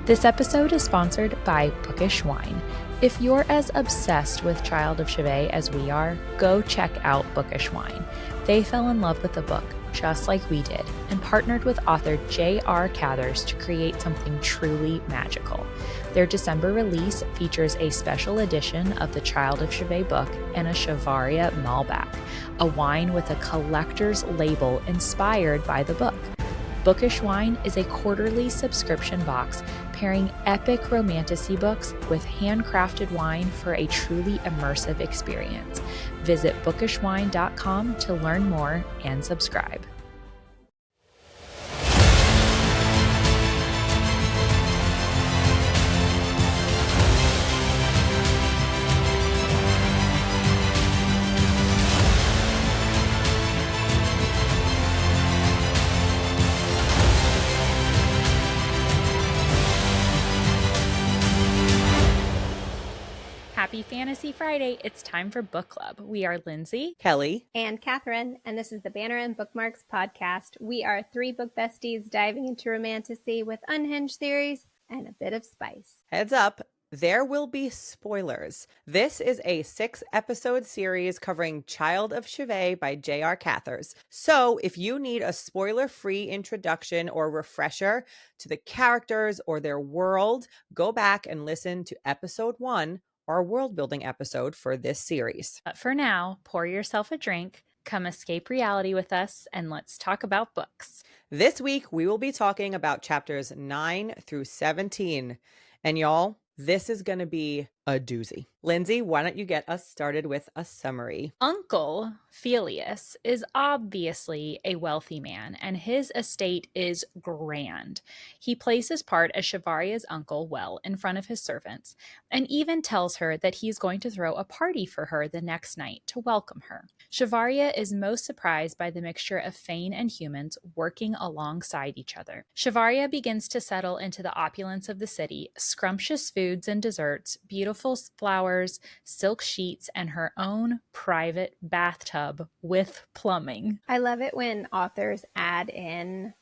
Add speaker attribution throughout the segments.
Speaker 1: This episode is sponsored by Bookish Wine. If you're as obsessed with Child of Shivay as we are, go check out Bookish Wine. They fell in love with the book, just like we did, and partnered with author JR Cathers to create something truly magical. Their December release features a special edition of the Child of Shivay book and a Shivaria Malbec, a wine with a collector's label inspired by the book. Bookish Wine is a quarterly subscription box pairing epic romantasy books with handcrafted wine for a truly immersive experience. Visit bookishwine.com to learn more and subscribe. Happy Fantasy Friday. It's time for book club. We are Lindsey,
Speaker 2: Kelly,
Speaker 3: and Katharine, and this is the Banner and Bookmarks podcast. We are three book besties diving into romantasy with unhinged theories and a bit of spice.
Speaker 2: Heads up, there will be spoilers. This is a 6-episode series covering Child of Shivay by JR Cathers. So if you need a spoiler-free introduction or refresher to the characters or their world, go back and listen to episode 1, our world-building episode for this series.
Speaker 1: But for now, pour yourself a drink, come escape reality with us, and let's talk about books.
Speaker 2: This week, we will be talking about chapters 9 through 17. And y'all, this is going to be a doozy. Lindsey, why don't you get us started with a summary?
Speaker 1: Uncle Felius is obviously a wealthy man, and his estate is grand. He plays his part as Shivaria's uncle well in front of his servants, and even tells her that he's going to throw a party for her the next night to welcome her. Shivaria is most surprised by the mixture of Fane and humans working alongside each other. Shivaria begins to settle into the opulence of the city, scrumptious foods and desserts, beautiful flowers, silk sheets, and her own private bathtub with plumbing.
Speaker 3: I love it when authors add in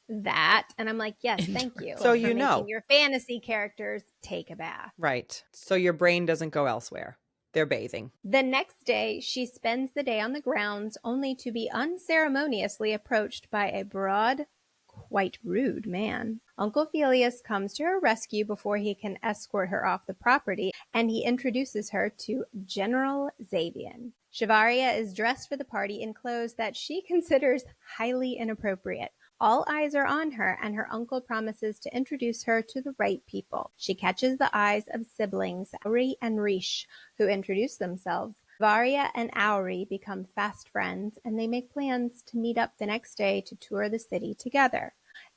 Speaker 3: that, and I'm like, yes, thank you.
Speaker 2: So
Speaker 3: for making your fantasy characters take a bath.
Speaker 2: Right. So your brain doesn't go elsewhere. They're bathing.
Speaker 3: The next day, she spends the day on the grounds, only to be unceremoniously approached by a broad, quite rude man. Uncle Felius comes to her rescue before he can escort her off the property, and he introduces her to General Xavian. Shivaria is dressed for the party in clothes that she considers highly inappropriate. All eyes are on her, and her uncle promises to introduce her to the right people. She catches the eyes of siblings, Auri and Rish, who introduce themselves. Varia and Auri become fast friends, and they make plans to meet up the next day to tour the city together.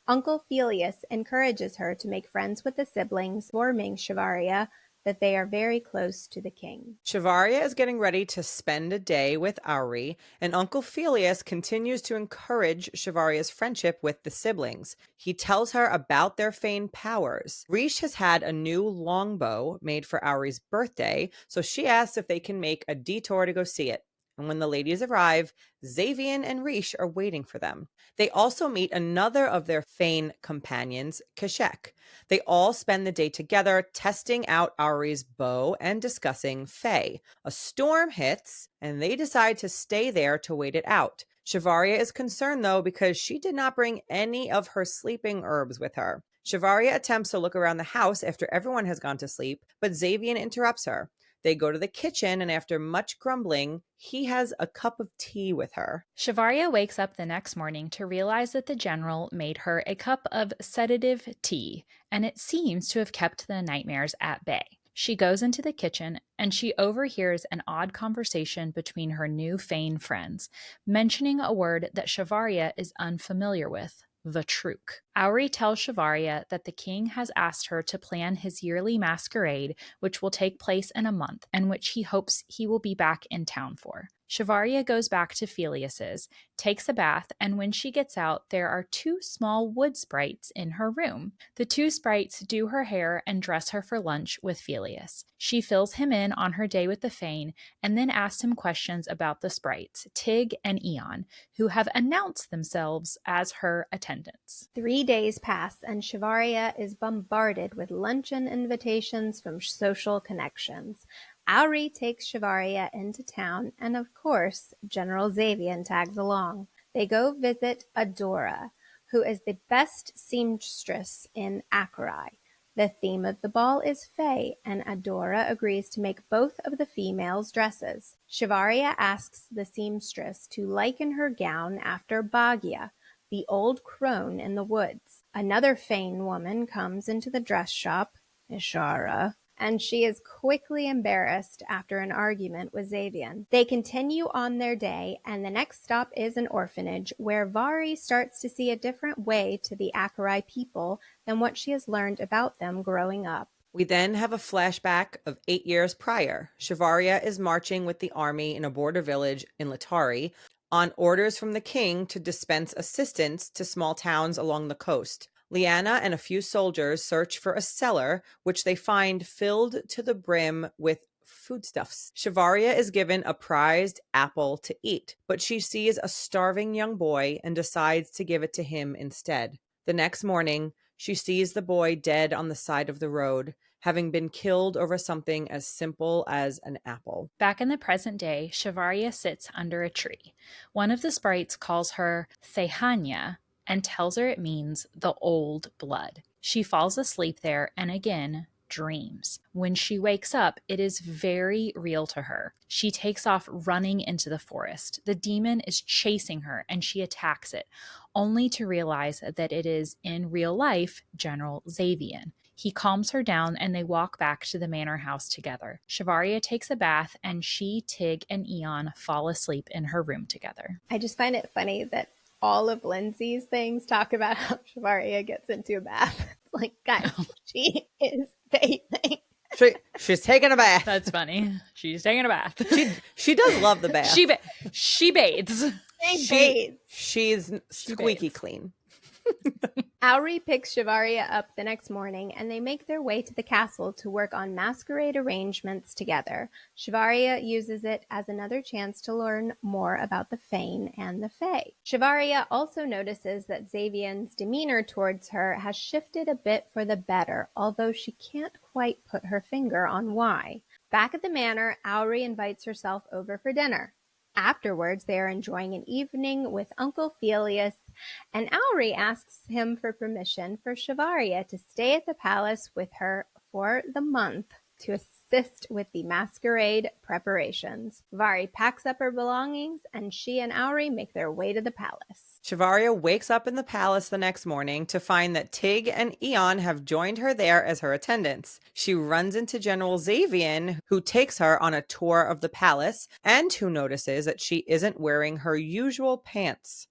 Speaker 3: Uncle Felius encourages her to make friends with the siblings, informing Shivaria that they are very close to the king.
Speaker 2: Shivaria is getting ready to spend a day with Auri, and Uncle Felius continues to encourage Shivaria's friendship with the siblings. He tells her about their Fane powers. Rish has had a new longbow made for Auri's birthday, so she asks if they can make a detour to go see it. And when the ladies arrive, Xavian and Rish are waiting for them. They also meet another of their Fane companions, Kashek. They all spend the day together testing out Auri's bow and discussing Fae. A storm hits, and they decide to stay there to wait it out. Shivaria is concerned, though, because she did not bring any of her sleeping herbs with her. Shivaria attempts to look around the house after everyone has gone to sleep, but Xavian interrupts her. They go to the kitchen, and after much grumbling, he has a cup of tea with her.
Speaker 1: Shivaria wakes up the next morning to realize that the general made her a cup of sedative tea, and it seems to have kept the nightmares at bay. She goes into the kitchen, and she overhears an odd conversation between her new Fane friends, mentioning a word that Shivaria is unfamiliar with. Vatruk. Auri tells Shivaria that the king has asked her to plan his yearly masquerade, which will take place in a month, and which he hopes he will be back in town for. Shivaria goes back to Felius's, takes a bath, and when she gets out, there are 2 small wood sprites in her room. The 2 sprites do her hair and dress her for lunch with Felius. She fills him in on her day with the Fane and then asks him questions about the sprites, Tig and Eon, who have announced themselves as her attendants.
Speaker 3: 3 days pass, and Shivaria is bombarded with luncheon invitations from social connections. Auri takes Shivaria into town, and of course, General Xavian tags along. They go visit Adora, who is the best seamstress in Acherai. The theme of the ball is Fae, and Adora agrees to make both of the females' dresses. Shivaria asks the seamstress to liken her gown after Bagia, the old crone in the woods. Another Fane woman comes into the dress shop, Ishara, and she is quickly embarrassed after an argument with Xavian. They continue on their day, and the next stop is an orphanage, where Vari starts to see a different way to the Acherai people than what she has learned about them growing up.
Speaker 2: We then have a flashback of 8 years prior. Shivaria is marching with the army in a border village in Latari on orders from the king to dispense assistance to small towns along the coast. Lyanna and a few soldiers search for a cellar, which they find filled to the brim with foodstuffs. Shivaria is given a prized apple to eat, but she sees a starving young boy and decides to give it to him instead. The next morning, she sees the boy dead on the side of the road, having been killed over something as simple as an apple.
Speaker 1: Back in the present day, Shivaria sits under a tree. One of the sprites calls her Thehanya and tells her it means the old blood. She falls asleep there and again dreams. When she wakes up, it is very real to her. She takes off running into the forest. The demon is chasing her and she attacks it, only to realize that it is, in real life, General Xavian. He calms her down and they walk back to the manor house together. Shivaria takes a bath and she, Tig, and Eon fall asleep in her room together.
Speaker 3: I just find it funny that all of Lindsey's things talk about how Shivaria gets into a bath. Like, guys, she is bathing.
Speaker 2: She's taking a bath.
Speaker 1: That's funny. She's taking a bath.
Speaker 2: She does love the bath.
Speaker 1: She bathes.
Speaker 2: She's squeaky clean.
Speaker 3: Auri picks Shivaria up the next morning, and they make their way to the castle to work on masquerade arrangements together. Shivaria uses it as another chance to learn more about the Fane and the Fae. Shivaria also notices that Xavian's demeanor towards her has shifted a bit for the better, although she can't quite put her finger on why. Back at the manor, Auri invites herself over for dinner. Afterwards, they are enjoying an evening with Uncle Felius, and Auri asks him for permission for Shivaria to stay at the palace with her for the month to assist with the masquerade preparations. Vari packs up her belongings, and she and Auri make their way to the palace.
Speaker 2: Shivaria wakes up in the palace the next morning to find that Tig and Eon have joined her there as her attendants. She runs into General Xavian, who takes her on a tour of the palace and who notices that she isn't wearing her usual pants.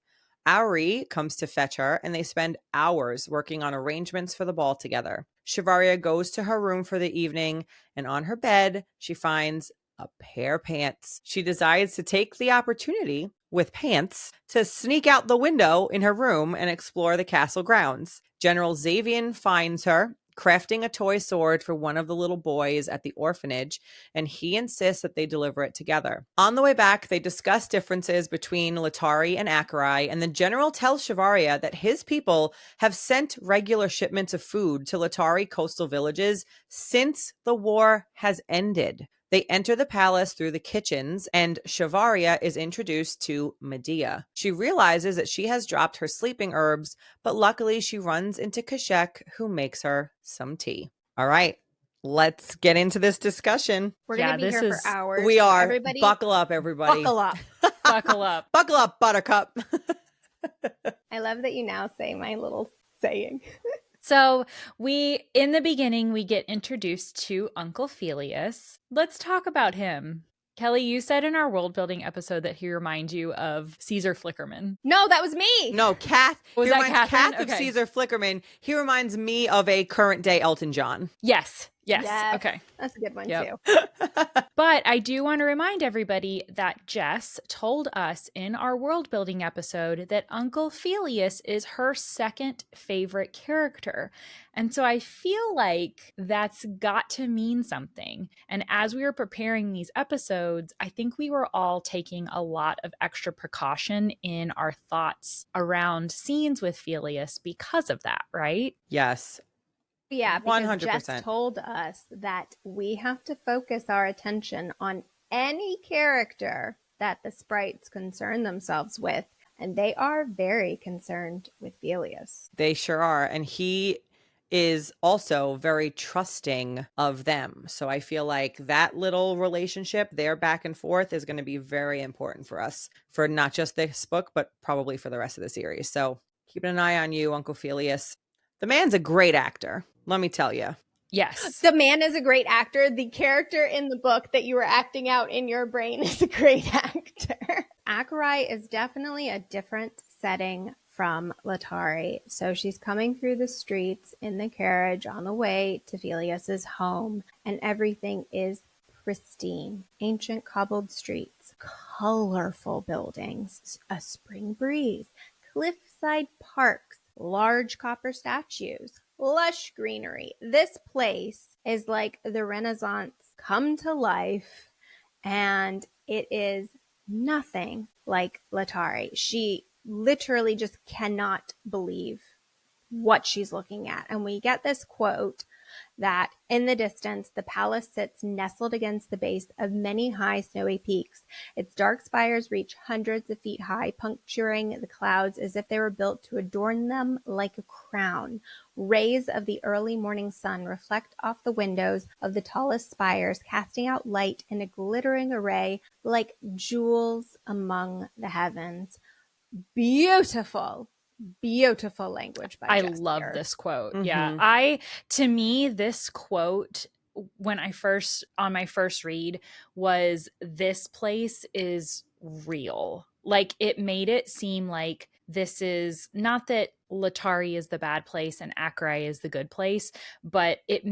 Speaker 2: Auri comes to fetch her, and they spend hours working on arrangements for the ball together. Shivaria goes to her room for the evening, and on her bed, she finds a pair of pants. She decides to take the opportunity, with pants, to sneak out the window in her room and explore the castle grounds. General Xavian finds her, crafting a toy sword for one of the little boys at the orphanage, and he insists that they deliver it together. On the way back, they discuss differences between Latari and Acherai, and the general tells Shivaria that his people have sent regular shipments of food to Latari coastal villages since the war has ended. They enter the palace through the kitchens, and Shivaria is introduced to Medea. She realizes that she has dropped her sleeping herbs, but luckily she runs into Kashek, who makes her some tea. All right, let's get into this discussion.
Speaker 3: We're going to be here for hours.
Speaker 2: We are.
Speaker 3: Everybody,
Speaker 2: buckle up, everybody.
Speaker 3: Buckle up.
Speaker 1: Buckle up.
Speaker 2: Buckle up, Buttercup.
Speaker 3: I love that you now say my little saying.
Speaker 1: So in the beginning, we get introduced to Uncle Felius. Let's talk about him. Kelly, you said in our world building episode that he reminds you of Caesar Flickerman.
Speaker 3: No, that was me.
Speaker 2: No, Kath.
Speaker 1: Was
Speaker 2: he
Speaker 1: that
Speaker 2: reminds
Speaker 1: Katharine?
Speaker 2: Kath of
Speaker 1: Okay.
Speaker 2: Caesar Flickerman. He reminds me of a current day Elton John.
Speaker 1: Yes. Yes. Okay.
Speaker 3: That's a good one
Speaker 1: Yep.
Speaker 3: too.
Speaker 1: But I do want to remind everybody that Jess told us in our world building episode that Uncle Felius is her second favorite character. And so I feel like that's got to mean something. And as we were preparing these episodes, I think we were all taking a lot of extra precaution in our thoughts around scenes with Felius because of that, right?
Speaker 2: Yes.
Speaker 3: Yeah, because
Speaker 2: 100%.
Speaker 3: Jess told us that we have to focus our attention on any character that the sprites concern themselves with. And they are very concerned with Felius.
Speaker 2: They sure are. And he is also very trusting of them. So I feel like that little relationship, their back and forth, is going to be very important for us for not just this book, but probably for the rest of the series. So keeping an eye on you, Uncle Felius. The man's a great actor, let me tell you.
Speaker 1: Yes.
Speaker 3: The man is a great actor. The character in the book that you were acting out in your brain is a great actor. Akurai is definitely a different setting from Latari. So she's coming through the streets in the carriage on the way to Felius's home, and everything is pristine. Ancient cobbled streets, colorful buildings, a spring breeze, cliffside parks, large copper statues, lush greenery. This place is like the Renaissance come to life, and it is nothing like Latari. She literally just cannot believe what she's looking at. And we get this quote that in the distance, the palace sits nestled against the base of many high snowy peaks. Its dark spires reach hundreds of feet high, puncturing the clouds as if they were built to adorn them like a crown. Rays of the early morning sun reflect off the windows of the tallest spires, casting out light in a glittering array like jewels among the heavens. Beautiful language by
Speaker 1: I
Speaker 3: Jess
Speaker 1: love
Speaker 3: here.
Speaker 1: this quote.
Speaker 2: Mhm.
Speaker 1: Yeah. To me, this quote, when on my first read, was this place is real. Like, it made it seem like this is not that Latari is the bad place and Akurai is the good place, but it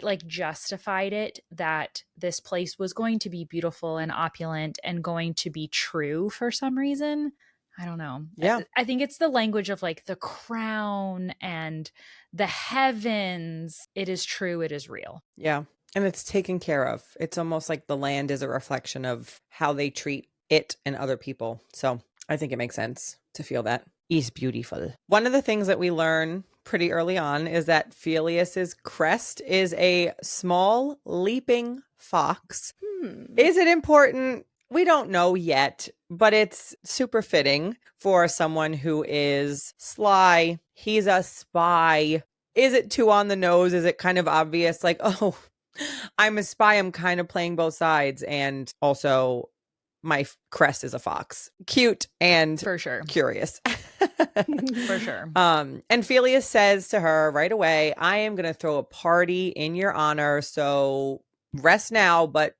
Speaker 1: like justified it that this place was going to be beautiful and opulent and going to be true for some reason. I don't know.
Speaker 2: Yeah.
Speaker 1: I think it's the language of like the crown and the heavens. It is true. It is real.
Speaker 2: Yeah. And it's taken care of. It's almost like the land is a reflection of how they treat it and other people. So I think it makes sense to feel that. Is beautiful. One of the things that we learn pretty early on is that Felius's crest is a small leaping fox. Is it important? We don't know yet, but it's super fitting for someone who is sly. He's a spy. Is it too on the nose? Is it kind of obvious? Like, oh, I'm a spy. I'm kind of playing both sides. And also, my crest is a fox. Cute and
Speaker 1: For sure.
Speaker 2: curious.
Speaker 1: For sure.
Speaker 2: And Felius says to her right away, I am going to throw a party in your honor. So rest now, but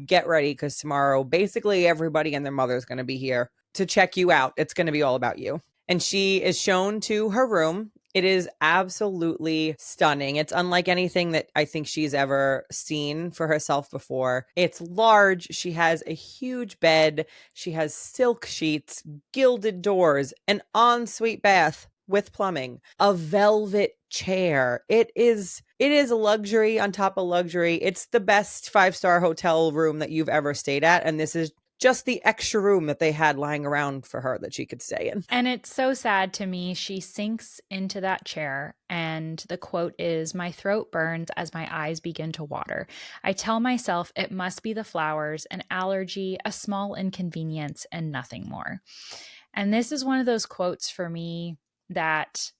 Speaker 2: get ready, because tomorrow basically everybody and their mother is going to be here to check you out. It's going to be all about you. And she is shown to her room. It is absolutely stunning. It's unlike anything that I think she's ever seen for herself before. It's large. She has a huge bed. She has silk sheets, gilded doors, an ensuite bath with plumbing, a velvet chair. It is a luxury on top of luxury. It's the best 5-star hotel room that you've ever stayed at. And this is just the extra room that they had lying around for her that she could stay in.
Speaker 1: And it's so sad to me. She sinks into that chair, and the quote is, "My throat burns as my eyes begin to water. I tell myself it must be the flowers, an allergy, a small inconvenience, and nothing more." And this is one of those quotes for me that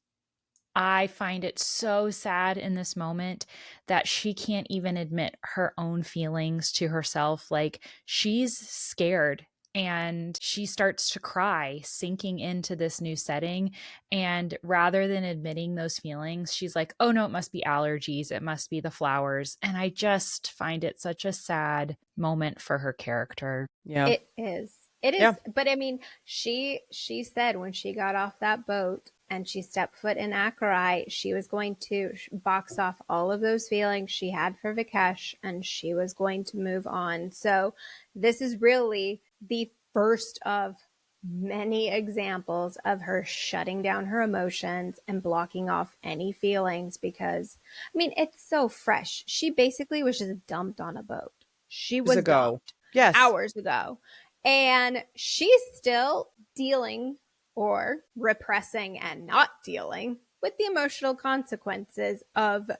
Speaker 1: I find it so sad in this moment that she can't even admit her own feelings to herself. Like, she's scared and she starts to cry, sinking into this new setting. And rather than admitting those feelings, she's like, oh no, it must be allergies. It must be the flowers. And I just find it such a sad moment for her character.
Speaker 2: Yeah.
Speaker 3: It is. It is.
Speaker 2: Yeah.
Speaker 3: But I mean, she said when she got off that boat and she stepped foot in Acherai, she was going to box off all of those feelings she had for Vikesh, and she was going to move on. So this is really the first of many examples of her shutting down her emotions and blocking off any feelings, because, I mean, it's so fresh. She basically was just dumped on a boat. She was dumped hours ago. And she's still dealing or repressing and not dealing with the emotional consequences of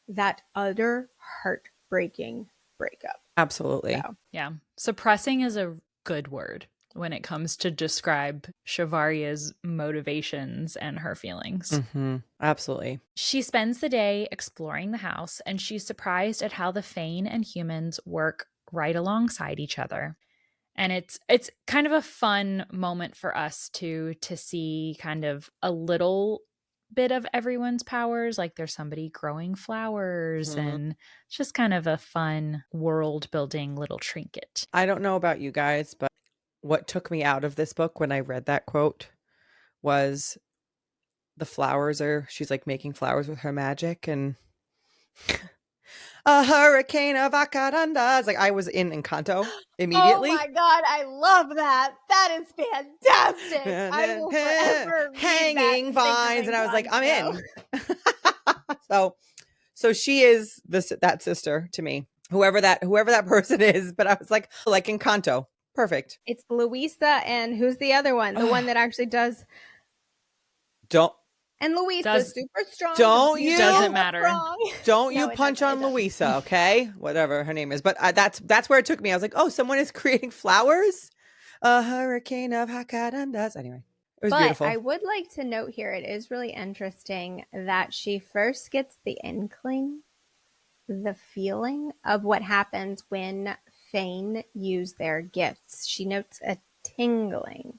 Speaker 3: that utter heartbreaking breakup.
Speaker 2: Absolutely.
Speaker 3: So,
Speaker 1: Yeah. Suppressing is a good word when it comes to describe Shavaria's motivations and her feelings.
Speaker 2: Absolutely.
Speaker 1: She spends the day exploring the house, and she's surprised at how the Fae and humans work right alongside each other. And it's kind of a fun moment for us to see kind of a little bit of everyone's powers. Like there's somebody growing flowers, and it's just kind of a fun world building little trinket.
Speaker 2: I don't know about you guys, but what took me out of this book when I read that quote was the flowers she's like making flowers with her magic, and a hurricane of acarandas. Like I was in Encanto immediately.
Speaker 3: oh my God, I love that. That is fantastic. I will forever read
Speaker 2: hanging vines, and I was like, I'm
Speaker 3: Encanto.
Speaker 2: in. So she is that sister to me, whoever that person is. But I was like Encanto, perfect.
Speaker 3: It's Luisa, and who's the other one? The one that actually does. And Luisa's super strong.
Speaker 1: Doesn't matter.
Speaker 2: Don't you punch on Luisa, okay? Whatever her name is. But that's where it took me. I was like, oh, someone is creating flowers? A hurricane of jacarandas. Anyway, it was beautiful.
Speaker 3: I would like to note here, it is really interesting that she first gets the inkling, the feeling of what happens when Fae use their gifts. She notes a tingling,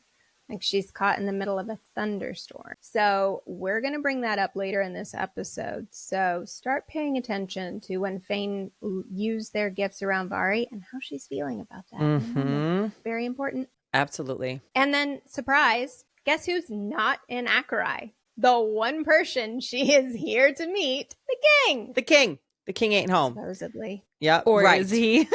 Speaker 3: like she's caught in the middle of a thunderstorm. So we're going to bring that up later in this episode. So start paying attention to when Fae use their gifts around Vari and how she's feeling about that. Very important.
Speaker 2: Absolutely.
Speaker 3: And then, surprise, guess who's not in Acherai? The one person she is here to meet, the king.
Speaker 2: The king. The king ain't home.
Speaker 3: Supposedly.
Speaker 2: Yeah.
Speaker 1: Or is he?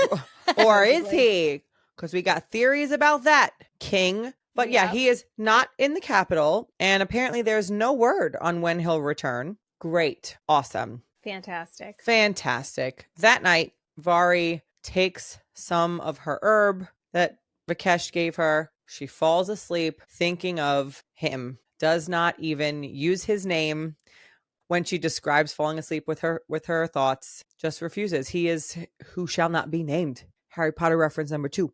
Speaker 2: Or is he? Because we got theories about that king. But yeah, he is not in the capital. And apparently there's no word on when he'll return. Great. Awesome.
Speaker 3: Fantastic.
Speaker 2: That night, Vari takes some of her herb that Vikesh gave her. She falls asleep thinking of him. Does not even use his name when she describes falling asleep with her thoughts. Just refuses. He is who shall not be named. Harry Potter reference number 2.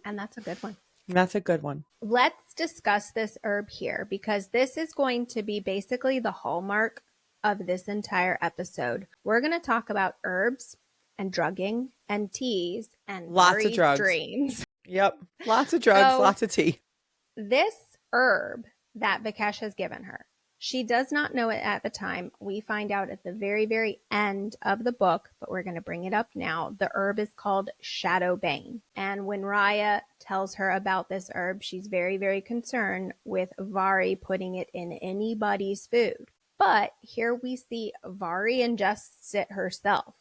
Speaker 3: And that's a good one.
Speaker 2: That's a good one.
Speaker 3: Let's discuss this herb here, because this is going to be basically the hallmark of this entire episode. We're going to talk about herbs and drugging and teas and
Speaker 2: lots of drugs.
Speaker 3: Dreams.
Speaker 2: Yep. Lots of drugs, lots of tea.
Speaker 3: This herb that Vikesh has given her, she does not know it at the time. We find out at the very, very end of the book, but we're going to bring it up now. The herb is called Shadowbane. And when Raya tells her about this herb, she's very, very concerned with Vari putting it in anybody's food. But here we see Vari ingests it herself.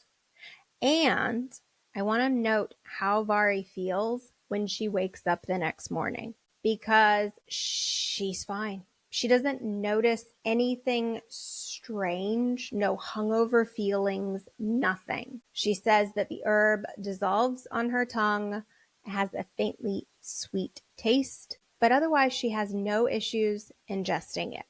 Speaker 3: And I want to note how Vari feels when she wakes up the next morning, because she's fine. She doesn't notice anything strange, no hungover feelings, nothing. She says that the herb dissolves on her tongue, has a faintly sweet taste, but otherwise she has no issues ingesting it.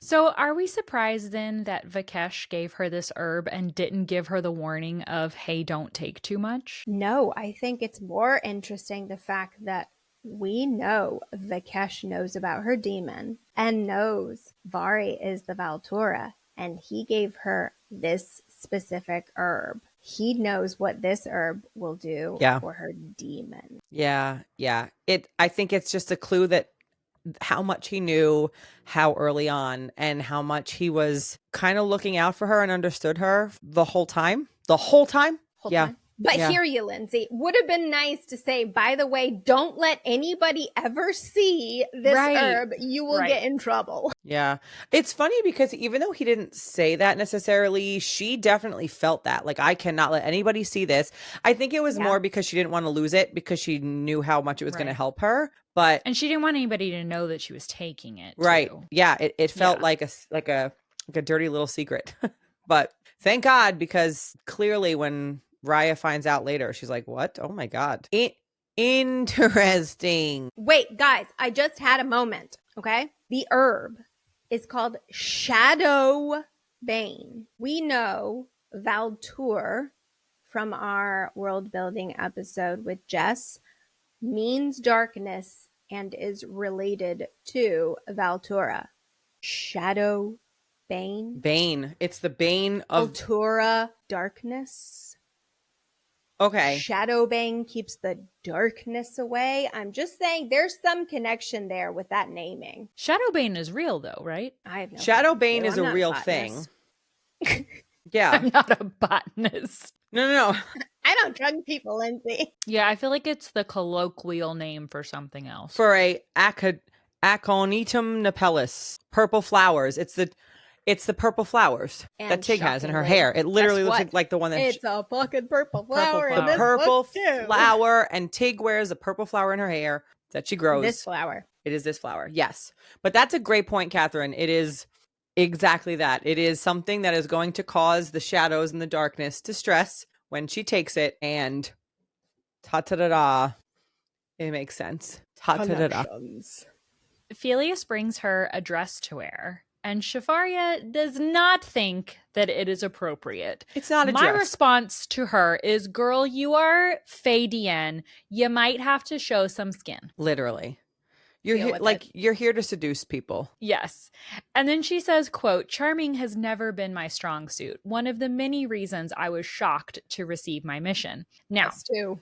Speaker 1: So are we surprised then that Vikesh gave her this herb and didn't give her the warning of, hey, don't take too much?
Speaker 3: No, I think it's more interesting the fact that we know Vikesh knows about her demon and knows Vari is the Valtura, and he gave her this specific herb. He knows what this herb will do for her demon.
Speaker 2: Yeah. I think it's just a clue that how much he knew, how early on, and how much he was kind of looking out for her and understood her the whole time.
Speaker 3: But
Speaker 2: Yeah.
Speaker 3: hear you, Lindsay. Would have been nice to say, by the way, don't let anybody ever see this herb. You will get in trouble.
Speaker 2: Yeah. It's funny because even though he didn't say that necessarily, she definitely felt that. Like, I cannot let anybody see this. I think it was more because she didn't want to lose it because she knew how much it was going to help her. But
Speaker 1: and she didn't want anybody to know that she was taking it.
Speaker 2: Right.
Speaker 1: Too.
Speaker 2: Yeah. It felt like a dirty little secret. But thank God, because clearly when Raya finds out later, she's like, what? Oh my God. Interesting.
Speaker 3: Wait, guys, I just had a moment, okay? The herb is called Shadow Bane. We know Valtour from our world building episode with Jess means darkness and is related to Valtura. Shadow Bane?
Speaker 2: Bane. It's the bane of
Speaker 3: Valtura, darkness.
Speaker 2: Okay.
Speaker 3: Shadowbane keeps the darkness away. I'm just saying there's some connection there with that naming.
Speaker 1: Shadowbane is real though, right?
Speaker 3: I have no
Speaker 2: Shadowbane is a real thing. Yeah.
Speaker 1: I'm not a botanist.
Speaker 2: No.
Speaker 3: I don't drug people, Lindsay.
Speaker 1: Yeah, I feel like it's the colloquial name for something else.
Speaker 2: For a Aconitum napellus, purple flowers. It's the purple flowers that Tig has in her hair. It literally looks like the one that
Speaker 3: it's a fucking purple flower.
Speaker 2: The purple flower, and Tig wears a purple flower in her hair that she grows.
Speaker 3: This flower.
Speaker 2: It is this flower. Yes. But that's a great point, Katharine. It is exactly that. It is something that is going to cause the shadows and the darkness to stress when she takes it, and ta-ta-da-da. It makes sense. Ta-ta-da-da.
Speaker 1: Felius brings her a dress to wear, and Shafaria does not think that it is appropriate.
Speaker 2: It's not a
Speaker 1: My
Speaker 2: dress.
Speaker 1: response to her is, girl, you are Faye Dienne. You might have to show some skin.
Speaker 2: Literally. You're here to seduce people.
Speaker 1: Yes. And then she says, quote, charming has never been my strong suit. One of the many reasons I was shocked to receive my mission. Now,
Speaker 3: us too.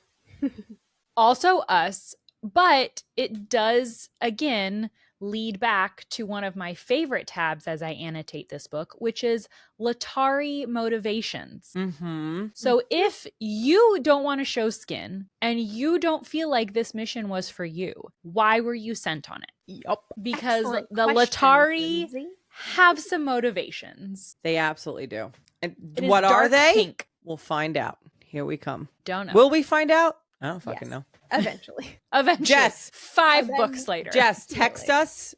Speaker 1: also us, but it does, again, lead back to one of my favorite tabs as I annotate this book, which is Latari motivations.
Speaker 2: Mm-hmm.
Speaker 1: So if you don't want to show skin and you don't feel like this mission was for you, why were you sent on it?
Speaker 3: Yup.
Speaker 1: Because
Speaker 3: Excellent
Speaker 1: the
Speaker 3: questions,
Speaker 1: Latari
Speaker 3: Lindsay.
Speaker 1: have some motivations.
Speaker 2: They absolutely do. And
Speaker 1: It is
Speaker 2: what are
Speaker 1: dark
Speaker 2: they?
Speaker 1: pink.
Speaker 2: We'll find out. Here we come.
Speaker 1: Don't know.
Speaker 2: Will we find out? I don't fucking know.
Speaker 3: Eventually.
Speaker 1: Jess, 5 books later.
Speaker 2: Jess, text us.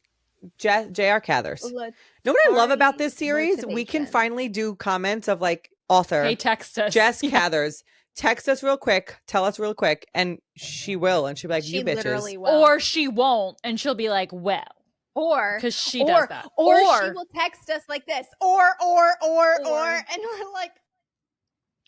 Speaker 2: JR Cathers. You know what I love about this series? We can finally do comments of like author.
Speaker 1: Hey, text us.
Speaker 2: Jess Cathers. Text us real quick. Tell us real quick. And she will. And she'll be like,
Speaker 3: She
Speaker 2: you bitches.
Speaker 3: literally will.
Speaker 1: Or she won't. And she'll be like, well.
Speaker 3: Or
Speaker 1: because she does that.
Speaker 3: Or she will text us like this. Or. And we're like,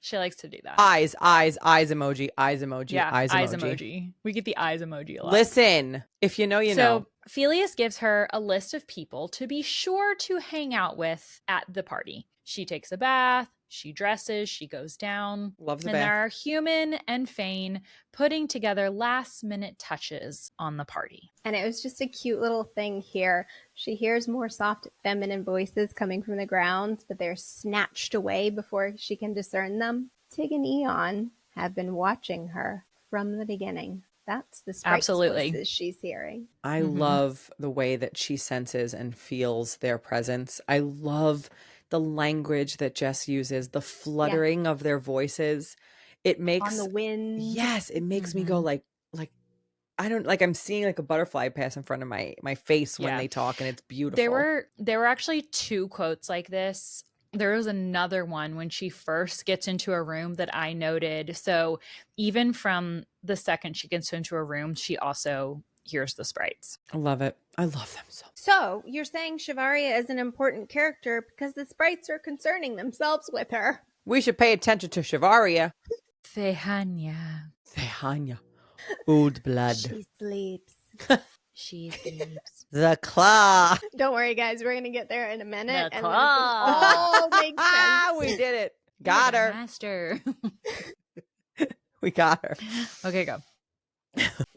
Speaker 1: she likes to do that.
Speaker 2: Eyes emoji, eyes emoji,
Speaker 1: yeah,
Speaker 2: eyes
Speaker 1: emoji. We get the eyes emoji a lot.
Speaker 2: Listen, if you know, you know.
Speaker 1: So Felius gives her a list of people to be sure to hang out with at the party. She takes a bath, she dresses, she goes down.
Speaker 2: Loves the
Speaker 1: and
Speaker 2: bath.
Speaker 1: there are Human and Fane putting together last minute touches on the party.
Speaker 3: And it was just a cute little thing here. She hears more soft feminine voices coming from the grounds, but they're snatched away before she can discern them. Tig and Eon have been watching her from the beginning. That's the sprite's voices she's hearing.
Speaker 2: I love the way that she senses and feels their presence. I love the language that Jess uses, the fluttering of their voices. It makes
Speaker 3: on the wind.
Speaker 2: Yes, it makes me go like I don't like I'm seeing like a butterfly pass in front of my face when they talk, and it's beautiful.
Speaker 1: There were actually 2 quotes like this. There was another one when she first gets into a room that I noted. So even from the second she gets into a room, she also hears the sprites.
Speaker 2: I love it. I love them so.
Speaker 3: So you're saying Shavaria is an important character because the sprites are concerning themselves with her.
Speaker 2: We should pay attention to Shavaria.
Speaker 1: Thehanya.
Speaker 2: Old blood.
Speaker 3: She sleeps.
Speaker 1: She sleeps.
Speaker 2: The claw.
Speaker 3: Don't worry, guys. We're going to get there in a minute.
Speaker 1: The
Speaker 3: and
Speaker 1: claw.
Speaker 3: all makes sense.
Speaker 2: We did it. Got her.
Speaker 1: Master.
Speaker 2: We got her.
Speaker 1: Okay, go.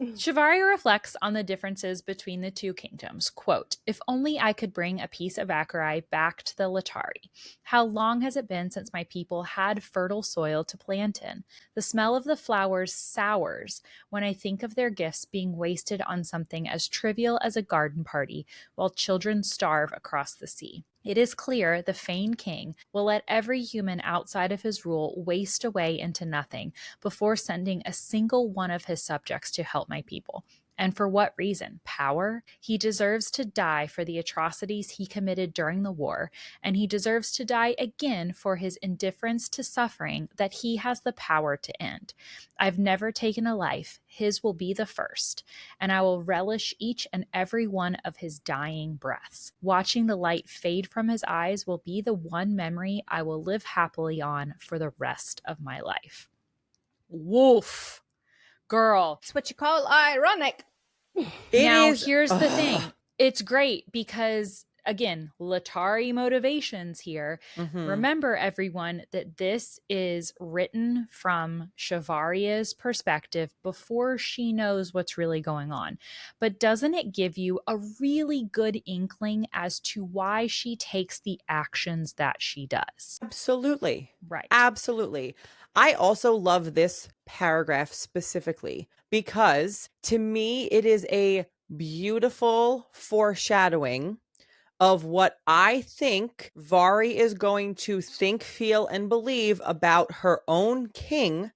Speaker 1: Shivaya reflects on the differences between the two kingdoms. Quote, if only I could bring a piece of Acherai back to the Latari. How long has it been since my people had fertile soil to plant in? The smell of the flowers sours when I think of their gifts being wasted on something as trivial as a garden party while children starve across the sea. It is clear the Fane King will let every human outside of his rule waste away into nothing before sending a single one of his subjects to help my people. And for what reason? Power? He deserves to die for the atrocities he committed during the war, and he deserves to die again for his indifference to suffering that he has the power to end. I've never taken a life. His will be the first, and I will relish each and every one of his dying breaths. Watching the light fade from his eyes will be the one memory I will live happily on for the rest of my life. Woof. Girl.
Speaker 3: It's what you call ironic.
Speaker 1: Here's the thing. It's great because, again, Latari motivations here.
Speaker 2: Mm-hmm.
Speaker 1: Remember, everyone, that this is written from Shivaria's perspective before she knows what's really going on. But doesn't it give you a really good inkling as to why she takes the actions that she does?
Speaker 2: Absolutely.
Speaker 1: Right.
Speaker 2: Absolutely. I also love this paragraph specifically because to me, it is a beautiful foreshadowing of what I think Vari is going to think, feel, and believe about her own king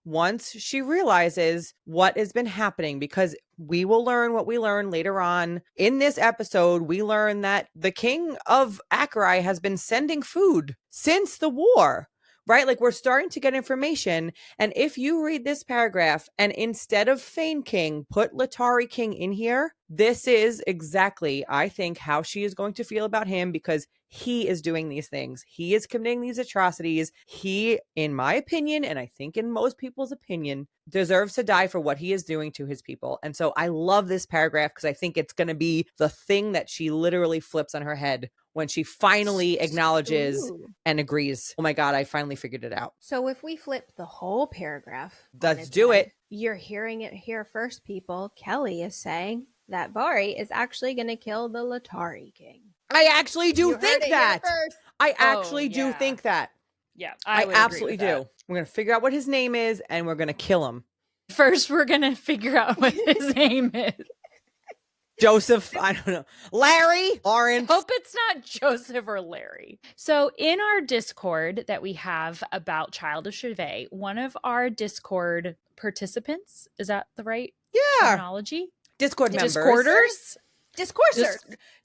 Speaker 2: once she realizes what has been happening, because we will learn what we learn later on. In this episode, we learn that the king of Acherai has been sending food since the war. Right? Like, we're starting to get information. And if you read this paragraph and instead of Fane King, put Latari King in here, this is exactly, I think, how she is going to feel about him, because he is doing these things. He is committing these atrocities. He, in my opinion, and I think in most people's opinion, deserves to die for what he is doing to his people. And so I love this paragraph because I think it's going to be the thing that she literally flips on her head when she finally acknowledges and agrees. Oh my God, I finally figured it out.
Speaker 3: So if we flip the whole paragraph,
Speaker 2: Let's do it.
Speaker 3: You're hearing it here first, people. Kelly is saying that Vari is actually going to kill the Latari King.
Speaker 2: I actually do think that. I actually do
Speaker 1: yeah.
Speaker 2: think that.
Speaker 1: Yeah,
Speaker 2: I absolutely do. We're going to figure out what his name is and we're going to kill him.
Speaker 1: First, we're going to figure out what his name is.
Speaker 2: Joseph, I don't know. Larry, Lawrence.
Speaker 1: Hope it's not Joseph or Larry. So in our Discord that we have about Child of Shivay, one of our Discord participants, is that the right terminology?
Speaker 2: Discord members.
Speaker 3: Discoursers.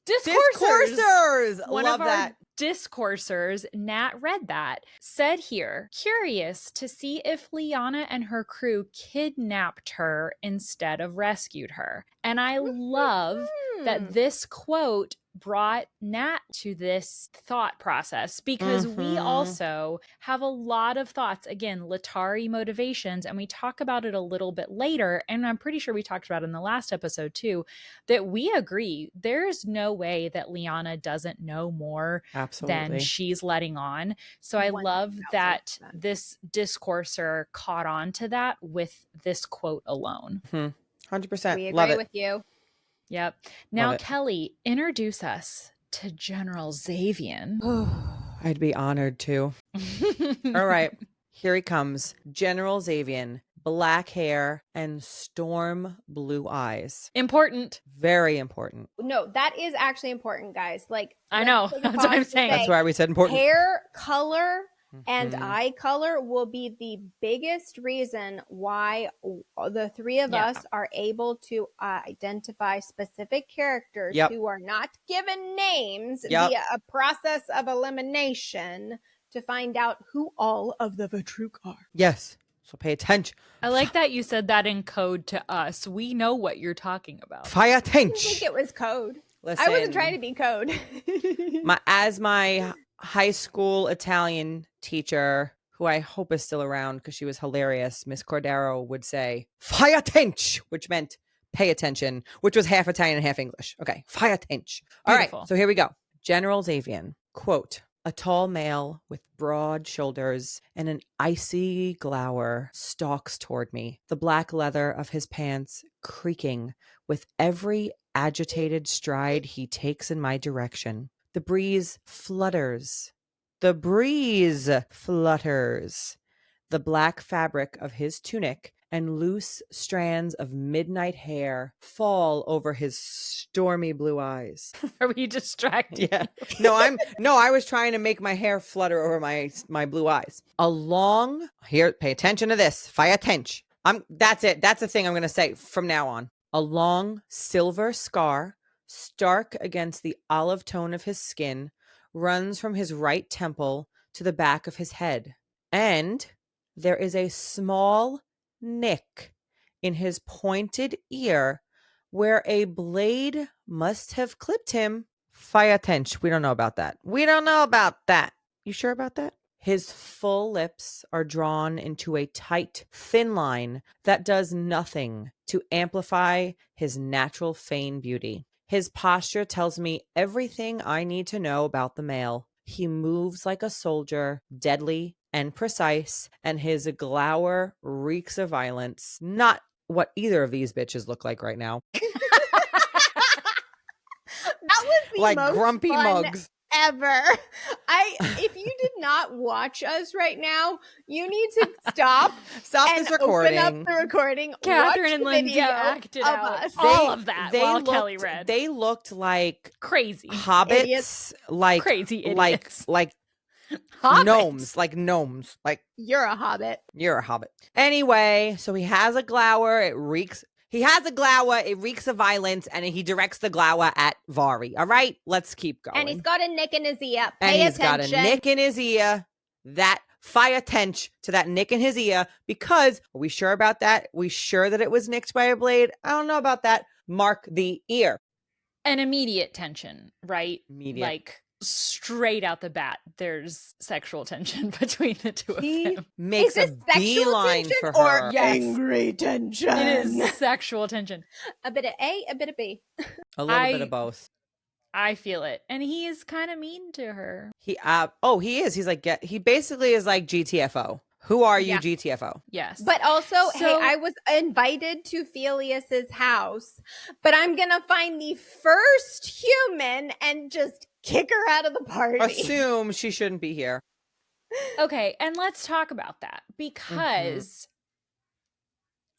Speaker 2: Discoursers.
Speaker 1: One
Speaker 2: Love
Speaker 1: of
Speaker 2: that.
Speaker 1: our discoursers, Nat read that, said here, curious to see if Liana and her crew kidnapped her instead of rescued her. And I love that this quote brought Nat to this thought process, because we also have a lot of thoughts, again, Latari motivations, and we talk about it a little bit later, and I'm pretty sure we talked about it in the last episode too, that we agree there's no way that Liana doesn't know more than she's letting on. So I love that this discourser caught on to that with this quote alone.
Speaker 2: 100%.
Speaker 3: We
Speaker 2: Love
Speaker 3: agree
Speaker 2: it.
Speaker 3: with you.
Speaker 1: Yep. Now, Kelly, introduce us to General Xavian.
Speaker 2: I'd be honored to. All right. Here he comes. General Xavian. Black hair and storm blue eyes.
Speaker 1: Important.
Speaker 2: Very important.
Speaker 3: No, that is actually important, guys. Like,
Speaker 1: I know. That's what I'm saying.
Speaker 2: That's why we said important.
Speaker 3: Hair color and eye color will be the biggest reason why the three of us are able to identify specific characters who are not given names via a process of elimination to find out who all of the Vatruk are.
Speaker 2: Yes. So pay attention.
Speaker 1: I like that you said that in code to us. We know what you're talking about.
Speaker 2: Pay attention.
Speaker 3: I think it was code.
Speaker 2: Listen,
Speaker 3: I wasn't trying to be code.
Speaker 2: As my high school Italian teacher, who I hope is still around because she was hilarious, Miss Cordero, would say, "Fai attention," which meant pay attention, which was half Italian and half English. Okay, fai attention. All right, so here we go. General Xavian, quote, A tall male with broad shoulders and an icy glower stalks toward me, the black leather of his pants creaking with every agitated stride he takes in my direction. The breeze flutters. The breeze flutters. The black fabric of his tunic and loose strands of midnight hair fall over his stormy blue eyes.
Speaker 1: Are we distracted?
Speaker 2: Yeah. I was trying to make my hair flutter over my blue eyes. Here, pay attention to this. Fire attention. That's it. That's the thing I'm going to say from now on. A long silver scar, stark against the olive tone of his skin, runs from his right temple to the back of his head. And there is a small nick in his pointed ear where a blade must have clipped him. Fire attention. We don't know about that. You sure about that? His full lips are drawn into a tight, thin line that does nothing to amplify his natural fain beauty. His posture tells me everything I need to know about the male. He moves like a soldier, deadly and precise, and his glower reeks of violence. Not what either of these bitches look like right now.
Speaker 3: That was the
Speaker 2: Like
Speaker 3: most
Speaker 2: grumpy
Speaker 3: fun
Speaker 2: mugs.
Speaker 3: ever. If you did not watch us right now, you need to stop
Speaker 2: this recording.
Speaker 3: Open up the recording.
Speaker 1: Katharine
Speaker 3: watch
Speaker 1: and
Speaker 3: the
Speaker 1: Lindsey
Speaker 3: video
Speaker 1: acted
Speaker 3: of
Speaker 1: out
Speaker 3: us.
Speaker 1: all of that while Kelly read.
Speaker 2: They looked like
Speaker 1: Crazy.
Speaker 2: hobbits,
Speaker 3: Idiots.
Speaker 2: like
Speaker 1: Crazy idiots.
Speaker 2: like
Speaker 1: Hobbits.
Speaker 2: gnomes, like
Speaker 3: You're a hobbit.
Speaker 2: you're a hobbit. Anyway, so he has a glower. It reeks of violence, and he directs the glower at Vari. All right, let's keep going.
Speaker 3: And he's got a nick in his ear.
Speaker 2: He's got a nick in his ear. That fire attention to that nick in his ear, because are we sure about that? We sure that it was nicked by a blade? I don't know about that. Mark the ear.
Speaker 1: An immediate tension, right?
Speaker 2: Immediate.
Speaker 1: Like straight out the bat, there's sexual tension between the two of
Speaker 2: He
Speaker 1: them.
Speaker 2: makes a beeline for her.
Speaker 3: Or angry tension?
Speaker 1: It is sexual tension.
Speaker 3: A bit of A, a bit of B.
Speaker 2: A little bit of both.
Speaker 1: I feel it. And he is kind of mean to her.
Speaker 2: He is. He's like, he basically is like GTFO. Who are you,
Speaker 3: Yeah.
Speaker 2: GTFO?
Speaker 1: Yes.
Speaker 3: But also, hey, I was invited to Felius's house, but I'm going to find the first human and just kick her out of the party.
Speaker 2: Assume she shouldn't be here.
Speaker 1: Okay, and let's talk about that because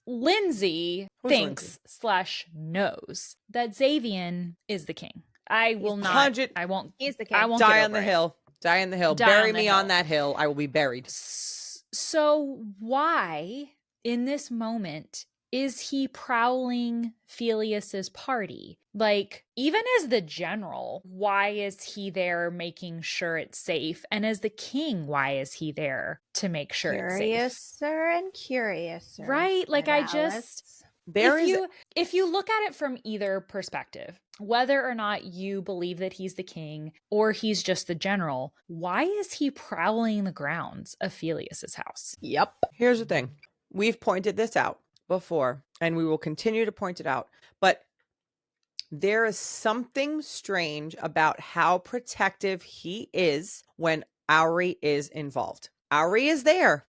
Speaker 1: Lindsey thinks / knows that Xavian is the king. I will not. I won't.
Speaker 3: He's the king.
Speaker 1: I won't
Speaker 2: Die
Speaker 1: get
Speaker 2: on
Speaker 1: over
Speaker 2: the
Speaker 1: it.
Speaker 2: hill. Die on the hill.
Speaker 1: Die
Speaker 2: Bury
Speaker 1: on the
Speaker 2: me
Speaker 1: hill.
Speaker 2: on that hill. I will be buried.
Speaker 1: So why, in this moment, is he prowling Felius's party? Like, even as the general, why is he there making sure it's safe? And as the king, why is he there to make sure it's safe?
Speaker 3: Curiouser and curiouser.
Speaker 1: Right? Like, I just... If you look at it from either perspective, whether or not you believe that he's the king or he's just the general, why is he prowling the grounds of Felius's house?
Speaker 3: Yep.
Speaker 2: Here's the thing. We've pointed this out before, and we will continue to point it out. But there is something strange about how protective he is when Auri is involved. Auri is there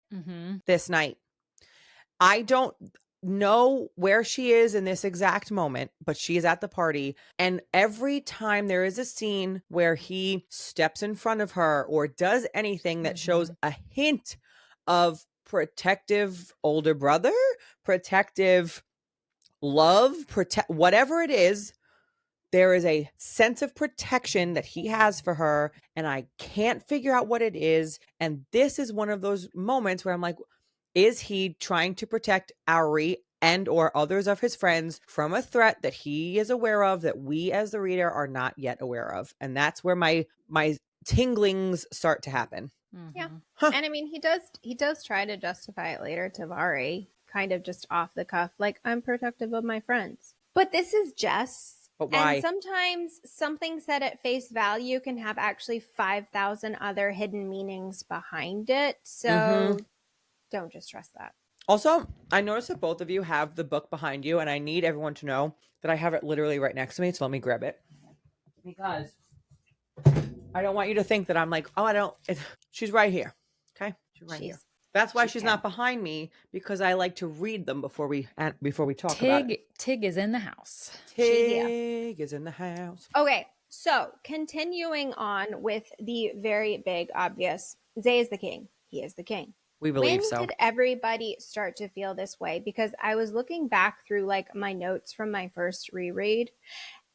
Speaker 2: this night. I don't know where she is in this exact moment, but she is at the party. And every time there is a scene where he steps in front of her or does anything that shows a hint of protective older brother, protective love, whatever it is, there is a sense of protection that he has for her, and I can't figure out what it is. And this is one of those moments where I'm like, is he trying to protect Auri and or others of his friends from a threat that he is aware of that we as the reader are not yet aware of? And that's where my tinglings start to happen.
Speaker 3: Yeah. And I mean, he does try to justify it later to Vari, kind of just off the cuff, like, I'm protective of my friends. But this is Jess.
Speaker 2: But why?
Speaker 3: And sometimes something said at face value can have actually 5,000 other hidden meanings behind it. So don't just trust that.
Speaker 2: Also, I noticed that both of you have the book behind you, and I need everyone to know that I have it literally right next to me. So let me grab it. Because I don't want you to think that I'm like, oh, I don't. She's right here. Okay, she's right here. That's why she's not behind me, because I like to read them before we talk about it.
Speaker 1: Tig is in the house.
Speaker 2: Tig is in the house.
Speaker 3: Okay, so continuing on with the very big obvious, Zay is the king. He is the king.
Speaker 2: We believe so.
Speaker 3: When did everybody start to feel this way? Because I was looking back through like my notes from my first reread,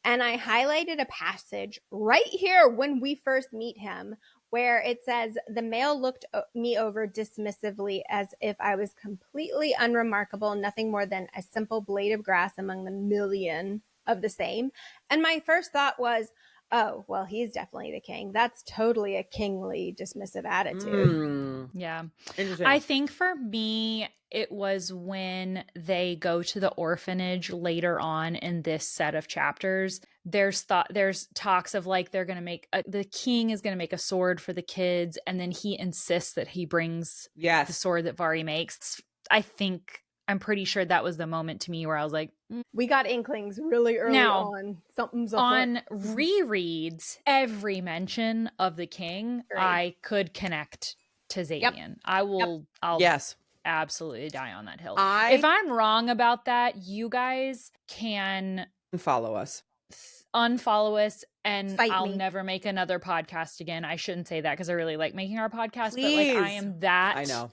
Speaker 3: and I highlighted a passage right here when we first meet him where it says, the male looked me over dismissively as if I was completely unremarkable, nothing more than a simple blade of grass among the million of the same. And my first thought was, oh, well, he's definitely the king. That's totally a kingly dismissive attitude.
Speaker 1: Yeah.
Speaker 2: Interesting.
Speaker 1: I think for me, it was when they go to the orphanage later on in this set of chapters. There's talks of like they're going to make the king is going to make a sword for the kids, and then he insists that he brings the sword that Vari makes. I'm pretty sure that was the moment to me where I was like,
Speaker 3: we got inklings really early on. Something's afoot.
Speaker 1: On rereads, every mention of the king, I could connect to Xavian. I'll absolutely die on that hill. If I'm wrong about that, you guys can
Speaker 2: follow us.
Speaker 1: Unfollow us, and I'll never make another podcast again. I shouldn't say that because I really like making our podcast.
Speaker 2: Please.
Speaker 1: But like I am that
Speaker 2: I know.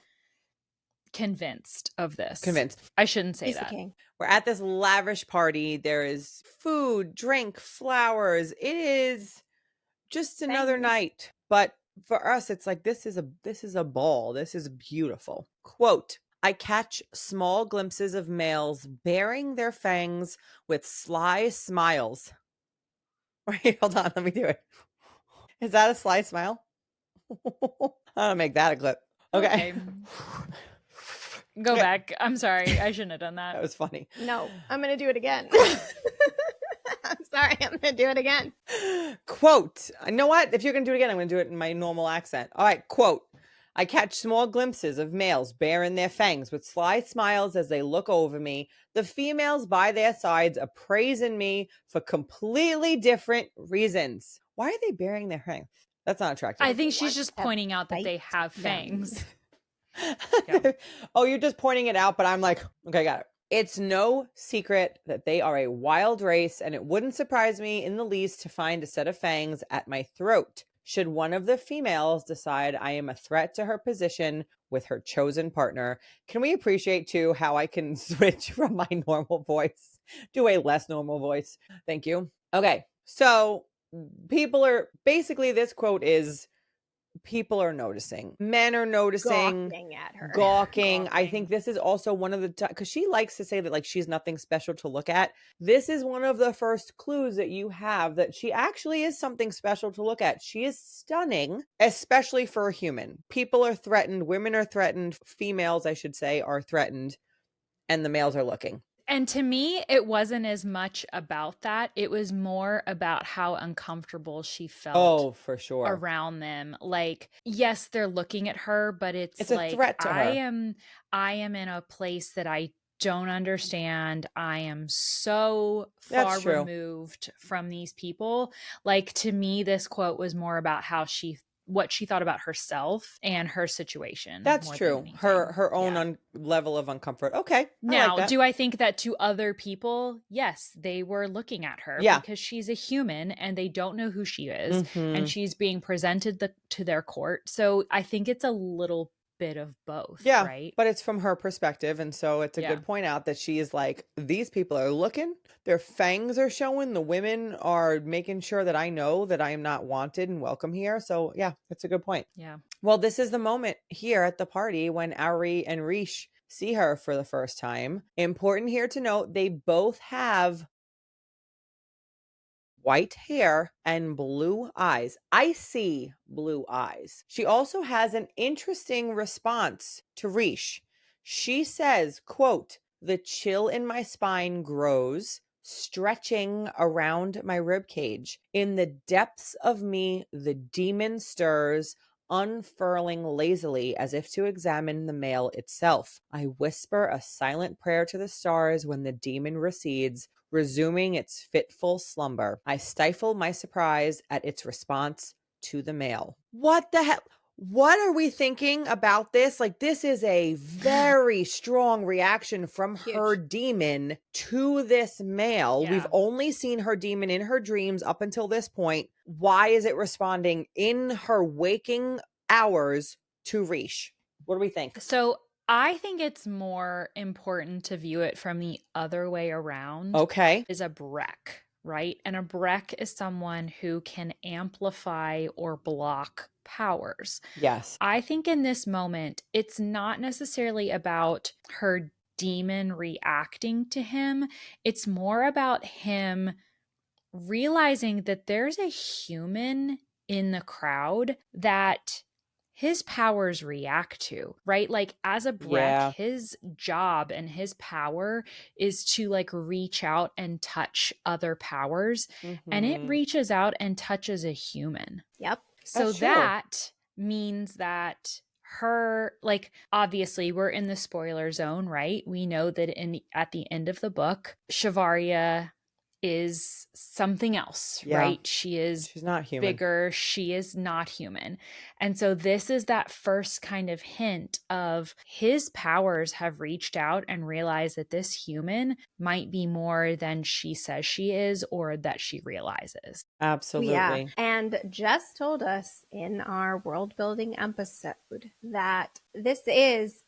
Speaker 1: Convinced of this.
Speaker 2: Convinced.
Speaker 1: I shouldn't say
Speaker 3: He's
Speaker 1: that.
Speaker 3: The king.
Speaker 2: We're at this lavish party. There is food, drink, flowers. It is just another night. But for us, it's like this is a ball. This is beautiful. Quote, I catch small glimpses of males baring their fangs with sly smiles. Wait, hold on. Let me do it. Is that a sly smile? I'm gonna make that a clip. Okay.
Speaker 1: Go back. I'm sorry. I shouldn't have done that.
Speaker 2: That was funny.
Speaker 3: No, I'm going to do it again. I'm sorry. I'm going to do it again.
Speaker 2: Quote, you know what? If you're going to do it again, I'm going to do it in my normal accent. All right. Quote, I catch small glimpses of males baring their fangs with sly smiles as they look over me. The females by their sides appraising me for completely different reasons. Why are they baring their fangs? That's not attractive.
Speaker 1: I think she's just pointing out that they have fangs.
Speaker 2: Yeah. Oh, you're just pointing it out, but I'm like, okay, got it. It's no secret that they are a wild race, and it wouldn't surprise me in the least to find a set of fangs at my throat should one of the females decide I am a threat to her position with her chosen partner. Can we appreciate too how I can switch from my normal voice to a less normal voice? Thank you. Okay, so people are basically, this quote is, people are noticing. Men are noticing.
Speaker 3: Gawking at her.
Speaker 2: Gawking. I think this is also one of the because she likes to say that like she's nothing special to look at. This is one of the first clues that you have that she actually is something special to look at. She is stunning, especially for a human. People are threatened. Women are threatened. Females, I should say, are threatened. And the males are looking.
Speaker 1: And to me, it wasn't as much about that. It was more about how uncomfortable she felt.
Speaker 2: Oh, for sure.
Speaker 1: Around them. Like, yes, they're looking at her, but it's like,
Speaker 2: a threat to her.
Speaker 1: I am in a place that I don't understand. I am so far removed from these people. Like, to me, this quote was more about what she thought about herself and her situation.
Speaker 2: That's true. Her own level of uncomfort. Okay.
Speaker 1: Now,
Speaker 2: like that.
Speaker 1: Do I think that to other people? Yes, they were looking at her because she's a human and they don't know who she is, and she's being presented to their court. So I think it's a little bit of both.
Speaker 2: Yeah,
Speaker 1: right.
Speaker 2: But it's from her perspective, and so it's a good point out that she is like, these people are looking. Their fangs are showing. The women are making sure that I know that I am not wanted and welcome here. So yeah, that's a good point.
Speaker 1: Yeah.
Speaker 2: Well, this is the moment here at the party when Auri and Rish see her for the first time. Important here to note, they both have white hair and blue eyes. Icy blue eyes. She also has an interesting response to Rish. She says, quote, the chill in my spine grows, stretching around my rib cage. In the depths of me, the demon stirs, unfurling lazily as if to examine the male itself. I whisper a silent prayer to the stars when the demon recedes, resuming its fitful slumber. I stifle my surprise at its response to the male. What the hell? What are we thinking about this? Like, this is a very strong reaction from her demon to this male.
Speaker 1: Yeah.
Speaker 2: We've only seen her demon in her dreams up until this point. Why is it responding in her waking hours to Rish? What do we think?
Speaker 1: So I think it's more important to view it from the other way around.
Speaker 2: Okay.
Speaker 1: Is a Breck, right? And a Breck is someone who can amplify or block powers.
Speaker 2: Yes.
Speaker 1: I think in this moment, it's not necessarily about her demon reacting to him. It's more about him realizing that there's a human in the crowd that his powers react to, right? Like as a Breck, his job and his power is to like reach out and touch other powers, and it reaches out and touches a human.
Speaker 3: Yep.
Speaker 1: So that means that her, like, obviously we're in the spoiler zone, right? We know that at the end of the book, Shivaria is something else, right? She's
Speaker 2: not human.
Speaker 1: Bigger. She is not human. And so this is that first kind of hint of his powers have reached out and realized that this human might be more than she says she is or that she realizes.
Speaker 2: Absolutely.
Speaker 3: Yeah. And Jess told us in our world building episode that this is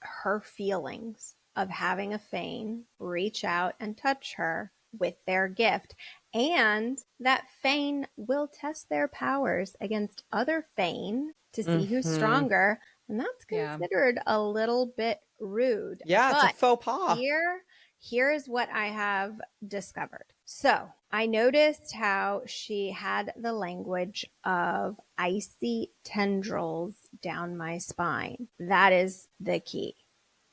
Speaker 3: her feelings of having a Fane reach out and touch her with their gift, and that Fane will test their powers against other Fane to see who's stronger, and that's considered a little bit rude.
Speaker 2: Yeah,
Speaker 3: but
Speaker 2: it's a faux pas.
Speaker 3: Here is what I have discovered. So I noticed how she had the language of icy tendrils down my spine. That is the key.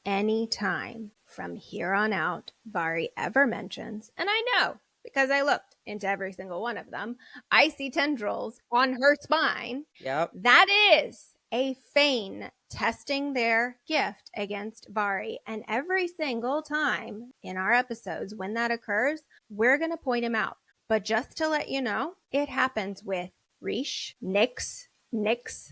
Speaker 3: Anytime from here on out Vari ever mentions, and I know because I looked into every single one of them, icy tendrils on her spine.
Speaker 2: Yep.
Speaker 3: That is a Fane testing their gift against Vari. And every single time in our episodes when that occurs, we're going to point him out. But just to let you know, it happens with Rish, Nyx,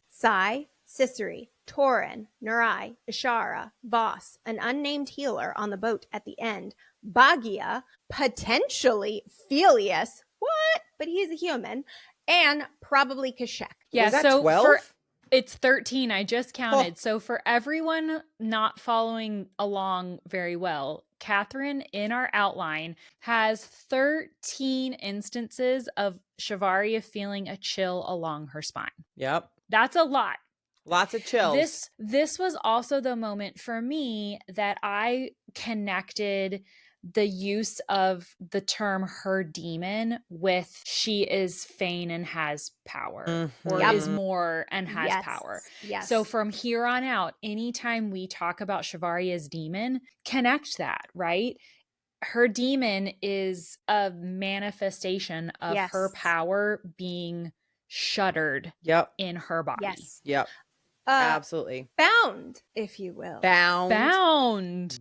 Speaker 3: Sai, Siseri, Torin, Nurai, Ishara, Voss, an unnamed healer on the boat at the end, Bagia, potentially Felius, what? But he's a human, and probably Kashek.
Speaker 2: Yeah, was that so 12?
Speaker 1: It's 13. I just counted. So for everyone not following along very well, Katharine in our outline has 13 instances of Shivaria feeling a chill along her spine.
Speaker 2: Yep.
Speaker 1: That's a lot.
Speaker 2: Lots of chills.
Speaker 1: This was also the moment for me that I connected the use of the term her demon with she is Fane and has power or is more and has power.
Speaker 3: Yes.
Speaker 1: So from here on out, anytime we talk about Shivaria's demon, connect that, right? Her demon is a manifestation of her power being shuddered in her body.
Speaker 3: Yes.
Speaker 2: Yep. Absolutely.
Speaker 3: Bound, if you will.
Speaker 2: Bound.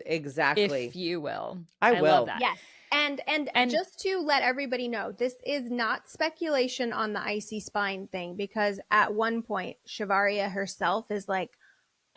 Speaker 2: Exactly.
Speaker 1: If you will.
Speaker 2: I will.
Speaker 1: Love that.
Speaker 3: Yes. And just to let everybody know, this is not speculation on the icy spine thing, because at one point, Shivaria herself is like,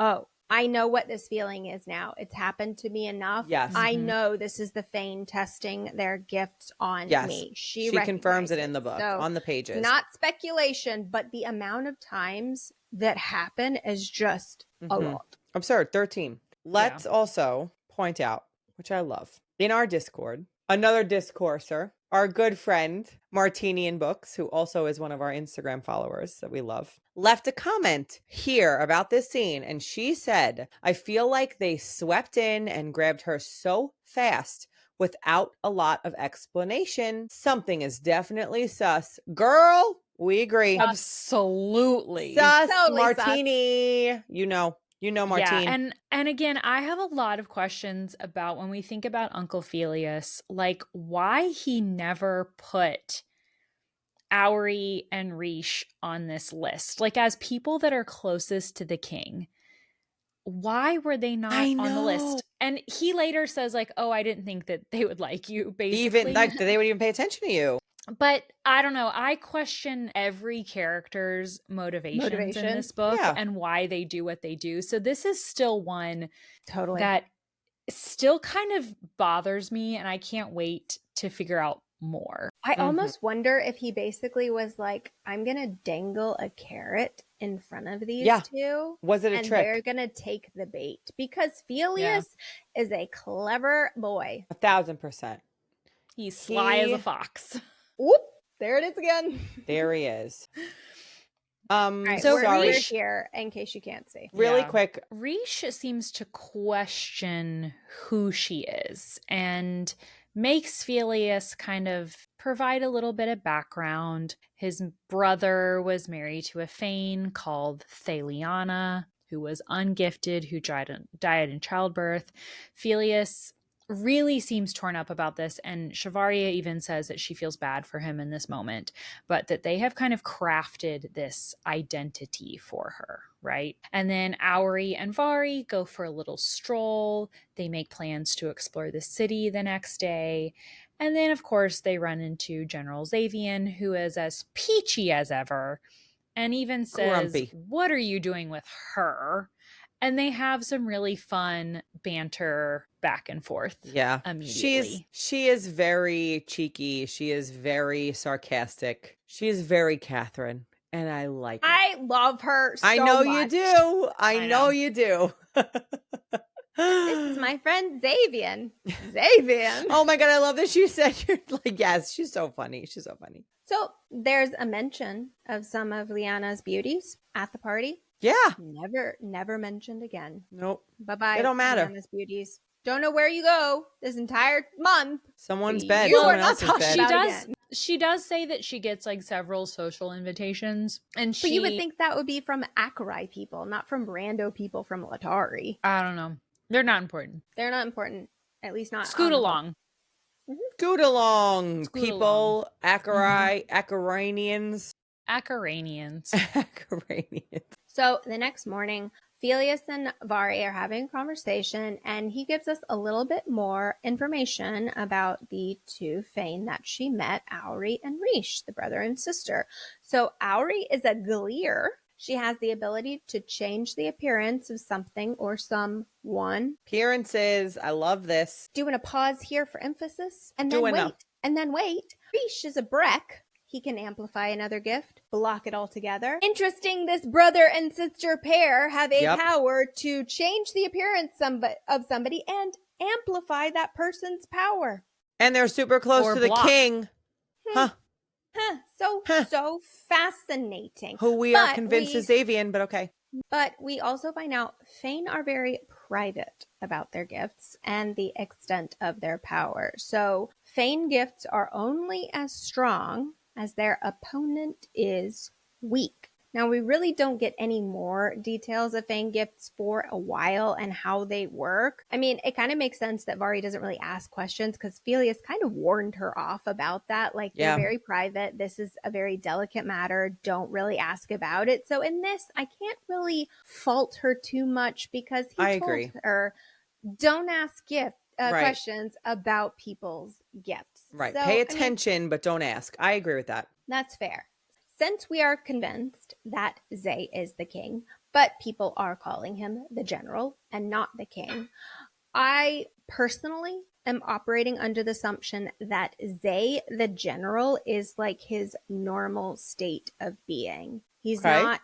Speaker 3: oh, I know what this feeling is now. It's happened to me enough.
Speaker 2: Yes.
Speaker 3: I know this is the Fane testing their gifts on me. She
Speaker 2: confirms it in the book, on the pages.
Speaker 3: Not speculation, but the amount of times that happen is just a lot.
Speaker 2: Absurd. 13. Let's also point out, which I love, in our Discord, another discourser, our good friend, Martini in Books, who also is one of our Instagram followers that we love, left a comment here about this scene. And she said, I feel like they swept in and grabbed her so fast without a lot of explanation. Something is definitely sus. Girl, we agree.
Speaker 1: Absolutely.
Speaker 2: Sus,
Speaker 3: Totally
Speaker 2: Martini. Sus. You know, Martini.
Speaker 1: Yeah, and again, I have a lot of questions about when we think about Uncle Felius, like why he never put Auri and Rish on this list. Like as people that are closest to the king, why were they not on the list? And he later says like, oh, I didn't think that they would like you, basically.
Speaker 2: Even like they would even pay attention to you.
Speaker 1: But I don't know. I question every character's motivations in
Speaker 3: Motivation.
Speaker 1: this book
Speaker 2: Yeah.
Speaker 1: and why they do what they do. So this is still one
Speaker 3: Totally.
Speaker 1: that still kind of bothers me, and I can't wait to figure out more.
Speaker 3: I almost wonder if he basically was like, I'm going to dangle a carrot in front of these two.
Speaker 2: Was it a
Speaker 3: and
Speaker 2: trick?
Speaker 3: they're going to take the bait because Felius is a clever boy.
Speaker 2: 1,000%.
Speaker 1: He's sly as a fox.
Speaker 3: Whoop, there it is again.
Speaker 2: There he is.
Speaker 3: Right,
Speaker 1: so
Speaker 3: we're here in case you can't see.
Speaker 2: Really quick.
Speaker 1: Riche seems to question who she is and makes Felius kind of provide a little bit of background. His brother was married to a Fane called Thaliana, who was ungifted, who died in childbirth. Felius really seems torn up about this, and Shivaria even says that she feels bad for him in this moment, but that they have kind of crafted this identity for her, right? And then Auri and Vari go for a little stroll. They make plans to explore the city the next day. And then, of course, they run into General Xavian, who is as peachy as ever, and even says,
Speaker 2: Grumpy.
Speaker 1: "What are you doing with her?" And they have some really fun banter back and forth.
Speaker 2: Yeah.
Speaker 1: Immediately.
Speaker 2: She is very cheeky. She is very sarcastic. She is very Katharine. And I like it.
Speaker 3: I love her so
Speaker 2: I know
Speaker 3: much.
Speaker 2: you do. I know you do.
Speaker 3: This is my friend Xavian. Xavian.
Speaker 2: Oh my God, I love that she said you're like, yes, she's so funny. She's so funny.
Speaker 3: So there's a mention of some of Lyanna's beauties at the party.
Speaker 2: Yeah.
Speaker 3: Never mentioned again.
Speaker 2: Nope.
Speaker 3: Bye-bye.
Speaker 2: They don't matter.
Speaker 3: Lyanna's beauties. Don't know where you go this entire month.
Speaker 2: Someone's bed.
Speaker 3: You
Speaker 2: Someone
Speaker 3: are not
Speaker 2: else's
Speaker 3: talking
Speaker 2: bed.
Speaker 3: about
Speaker 1: She does say that she gets like several social invitations, and
Speaker 3: But you would think that would be from Acherai people, not from rando people from Latari.
Speaker 1: I don't know. They're not important.
Speaker 3: They're not important. At least not.
Speaker 1: Scoot along.
Speaker 2: Scoot along,
Speaker 1: Scoot
Speaker 2: people. Acherai, Acheranians.
Speaker 1: Acheranians.
Speaker 2: Acheranians.
Speaker 3: So the next morning, Felius and Vari are having a conversation, and he gives us a little bit more information about the two Fane that she met, Auri and Riche, the brother and sister. So Auri is a Gleer. She has the ability to change the appearance of something or someone.
Speaker 2: Appearances. I love this.
Speaker 3: Doing a pause here for emphasis. And then
Speaker 2: Doing
Speaker 3: wait.
Speaker 2: a-
Speaker 3: And then wait. Riche is a Breck. He can amplify another gift, block it all together. Interesting, this brother and sister pair have a power to change the appearance of somebody and amplify that person's power.
Speaker 2: And they're super close
Speaker 1: Or
Speaker 2: to the
Speaker 1: block.
Speaker 2: king.
Speaker 3: So fascinating.
Speaker 2: Who we are convinced is Xavian, but okay.
Speaker 3: But we also find out Fane are very private about their gifts and the extent of their power. So Fane gifts are only as strong as their opponent is weak. Now, we really don't get any more details of Fane gifts for a while and how they work. I mean, it kind of makes sense that Vari doesn't really ask questions because Felius kind of warned her off about that. Like, they're very private. This is a very delicate matter. Don't really ask about it. So in this, I can't really fault her too much because he told her, don't ask questions about people's gifts.
Speaker 2: Right. So, pay attention, but don't ask. I agree with that.
Speaker 3: That's fair. Since we are convinced that Zay is the king, but people are calling him the general and not the king, I personally am operating under the assumption that Zay, the general, is like his normal state of being. He's not.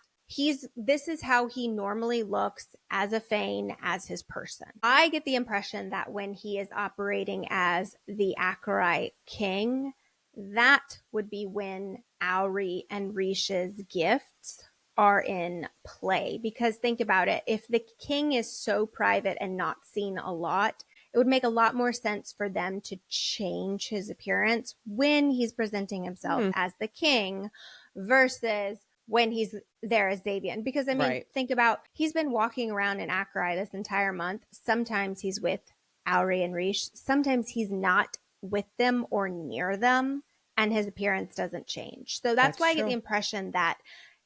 Speaker 3: This is how he normally looks as a Fane, as his person. I get the impression that when he is operating as the Acherai king, that would be when Auri and Riche's gifts are in play. Because think about it, if the king is so private and not seen a lot, it would make a lot more sense for them to change his appearance when he's presenting himself as the king versus when he's there as Xavian. Because, I mean, think about, he's been walking around in Acherai this entire month. Sometimes he's with Auri and Riche. Sometimes he's not with them or near them, and his appearance doesn't change. So that's why I get the impression that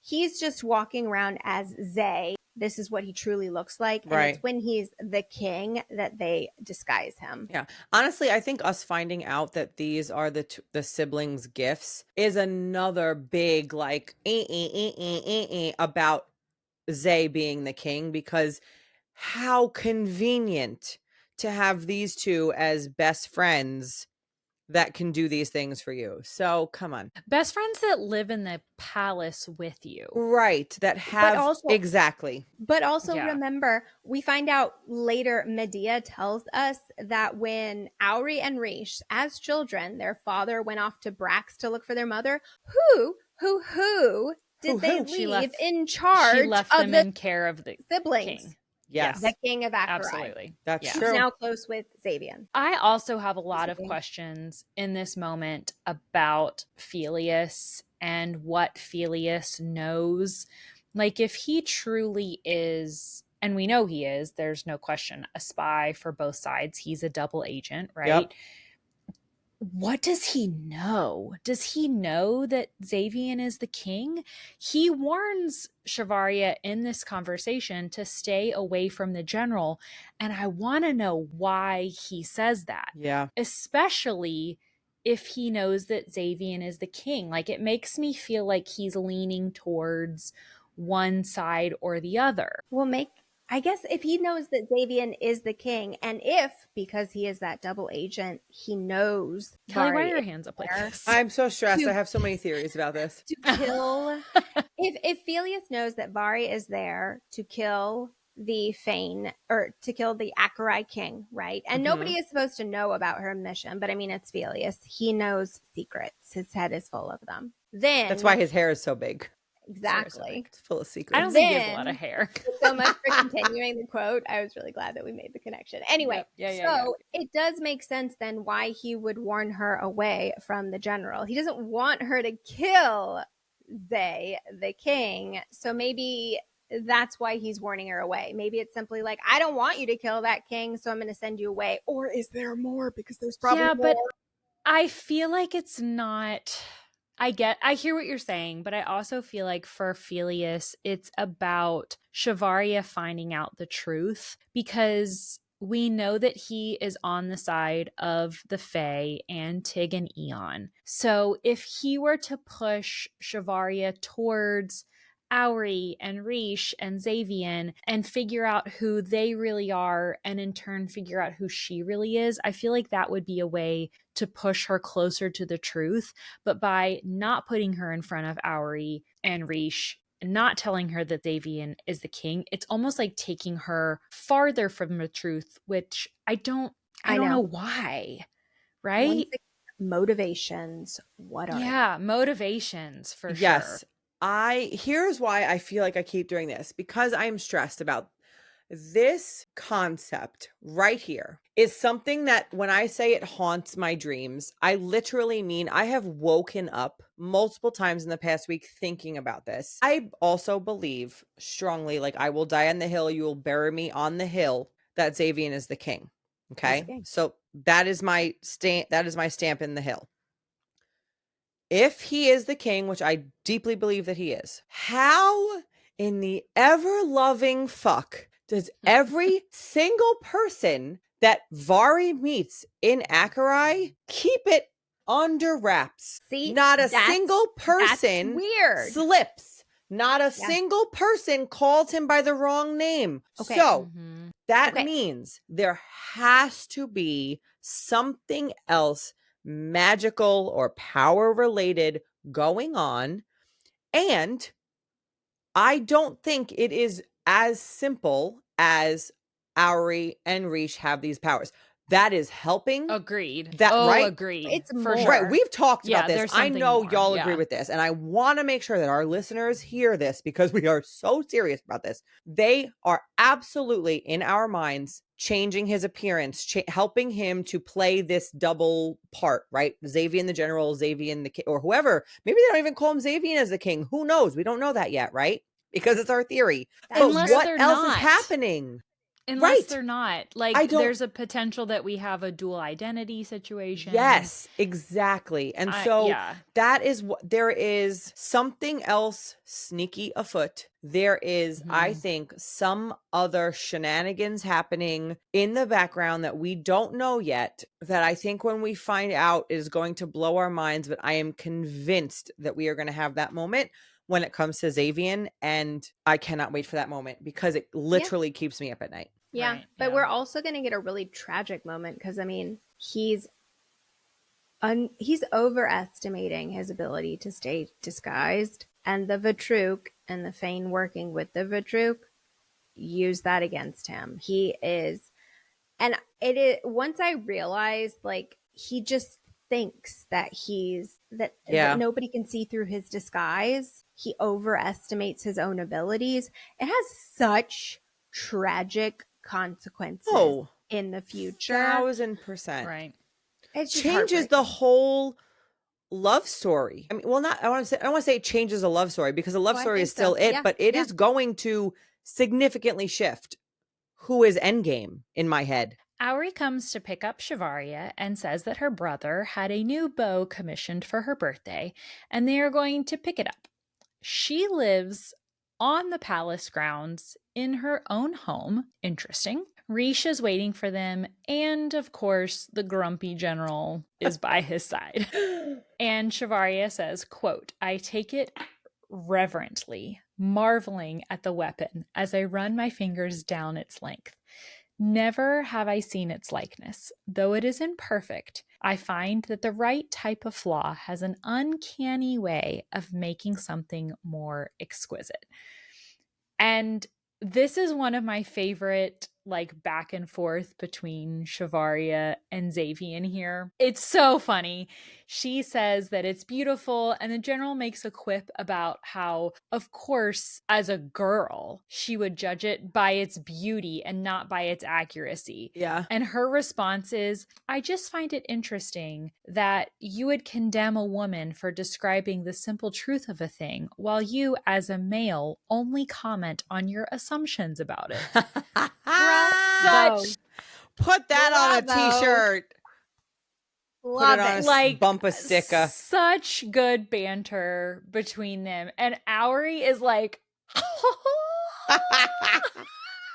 Speaker 3: he's just walking around as Zay this is what he truly looks like. And
Speaker 2: Right.
Speaker 3: it's when he's the king that they disguise him.
Speaker 2: Yeah. Honestly, I think us finding out that these are the siblings' gifts is another big like about Zay being the king, because how convenient to have these two as best friends that can do these things for you. So come on.
Speaker 1: Best friends that live in the palace with you.
Speaker 2: Right. That have exactly.
Speaker 3: But also
Speaker 1: Yeah.
Speaker 3: remember, we find out later, Medea tells us that when Auri and Rish, as children, their father went off to Brax to look for their mother, who did they leave in charge
Speaker 1: She left
Speaker 3: of
Speaker 1: them
Speaker 3: the
Speaker 1: in care of the
Speaker 3: siblings?
Speaker 1: king.
Speaker 2: Yes.
Speaker 3: The king of Acherai.
Speaker 1: Absolutely.
Speaker 2: That's
Speaker 3: Who's
Speaker 2: true.
Speaker 3: now close with Xavian.
Speaker 1: I also have a lot of questions in this moment about Pelias and what Pelias knows. Like, if he truly is, and we know he is, there's no question, a spy for both sides. He's a double agent, right?
Speaker 2: Yep.
Speaker 1: What does he know? Does he know that Xavian is the king? He warns Shavaria in this conversation to stay away from the general, and I want to know why he says that.
Speaker 2: Yeah.
Speaker 1: Especially if he knows that Xavian is the king. Like, it makes me feel like he's leaning towards one side or the other.
Speaker 3: I guess if he knows that Xavian is the king, and if, because he is that double agent, he knows.
Speaker 1: Kelly, why are your hands up like this?
Speaker 2: I'm so stressed. I have so many theories about this.
Speaker 3: To kill. if Pelias knows that Vari is there to kill the Fane, or to kill the Acherai king, right? And nobody is supposed to know about her mission, but I mean, it's Pelias. He knows secrets. His head is full of them. Then
Speaker 2: that's why his hair is so big.
Speaker 3: Exactly.
Speaker 2: It's full of secrets.
Speaker 1: I don't think he has a lot of hair.
Speaker 3: So much for continuing the quote. I was really glad that we made the connection. Anyway, it does make sense then why he would warn her away from the general. He doesn't want her to kill Zay, the king. So maybe that's why he's warning her away. Maybe it's simply like, I don't want you to kill that king, so I'm going to send you away. Or is there more? Because there's probably more.
Speaker 1: But I feel like it's not... I hear what you're saying, but I also feel like for Pelias, it's about Shavaria finding out the truth, because we know that he is on the side of the Fae and Tig and Eon. So if he were to push Shavaria towards Auri and Rish and Xavian and figure out who they really are, and in turn figure out who she really is, I feel like that would be a way to push her closer to the truth. But by not putting her in front of Auri and Rish, not telling her that Xavian is the king, it's almost like taking her farther from the truth, which I don't know why, right?
Speaker 3: Motivations. What are they?
Speaker 1: Motivations for sure.
Speaker 2: Yes. Here's why I feel like I keep doing this, because I'm stressed about this concept right here. Is something that when I say it haunts my dreams, I literally mean I have woken up multiple times in the past week thinking about this. I also believe strongly, like, I will die on the hill, you will bury me on the hill, that Xavian is the king. Okay. So that is my stamp in the hill. If he is the king, which I deeply believe that he is, how in the ever-loving fuck does every single person that Vari meets in Acherai keep it under wraps?
Speaker 3: See,
Speaker 2: not a single person slips. Not a single person calls him by the wrong name. Okay. So that means there has to be something else magical or power related going on. And I don't think it is as simple as Auri and Rish have these powers. That is helping.
Speaker 1: Agreed.
Speaker 2: Right?
Speaker 1: Agreed.
Speaker 3: It's
Speaker 1: for
Speaker 3: more.
Speaker 1: sure.
Speaker 2: Right. We've talked about this. I know
Speaker 1: more.
Speaker 2: y'all agree with this. And I want to make sure that our listeners hear this, because we are so serious about this. They are absolutely, in our minds, changing his appearance, helping him to play this double part, right? Xavian the general, Xavian the king, or whoever. Maybe they don't even call him Xavian as the king. Who knows? We don't know that yet, right? Because it's our theory. But what else is happening?
Speaker 1: Unless
Speaker 2: Right.
Speaker 1: they're not.
Speaker 2: I
Speaker 1: Like,
Speaker 2: don't-
Speaker 1: there's a potential that we have a dual identity situation.
Speaker 2: Yes, exactly. And so
Speaker 1: Yeah.
Speaker 2: that is what there is something else sneaky afoot. There is, I
Speaker 1: Mhm.
Speaker 2: think, some other shenanigans happening in the background that we don't know yet, that I think when we find out is going to blow our minds. But I am convinced that we are going to have that moment when it comes to Xavier, and I cannot wait for that moment because it literally keeps me up at night.
Speaker 3: Yeah,
Speaker 1: Right,
Speaker 3: but
Speaker 1: yeah.
Speaker 3: we're also going to get a really tragic moment because I mean, he's overestimating his ability to stay disguised, and the Vitruk and the Fane working with the Vitruk use that against him. He is, and it is once I realized, like, he just thinks that that nobody can see through his disguise. He overestimates his own abilities. It has such tragic consequences
Speaker 2: Oh,
Speaker 3: in the future.
Speaker 2: 1000%.
Speaker 1: Right.
Speaker 3: It's just
Speaker 2: Changes the
Speaker 3: heartbreaking.
Speaker 2: whole love story. I mean, well, not I don't want to say it changes a love story because a love
Speaker 3: Oh, I
Speaker 2: story
Speaker 3: think
Speaker 2: is still
Speaker 3: so.
Speaker 2: it,
Speaker 3: Yeah,
Speaker 2: but it
Speaker 3: yeah.
Speaker 2: is going to significantly shift who is Endgame in my head.
Speaker 1: Auri comes to pick up Shivaria and says that her brother had a new bow commissioned for her birthday, and they are going to pick it up. She lives on the palace grounds in her own home. Interesting. Rish is waiting for them, and of course, the grumpy general is by his side. And Shivaria says, quote, I take it reverently, marveling at the weapon as I run my fingers down its length. Never have I seen its likeness. Though it is imperfect, I find that the right type of flaw has an uncanny way of making something more exquisite. And this is one of my favorite, like, back and forth between Shivaria and Xavier here. It's so funny. She says that it's beautiful, and the general makes a quip about how, of course, as a girl, she would judge it by its beauty and not by its accuracy.
Speaker 2: Yeah.
Speaker 1: And her response is, I just find it interesting that you would condemn a woman for describing the simple truth of a thing, while you, as a male, only comment on your assumptions about it. Such
Speaker 2: Put that on a
Speaker 3: Bravo.
Speaker 2: t-shirt.
Speaker 3: Love
Speaker 2: Put it on
Speaker 3: it.
Speaker 2: a
Speaker 1: like
Speaker 2: bumper sticker.
Speaker 1: such good banter between them. And Auri is like,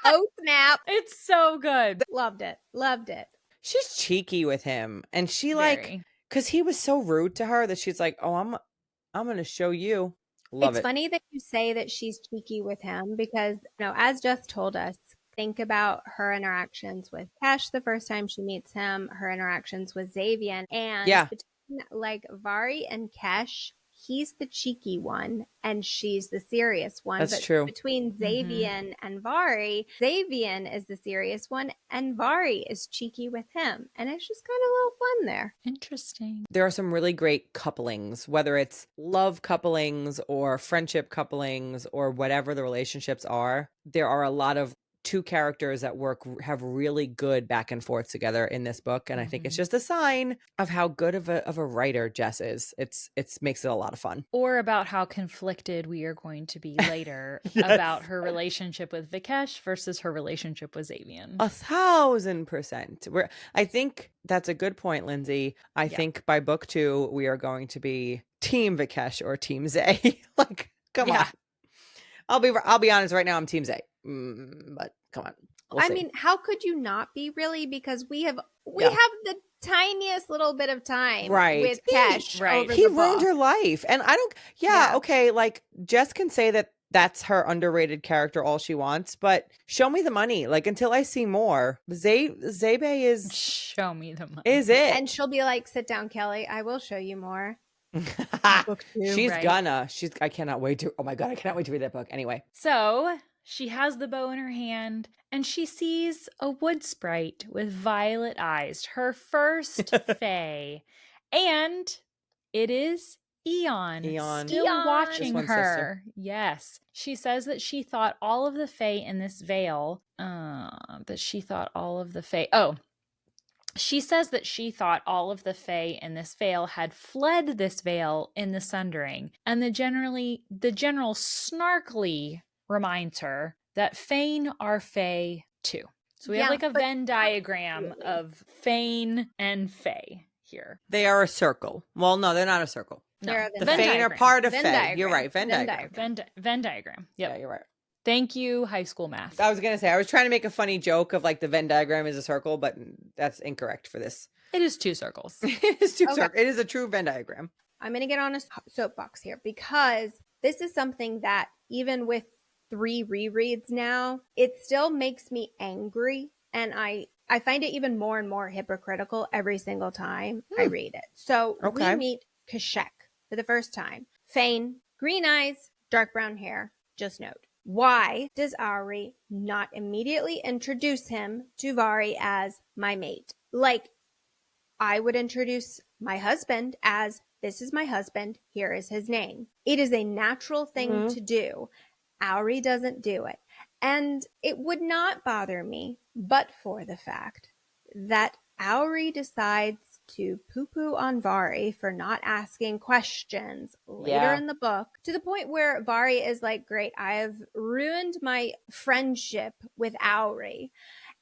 Speaker 3: Oh, snap.
Speaker 1: it's so good.
Speaker 3: Loved it. Loved it.
Speaker 2: She's cheeky with him, and she
Speaker 1: Very.
Speaker 2: because he was so rude to her that she's like, oh, I'm going to show you. Love
Speaker 3: It's
Speaker 2: it.
Speaker 3: funny that you say that she's cheeky with him because, as Jess told us, think about her interactions with Kesh the first time she meets him, her interactions with Xavier, and between like Vari and Kesh, he's the cheeky one and she's the serious one.
Speaker 2: That's
Speaker 3: but
Speaker 2: true.
Speaker 3: Between Xavier and Vari, Xavier is the serious one and Vari is cheeky with him. And it's just kind of a little fun there.
Speaker 1: Interesting.
Speaker 2: There are some really great couplings, whether it's love couplings or friendship couplings or whatever the relationships are. There are a lot of two characters that have really good back and forth together in this book, and I think it's just a sign of how good of a writer Jess is. It's makes it a lot of fun.
Speaker 1: Or about how conflicted we are going to be later about her relationship with Vikesh versus her relationship with Xavier.
Speaker 2: 1000%. I think that's a good point, Lindsay. I think by book 2 we are going to be Team Vikesh or Team Zay. Like, come on. I'll be honest right now, I'm Team Zay. But come on. We'll see.
Speaker 3: mean, how could you not be, really? Because we have the tiniest little bit of time with Kesh over
Speaker 2: he
Speaker 3: the
Speaker 2: ruined
Speaker 3: book.
Speaker 2: her life, and I don't. Okay, like, Jess can say that that's her underrated character all she wants, but show me the money. Like, until I see more, Zebe is
Speaker 1: show me the money.
Speaker 2: Is it?
Speaker 3: And she'll be like, "Sit down, Kelly. I will show you more."
Speaker 2: Book 2. She's gonna. I cannot wait to. Oh my god, I cannot wait to read that book. Anyway,
Speaker 1: so she has the bow in her hand and she sees a wood sprite with violet eyes, her first fae, and it is Eon. Still watching her. Yes. She says that she thought all of the fae in this veil. She says that she thought all of the fae in this veil had fled this veil in the sundering, and the general snarkily reminds her that fae are fae too. So we have like a
Speaker 3: but
Speaker 1: Venn diagram
Speaker 3: really.
Speaker 1: of Fane and Fae here.
Speaker 2: They are a circle. Well, no, they're not a circle.
Speaker 1: No,
Speaker 3: They're
Speaker 2: The
Speaker 1: Venn
Speaker 2: Fane are
Speaker 1: diagram.
Speaker 2: part of
Speaker 3: Venn
Speaker 2: Fae.
Speaker 3: diagram.
Speaker 2: You're right. Venn
Speaker 3: Venn
Speaker 2: diagram.
Speaker 1: Venn diagram. Yep.
Speaker 2: Yeah, you're right.
Speaker 1: Thank you, high school math.
Speaker 2: I was going to say, I was trying to make a funny joke of like the Venn diagram is a circle, but that's incorrect for this.
Speaker 1: It is 2 circles.
Speaker 2: It is
Speaker 3: Okay.
Speaker 2: It is a true Venn diagram.
Speaker 3: I'm going to get on a soapbox here because this is something that even with 3 rereads now, it still makes me angry. And I find it even more and more hypocritical every single time I read it. So
Speaker 2: Okay.
Speaker 3: we meet Kashek for the first time. Fane, green eyes, dark brown hair. Just note, why does Auri not immediately introduce him to Vari as my mate? Like, I would introduce my husband as, this is my husband, here is his name. It is a natural thing to do. Auri doesn't do it. And it would not bother me, but for the fact that Auri decides to poo-poo on Vari for not asking questions later in the book, to the point where Vari is like, great, I have ruined my friendship with Auri.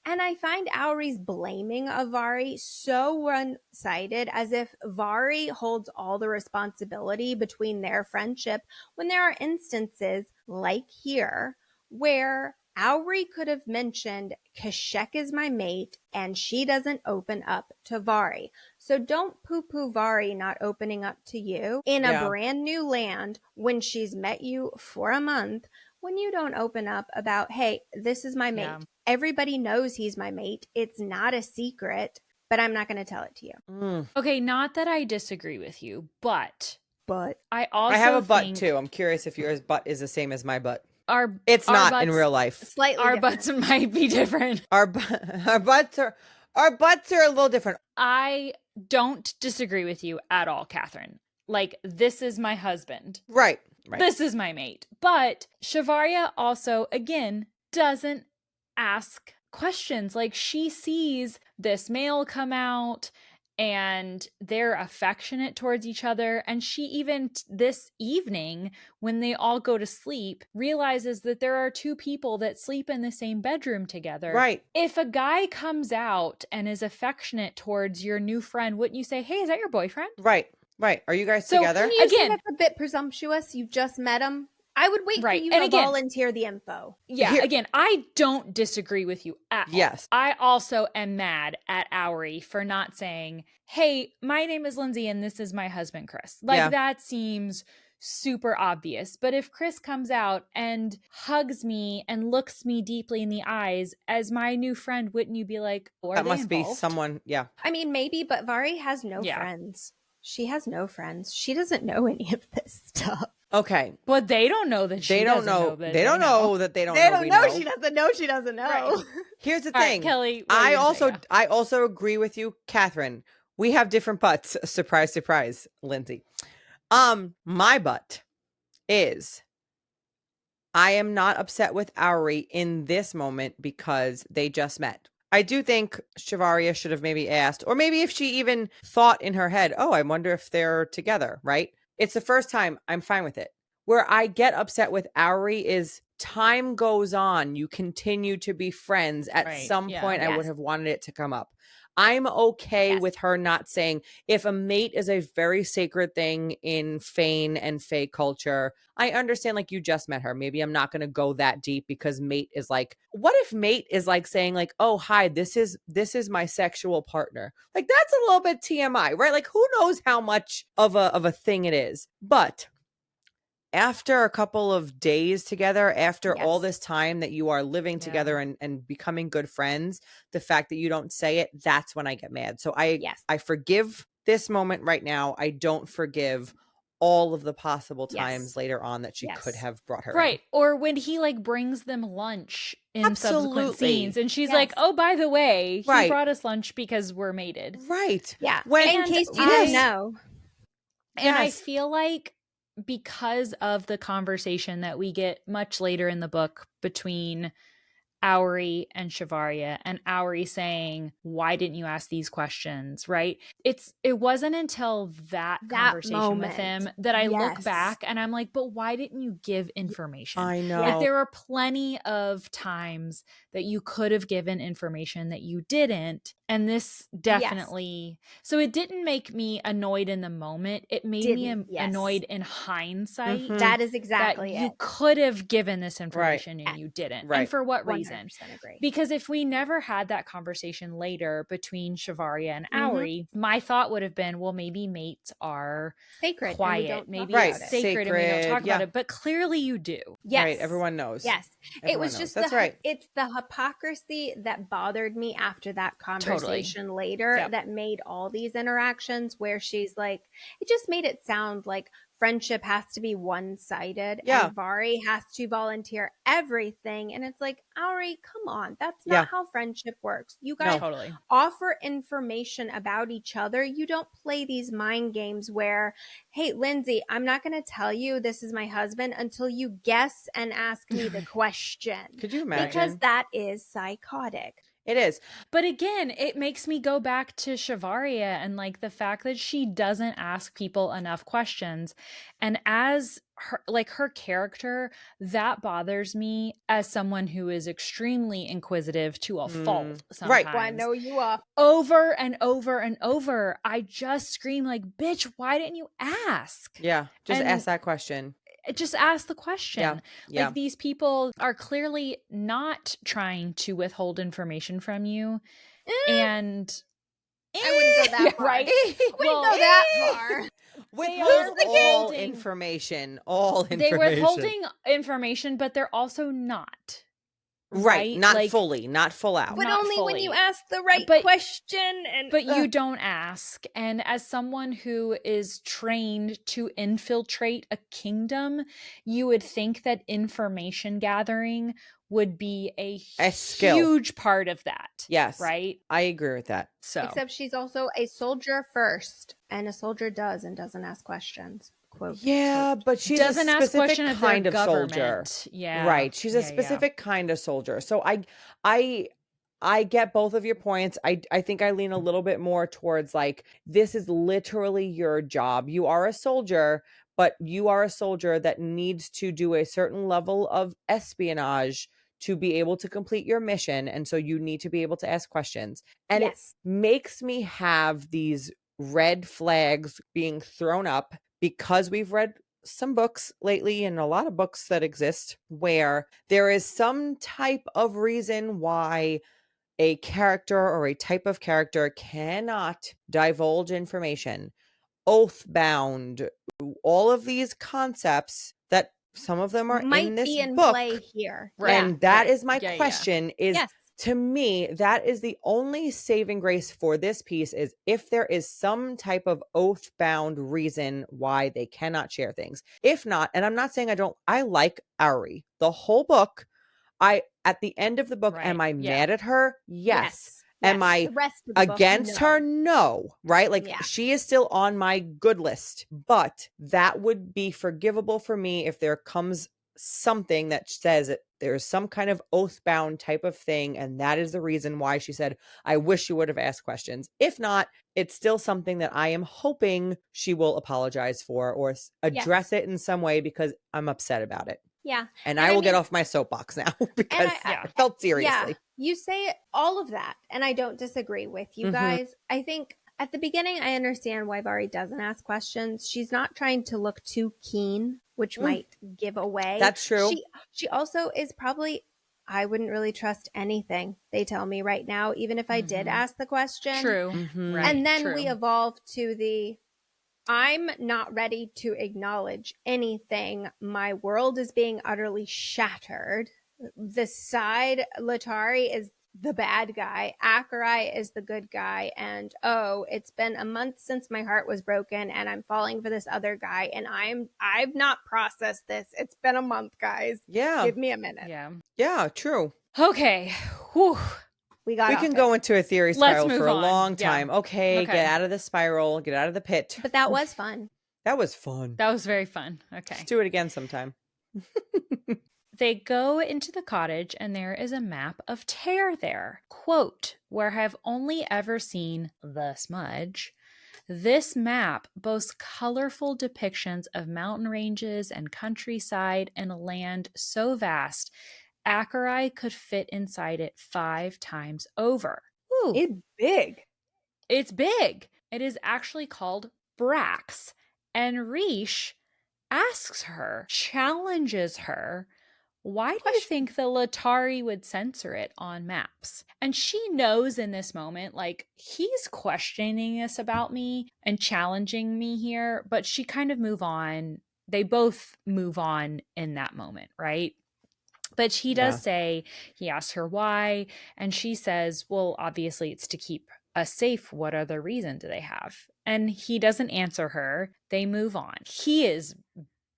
Speaker 3: And I find Auri's blaming of Vari so one-sided, as if Vari holds all the responsibility between their friendship, when there are instances, like here, where Auri could have mentioned, Kashek is my mate, and she doesn't open up to Vari. So don't poo-poo Vari not opening up to you in a brand new land when she's met you for a month, when you don't open up about, hey, this is my mate.
Speaker 1: Yeah.
Speaker 3: Everybody knows he's my mate. It's not a secret, but I'm not going to tell it to you.
Speaker 1: Okay, not that I disagree with you, but
Speaker 3: But
Speaker 1: I also
Speaker 2: I have a butt
Speaker 1: think
Speaker 2: too. I'm curious if yours butt is the same as my butt.
Speaker 1: It's
Speaker 2: not in real life.
Speaker 3: Slightly
Speaker 1: our
Speaker 3: different.
Speaker 1: butts might be different.
Speaker 2: Our butts are a little different.
Speaker 1: I don't disagree with you at all, Katharine. Like, this is my husband.
Speaker 2: Right.
Speaker 1: This is my mate. But Shivarya also, again, doesn't ask questions. Like, she sees this male come out and they're affectionate towards each other. And she even this evening, when they all go to sleep, realizes that there are 2 people that sleep in the same bedroom together.
Speaker 2: Right.
Speaker 1: If a guy comes out and is affectionate towards your new friend, wouldn't you say, hey, is that your boyfriend?
Speaker 2: Right. Are you guys
Speaker 1: So,
Speaker 2: together?
Speaker 3: Can you say
Speaker 1: Again,
Speaker 3: that's a bit presumptuous? You've just met him. I would wait for you
Speaker 1: And
Speaker 3: to
Speaker 1: again,
Speaker 3: volunteer the info.
Speaker 1: Yeah,
Speaker 2: Here-
Speaker 1: again, I don't disagree with you at
Speaker 2: Yes.
Speaker 1: all. I also am mad at Auri for not saying, hey, my name is Lindsey and this is my husband, Chris. Like, that seems super obvious. But if Chris comes out and hugs me and looks me deeply in the eyes as my new friend, wouldn't you be like, oh, are
Speaker 2: That
Speaker 1: they
Speaker 2: must be
Speaker 1: involved?
Speaker 2: someone. Yeah.
Speaker 3: I mean, maybe, but Vari has no friends. She has no friends. She doesn't know any of this stuff.
Speaker 2: Okay.
Speaker 1: But they don't know that she doesn't know that
Speaker 2: they don't know that they don't know.
Speaker 3: They don't
Speaker 2: we
Speaker 3: know. She doesn't know. She doesn't know.
Speaker 1: Right.
Speaker 2: Here's the
Speaker 1: All right,
Speaker 2: thing,
Speaker 1: Kelly, what are you gonna say?
Speaker 2: I also agree with you, Katharine. We have different butts. Surprise, surprise, Lindsey. My butt is, I am not upset with Auri in this moment because they just met. I do think Shivarya should have maybe asked, or maybe if she even thought in her head, oh, I wonder if they're together, right? It's the first time. I'm fine with it. Where I get upset with Auri is time goes on. You continue to be friends. At some point, I would have wanted it to come up. I'm okay with her not saying, if a mate is a very sacred thing in Fane and Fae culture, I understand, like, you just met her. Maybe I'm not going to go that deep because mate is like, what if mate is like saying like, oh, hi, this is my sexual partner. Like, that's a little bit TMI, right? Like, who knows how much of a thing it is. But after a couple of days together, after all this time that you are living together and becoming good friends, the fact that you don't say it, that's when I get mad. So I forgive this moment right now. I don't forgive all of the possible times later on that she could have brought her in.
Speaker 1: Or when he like brings them lunch in subsequent scenes and she's
Speaker 3: Yes.
Speaker 1: like, oh, by the way, he
Speaker 2: Right.
Speaker 1: brought us lunch because we're mated.
Speaker 2: Right.
Speaker 3: Yeah.
Speaker 2: When-
Speaker 3: in case you
Speaker 1: I-
Speaker 3: didn't know.
Speaker 1: And I
Speaker 2: Yes.
Speaker 1: feel like because of the conversation that we get much later in the book between Auri and Shivarya, and Auri saying, why didn't you ask these questions, right? It wasn't until that conversation with him that I look back and I'm like, but why didn't you give information?
Speaker 2: I know.
Speaker 1: Like, there are plenty of times that you could have given information that you didn't. And this definitely, so it didn't make me annoyed in the moment. It made me annoyed in hindsight.
Speaker 3: That is exactly
Speaker 1: that you could have given this information
Speaker 2: Right.
Speaker 1: and you didn't.
Speaker 2: Right.
Speaker 1: And for what reason?
Speaker 3: 100% agree.
Speaker 1: Because if we never had that conversation later between Shivarya and Auri, my thought would have been, well, maybe mates are
Speaker 3: sacred,
Speaker 1: quiet, maybe
Speaker 2: about
Speaker 1: it's sacred and we don't talk about it. But clearly you do.
Speaker 3: Yes.
Speaker 2: Right. Everyone knows.
Speaker 3: Yes.
Speaker 2: Everyone
Speaker 3: it was
Speaker 2: knows.
Speaker 3: just
Speaker 2: That's right.
Speaker 3: It's the hypocrisy that bothered me after that conversation later that made all these interactions where she's like, it just made it sound like friendship has to be one-sided and Vari has to volunteer everything. And it's like, Auri, come on. That's not how friendship works. You guys offer information about each other. You don't play these mind games where, hey, Lindsey, I'm not going to tell you this is my husband until you guess and ask me the question.
Speaker 2: Could you imagine?
Speaker 3: Because that is psychotic.
Speaker 2: It is.
Speaker 1: But again, it makes me go back to Shivarya and like the fact that she doesn't ask people enough questions. And as her character, that bothers me as someone who is extremely inquisitive to a fault sometimes.
Speaker 3: Right. Well, I know you are.
Speaker 1: Over and over and over, I just scream like, bitch, why didn't you ask?
Speaker 2: Yeah. Just ask that question.
Speaker 1: Just ask the question.
Speaker 2: Yeah.
Speaker 1: Like, these people are clearly not trying to withhold information from you. And
Speaker 3: I wouldn't go that far.
Speaker 1: Right?
Speaker 3: Wouldn't go that far.
Speaker 2: Withhold all information.
Speaker 1: They're withholding information, but they're also not.
Speaker 2: Right. Not fully. Not full out.
Speaker 3: But
Speaker 1: not
Speaker 3: only
Speaker 1: fully.
Speaker 3: when you ask the right question.
Speaker 1: But you don't ask. And as someone who is trained to infiltrate a kingdom, you would think that information gathering would be a huge part of that.
Speaker 2: Yes.
Speaker 1: Right?
Speaker 2: I agree with that.
Speaker 1: So,
Speaker 3: except she's also a soldier first, and a soldier does and doesn't ask questions. Quote,
Speaker 2: but she doesn't ask questions kind of soldier.
Speaker 1: Yeah.
Speaker 2: Right. She's a specific kind of soldier. So I get both of your points. I think I lean a little bit more towards like, this is literally your job. You are a soldier, but you are a soldier that needs to do a certain level of espionage to be able to complete your mission. And so you need to be able to ask questions. And it makes me have these red flags being thrown up because we've read some books lately and a lot of books that exist where there is some type of reason why a character or a type of character cannot divulge information, oath bound, all of these concepts that some of them are
Speaker 3: might
Speaker 2: in this
Speaker 3: be in
Speaker 2: book.
Speaker 3: Play here.
Speaker 2: And that is my question is, to me, that is the only saving grace for this piece is if there is some type of oath bound reason why they cannot share things. If not, and I'm not saying I like Auri. The whole book, at the end of the book, am I mad at her? Yes. Am I against her? No. Right? Like she is still on my good list, but that would be forgivable for me if there comes something that says that there's some kind of oath-bound type of thing, and that is the reason why she said, I wish you would have asked questions. If not, it's still something that I am hoping she will apologize for or address it in some way because I'm upset about it.
Speaker 3: Yeah.
Speaker 2: And I will get off my soapbox now because I felt seriously.
Speaker 3: Yeah, you say all of that, and I don't disagree with you guys. I think at the beginning, I understand why Vari doesn't ask questions. She's not trying to look too keen, which might give away.
Speaker 2: That's true.
Speaker 3: She also is probably, I wouldn't really trust anything they tell me right now, even if I did ask the question.
Speaker 1: True. Right.
Speaker 3: And then we evolve to the, I'm not ready to acknowledge anything. My world is being utterly shattered. The side, Latari is the bad guy. Akurai is the good guy. And it's been a month since my heart was broken and I'm falling for this other guy. And I've not processed this. It's been a month, guys.
Speaker 2: Yeah.
Speaker 3: Give me a minute.
Speaker 1: Yeah.
Speaker 2: Yeah, true.
Speaker 1: Okay. Whew.
Speaker 3: We
Speaker 2: can go into a theory spiral for a long
Speaker 1: Yeah.
Speaker 2: time. Okay, get out of the spiral, get out of the pit.
Speaker 3: But that was fun.
Speaker 2: That was fun.
Speaker 1: That was very fun. Okay.
Speaker 2: Let's do it again sometime.
Speaker 1: They go into the cottage and there is a map of Tear there. Quote, where I've only ever seen the smudge. This map boasts colorful depictions of mountain ranges and countryside in a land so vast, Acherai could fit inside it 5 times over. Ooh,
Speaker 3: It's big.
Speaker 1: it's big. It is actually called Brax. And Riche asks her, challenges her, why do you think the Latari would censor it on maps? And she knows in this moment, like, he's questioning this about me and challenging me here, but she kind of move on. They both move on in that moment, right? But he does say, he asks her why, and she says, well, obviously it's to keep us safe. What other reason do they have? And he doesn't answer her. They move on. He is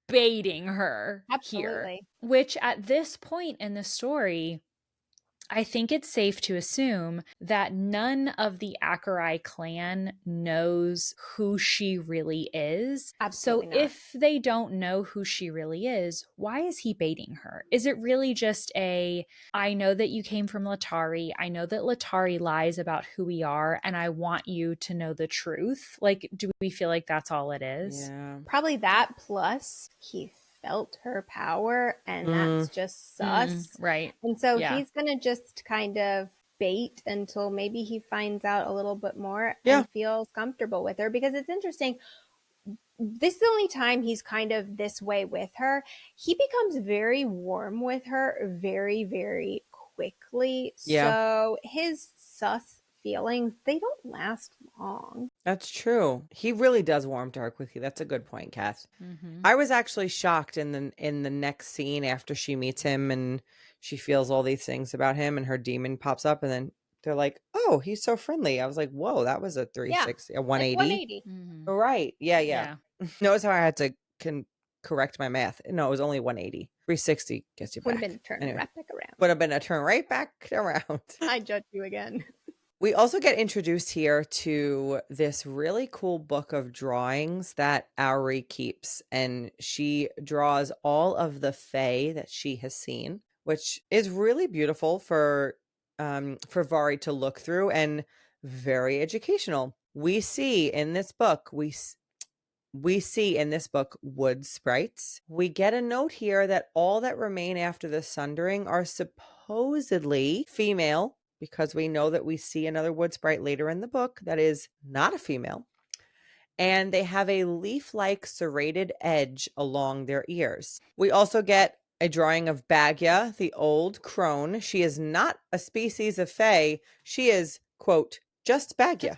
Speaker 1: baiting her
Speaker 3: Absolutely.
Speaker 1: here, which at this point in the story, I think it's safe to assume that none of the Acherai clan knows who she really is.
Speaker 3: Absolutely
Speaker 1: so
Speaker 3: not.
Speaker 1: If they don't know who she really is, why is he baiting her? Is it really just I know that you came from Latari. I know that Latari lies about who we are, and I want you to know the truth. Like, do we feel like that's all it is?
Speaker 2: Yeah.
Speaker 3: Probably that, plus he felt her power, and that's just sus.
Speaker 1: Right.
Speaker 3: And so he's going to just kind of bait until maybe he finds out a little bit more and feels comfortable with her. Because it's interesting, this is the only time he's kind of this way with her. He becomes very warm with her very, very quickly. So his sus feelings, they don't last long.
Speaker 2: That's true. He really does warm to her quickly. That's a good point, Kath.
Speaker 1: Mm-hmm.
Speaker 2: I was actually shocked in the next scene after she meets him and she feels all these things about him and her demon pops up and then they're like, oh, he's so friendly. I was like, whoa, that was a 360, a 180.
Speaker 3: 180.
Speaker 1: Mm-hmm.
Speaker 2: Right. Yeah. Notice how I had to correct my math. No, it was only 180. 360 gets you back.
Speaker 3: Would have been a turn right back around.
Speaker 2: Would have been a turn right back around.
Speaker 3: I judge you again.
Speaker 2: We also get introduced here to this really cool book of drawings that Auri keeps, and she draws all of the fae that she has seen, which is really beautiful for Vari to look through and very educational. We see in this book, wood sprites. We get a note here that all that remain after the sundering are supposedly female, because we know that we see another wood sprite later in the book that is not a female. And they have a leaf-like serrated edge along their ears. We also get a drawing of Bagya, the old crone. She is not a species of fae. She is, quote, just Bagya.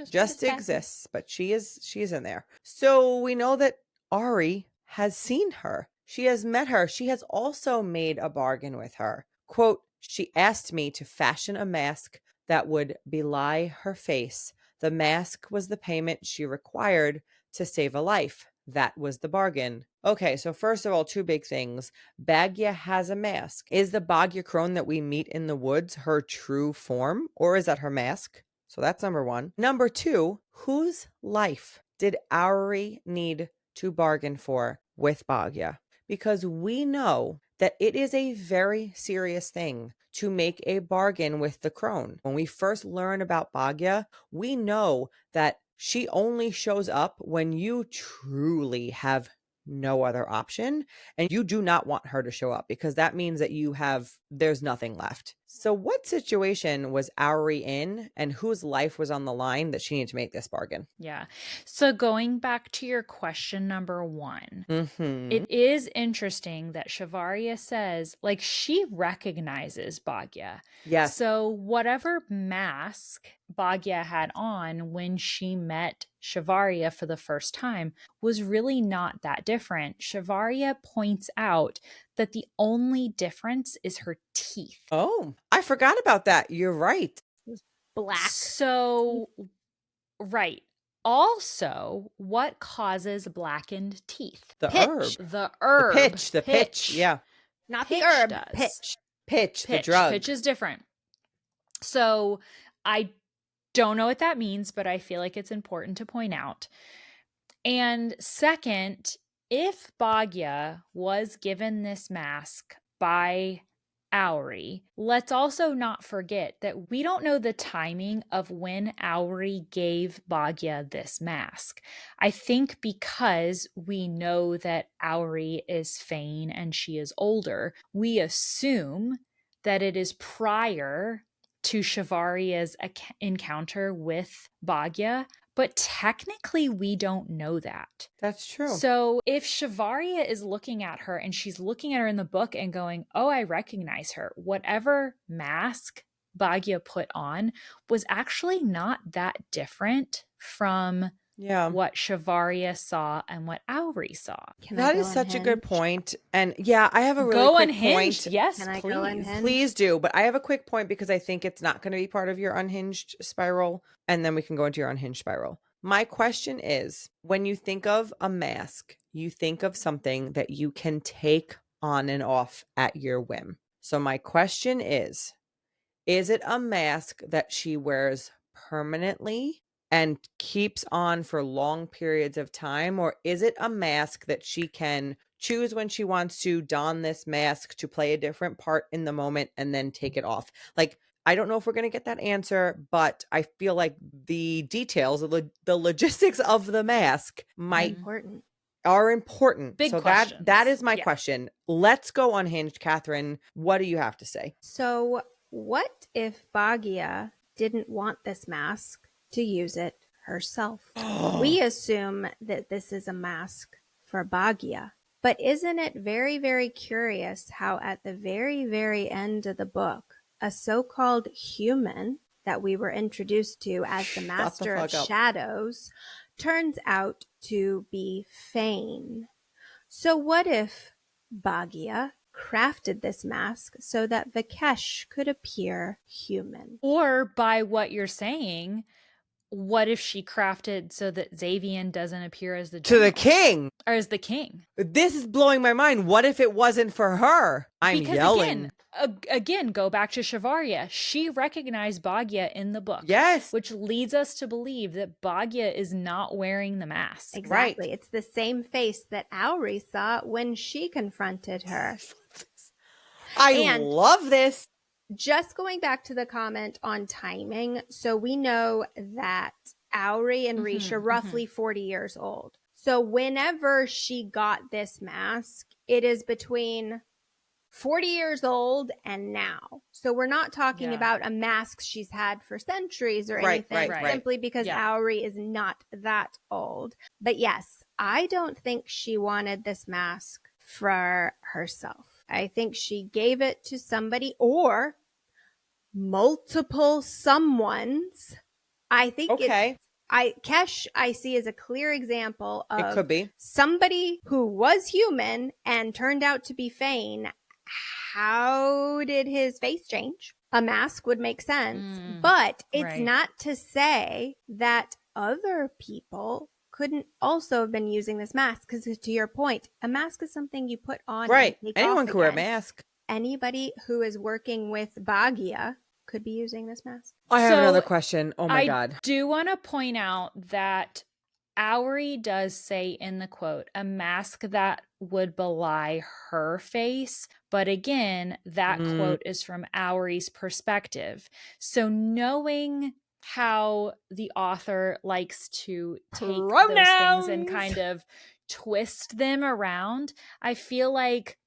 Speaker 2: Just exists, but she is in there. So we know that Ari has seen her. She has met her. She has also made a bargain with her. Quote, she asked me to fashion a mask that would belie her face. The mask was the payment she required to save a life. That was the bargain. Okay, so first of all, 2 big things. Bagya has a mask. Is the Bagya crone that we meet in the woods her true form, or is that her mask? So that's number 1. Number 2, whose life did Auri need to bargain for with Bagya? Because we know that it is a very serious thing to make a bargain with the crone. When we first learn about Bagya, we know that she only shows up when you truly have no other option, and you do not want her to show up because that means that there's nothing left. So what situation was Auri in, and whose life was on the line that she needed to make this bargain?
Speaker 1: Yeah. So going back to your question number 1,
Speaker 2: Mm-hmm.
Speaker 1: it is interesting that Shavaria says, like, she recognizes Bagya.
Speaker 2: Yes.
Speaker 1: So whatever mask Bagya had on when she met Shavaria for the first time was really not that different. Shavaria points out that the only difference is her teeth.
Speaker 2: Oh, I forgot about that. You're right.
Speaker 3: Black.
Speaker 1: So, right. Also, what causes blackened teeth?
Speaker 2: The
Speaker 3: Pitch.
Speaker 2: herb.
Speaker 1: The herb.
Speaker 2: The pitch. Yeah.
Speaker 3: Not
Speaker 1: Pitch
Speaker 3: the herb.
Speaker 1: does.
Speaker 3: Pitch.
Speaker 2: The drug.
Speaker 1: Pitch is different. So I don't know what that means, but I feel like it's important to point out. And second, if Bagya was given this mask by Auri. Let's also not forget that we don't know the timing of when Auri gave Bhagya this mask. I think because we know that Auri is Fane and she is older, we assume that it is prior to Shivarya's encounter with Bhagya, but technically we don't know that.
Speaker 2: That's true.
Speaker 1: So if Shivarya is looking at her and she's looking at her in the book and going, oh, I recognize her, whatever mask Bhagya put on was actually not that different from what Shivarya saw and what Auri saw.
Speaker 2: That is such a good point. And yeah, I have a really quick
Speaker 1: unhinged.
Speaker 2: point.
Speaker 1: Yes,
Speaker 3: Can I
Speaker 1: please.
Speaker 3: go unhinged?
Speaker 2: Please do. But I have a quick point because I think it's not going to be part of your unhinged spiral. And then we can go into your unhinged spiral. My question is, when you think of a mask, you think of something that you can take on and off at your whim. So my question is it a mask that she wears permanently and keeps on for long periods of time? Or is it a mask that she can choose when she wants to don this mask to play a different part in the moment and then take it off? Like, I don't know if we're going to get that answer, but I feel like the details, the logistics of the mask are important.
Speaker 1: Big
Speaker 2: so
Speaker 1: questions.
Speaker 2: that is my question. Let's go unhinged. Katharine, what do you have to say?
Speaker 3: So what if Bhagya didn't want this mask to use it herself? We assume that this is a mask for Bhagya. But isn't it very, very curious how at the very, very end of the book, a so-called human that we were introduced to as the Master of Shadows turns out to be Fane? So what if Bhagya crafted this mask so that Vikesh could appear human?
Speaker 1: Or by what you're saying, what if she crafted so that Xavian doesn't appear as the general?
Speaker 2: To the king.
Speaker 1: Or as the king.
Speaker 2: This is blowing my mind. What if it wasn't for her? I'm yelling.
Speaker 1: Again, go back to Shivarya. She recognized Bhagya in the book.
Speaker 2: Yes.
Speaker 1: Which leads us to believe that Bhagya is not wearing the mask.
Speaker 3: Exactly.
Speaker 2: Right.
Speaker 3: It's the same face that Auri saw when she confronted her.
Speaker 2: I love this.
Speaker 3: Just going back to the comment on timing. So we know that Auri and Rish are roughly 40 years old. So whenever she got this mask, it is between 40 years old and now. So we're not talking about a mask she's had for centuries or anything, simply because Auri is not that old. But yes, I don't think she wanted this mask for herself. I think she gave it to somebody or multiple someones. I think Kesh I see as a clear example of
Speaker 2: it could be
Speaker 3: somebody who was human and turned out to be Fane. How did his face change? A mask would make sense, but it's not to say that other people couldn't also have been using this mask, because to your point, a mask is something you put on.
Speaker 2: Right.
Speaker 3: And take
Speaker 2: Anyone
Speaker 3: off
Speaker 2: could wear a
Speaker 3: again.
Speaker 2: mask.
Speaker 3: Anybody who is working with Bhagya could be using this mask.
Speaker 2: I have another question. Oh my God.
Speaker 1: I do want to point out that Auri does say in the quote, a mask that would belie her face. But again, that quote is from Auri's perspective. So knowing how the author likes to take those things and kind of twist them around, I feel like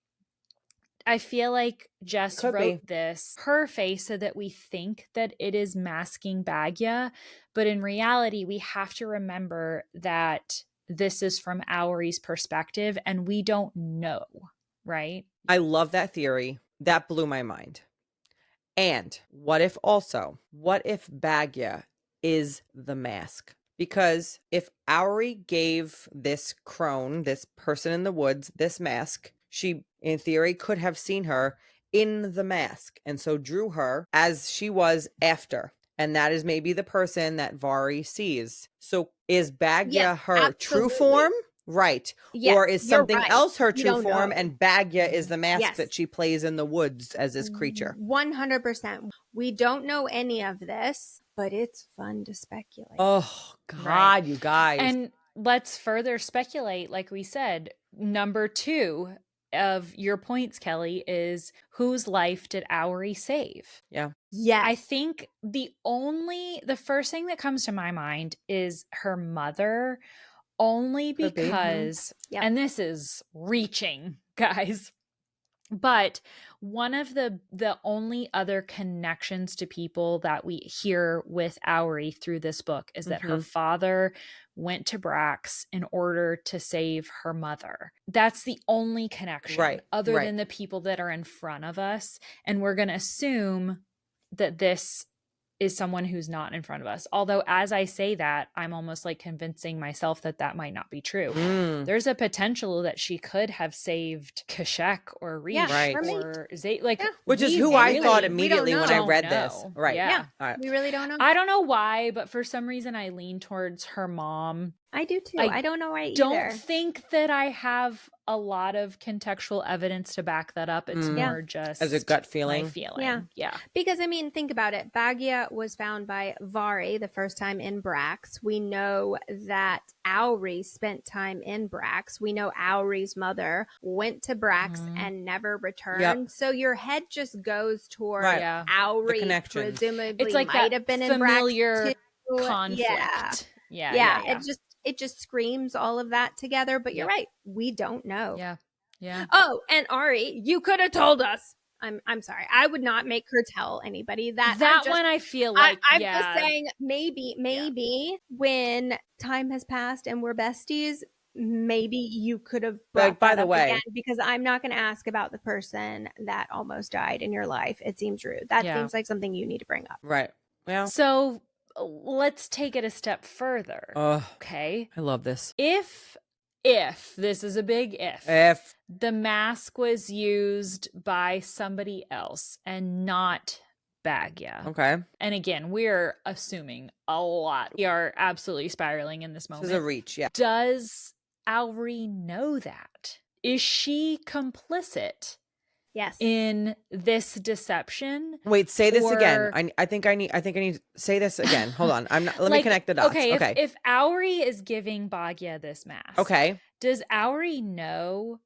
Speaker 1: Jess wrote this, her face, so that we think that it is masking Bhagya. But in reality, we have to remember that this is from Auri's perspective and we don't know, right?
Speaker 2: I love that theory. That blew my mind. And what if Bhagya is the mask? Because if Auri gave this crone, this person in the woods, this mask, she, in theory, could have seen her in the mask and so drew her as she was after. And that is maybe the person that Vari sees. So is Bhagya her true form? Right.
Speaker 3: Yes,
Speaker 2: or is something else her true form
Speaker 3: know.
Speaker 2: and Bhagya is the mask that she plays in the woods as this creature?
Speaker 3: 100%. We don't know any of this, but it's fun to speculate.
Speaker 2: Oh, God, you guys.
Speaker 1: And let's further speculate, like we said. Number 2, of your points, Kelly, is whose life did Owry save?
Speaker 2: Yeah.
Speaker 3: Yes.
Speaker 1: I think the first thing that comes to my mind is her mother, only
Speaker 2: Could be.
Speaker 1: because,
Speaker 3: Yep.
Speaker 1: and this is reaching, guys, but one of the only other connections to people that we hear with Owry through this book is that her father went to Brax in order to save her mother. That's the only connection, other than the people that are in front of us. And we're going to assume that this is someone who's not in front of us. Although as I say that, I'm almost like convincing myself that that might not be true. There's a potential that she could have saved Kashek or Reese or Zay,
Speaker 2: which is who I thought immediately when I read this. Right.
Speaker 3: Yeah. We really don't know.
Speaker 1: I don't know why, but for some reason I lean towards her mom.
Speaker 3: I do too. I don't know why either.
Speaker 1: Don't think that I have a lot of contextual evidence to back that up. It's more just
Speaker 2: as a gut feeling.
Speaker 1: My feeling. Yeah.
Speaker 3: Because I mean, think about it. Baggia was found by Vari the first time in Brax. We know that Owry spent time in Brax. We know Owry's mother went to Brax and never returned.
Speaker 2: Yep.
Speaker 3: So your head just goes toward Owry presumably
Speaker 1: it's like
Speaker 3: might have been in
Speaker 1: familiar
Speaker 3: Brax too.
Speaker 1: conflict.
Speaker 3: Yeah. It just screams all of that together. But you're right. We don't know.
Speaker 1: Yeah.
Speaker 3: Oh, and Ari, you could have told us. I'm sorry. I would not make her tell anybody that.
Speaker 1: One I feel like
Speaker 3: I'm just saying maybe when time has passed and we're besties, maybe you could have brought
Speaker 2: by
Speaker 3: that
Speaker 2: the
Speaker 3: up
Speaker 2: way
Speaker 3: again, because I'm not going to ask about the person that almost died in your life. It seems rude. That seems like something you need to bring up.
Speaker 2: Right. Well,
Speaker 1: so let's take it a step further. Okay.
Speaker 2: I love this.
Speaker 1: If this is a big if the mask was used by somebody else and not Baggia.
Speaker 2: Okay.
Speaker 1: And again, we're assuming a lot. We are absolutely spiraling in this moment.
Speaker 2: This is a reach, yeah.
Speaker 1: Does Owry know that? Is she complicit?
Speaker 3: Yes.
Speaker 1: In this deception?
Speaker 2: Wait, say this again. I think I need to say this again. Hold on. Let me connect the dots.
Speaker 1: Okay. If Owry is giving Baggia this mask.
Speaker 2: Okay.
Speaker 1: Does Owry know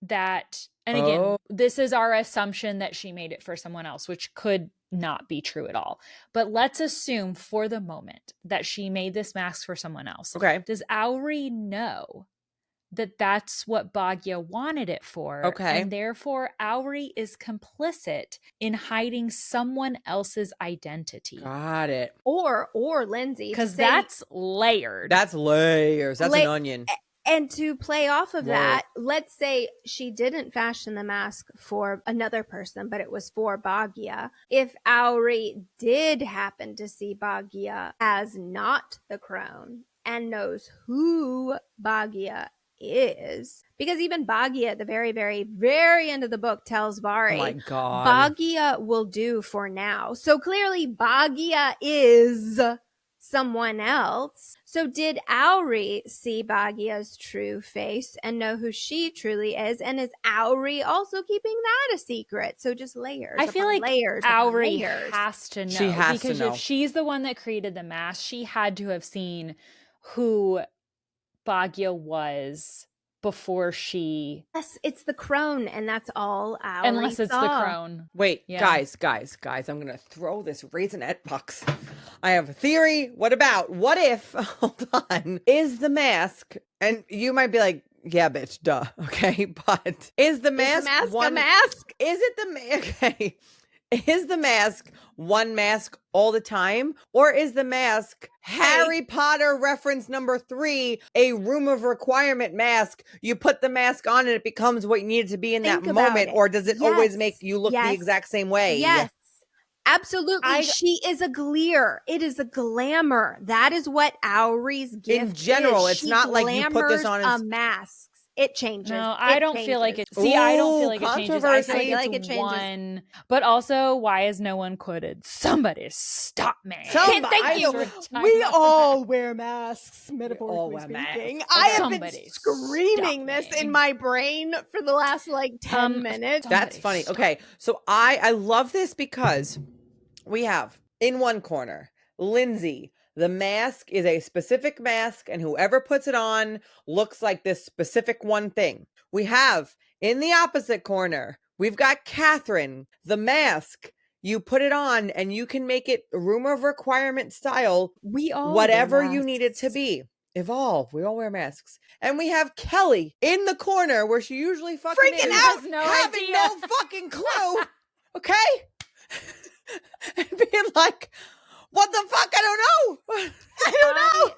Speaker 1: that, and again, this is our assumption that she made it for someone else, which could not be true at all. But let's assume for the moment that she made this mask for someone else.
Speaker 2: Okay.
Speaker 1: Does Owry know that that's what Baggia wanted it for?
Speaker 2: Okay.
Speaker 1: And therefore Owry is complicit in hiding someone else's identity.
Speaker 2: Got it.
Speaker 3: Or Lindsey.
Speaker 1: Because that's layered.
Speaker 2: That's layers. That's an onion.
Speaker 3: And to play off of that, let's say she didn't fashion the mask for another person, but it was for Baggia. If Owry did happen to see Baggia as not the crone and knows who Baggia is, because even Baggia at the very, very, very end of the book tells Vari,
Speaker 2: oh my God,
Speaker 3: Baggia will do for now. So clearly Baggia is someone else. So did Owry see Baggia's true face and know who she truly is? And is Owry also keeping that a secret? So just layers.
Speaker 1: I feel like Owry
Speaker 3: layers.
Speaker 1: has to know.
Speaker 2: She has
Speaker 1: because
Speaker 2: to know.
Speaker 1: If she's the one that created the mask, she had to have seen who Baggia was before she.
Speaker 3: Yes, it's the crone, and that's all Owry
Speaker 1: Unless it's
Speaker 3: saw.
Speaker 1: the crone.
Speaker 2: Wait, guys, I'm gonna throw this raisinette box. I have a theory. What if, hold on, is the mask, and you might be like, yeah, bitch, duh, okay, but is the mask
Speaker 3: a mask?
Speaker 2: Is it okay, is the mask one mask all the time, or is the mask Harry Potter reference number 3, a room of requirement mask? You put the mask on and it becomes what you need it to be in that moment, or does it always make you look the exact same way?
Speaker 3: Yes. Absolutely. She is a gleer. It is a glamour. That is what Owry's gift
Speaker 2: in general
Speaker 3: is.
Speaker 2: It's not like you put this on
Speaker 3: a mask. It changes.
Speaker 1: No, I don't feel like it. See, I don't feel like it changes. I feel like it changes. One, but also, why is no one quoted? Somebody stop me.
Speaker 3: Thank you. We all wear masks, metaphorically speaking. I have been screaming this in my brain for the last 10 minutes.
Speaker 2: That's funny.
Speaker 1: Stop.
Speaker 2: Okay, so I love this because we have in one corner Lindsey. The mask is a specific mask, and whoever puts it on looks like this specific one thing. We have In the opposite corner, we've got Katharine, the mask. You put it on and you can make it room of requirement style,
Speaker 3: We all
Speaker 2: whatever
Speaker 3: wear
Speaker 2: you need it to
Speaker 3: masks.
Speaker 2: be. Evolve. We all wear masks. And we have Kelly in the corner where she usually fucking
Speaker 3: Freaking
Speaker 2: is,
Speaker 3: out,
Speaker 1: no
Speaker 2: having
Speaker 1: idea.
Speaker 2: no fucking clue. Okay? And being like, what the fuck? I don't know. I don't know.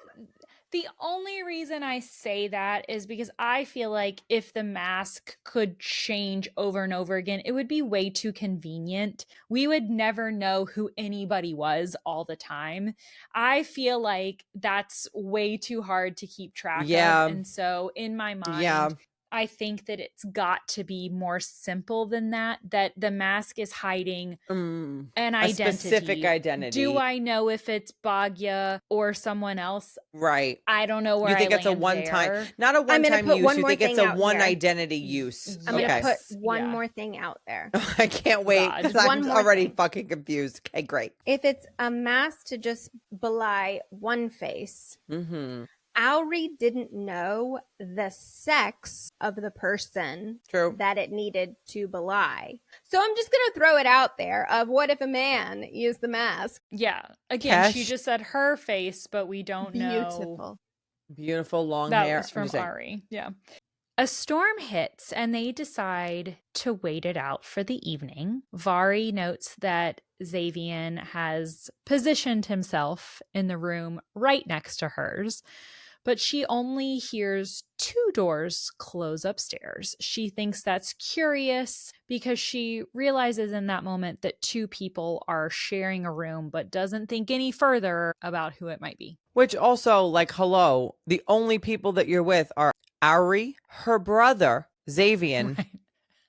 Speaker 1: The only reason I say that is because I feel like if the mask could change over and over again, it would be way too convenient. We would never know who anybody was all the time. I feel like that's way too hard to keep track
Speaker 2: Yeah.
Speaker 1: of. And so in my mind,
Speaker 2: Yeah.
Speaker 1: I think that it's got to be more simple than that the mask is hiding an
Speaker 2: A specific identity.
Speaker 1: Do I know if it's Bagya or someone else?
Speaker 2: Right.
Speaker 1: I don't know where
Speaker 2: You think
Speaker 1: I
Speaker 2: it's a
Speaker 1: land
Speaker 2: one-time,
Speaker 1: there.
Speaker 2: not a one-time
Speaker 3: put
Speaker 2: use.
Speaker 3: one
Speaker 2: You
Speaker 3: more
Speaker 2: think it's
Speaker 3: thing
Speaker 2: a
Speaker 3: out
Speaker 2: one
Speaker 3: here.
Speaker 2: identity use.
Speaker 3: I'm going to
Speaker 2: Okay.
Speaker 3: put one
Speaker 1: Yeah.
Speaker 3: more thing out there.
Speaker 2: I can't wait
Speaker 1: God.
Speaker 2: because
Speaker 3: One
Speaker 2: I'm
Speaker 3: more
Speaker 2: already
Speaker 3: thing.
Speaker 2: fucking confused. Okay, great.
Speaker 3: If it's a mask to just belie one face,
Speaker 2: Mm-hmm.
Speaker 3: Auri didn't know the sex of the person
Speaker 2: True.
Speaker 3: that it needed to belie. So I'm just going to throw it out there of what if a man used the mask?
Speaker 1: Yeah. Again, she
Speaker 2: Kesh.
Speaker 1: just said her face, but we don't know.
Speaker 3: Beautiful.
Speaker 2: Beautiful long
Speaker 1: That
Speaker 2: hair.
Speaker 1: was
Speaker 2: I'm
Speaker 1: from
Speaker 2: just saying.
Speaker 1: Ari. Yeah. A storm hits and they decide to wait it out for the evening. Vari notes that Xavian has positioned himself in the room right next to hers, but she only hears 2 doors close upstairs. She thinks that's curious because she realizes in that moment that 2 people are sharing a room, but doesn't think any further about who it might be.
Speaker 2: Which also, like, hello, the only people that you're with are Auri, her brother, Xavian,
Speaker 1: Right.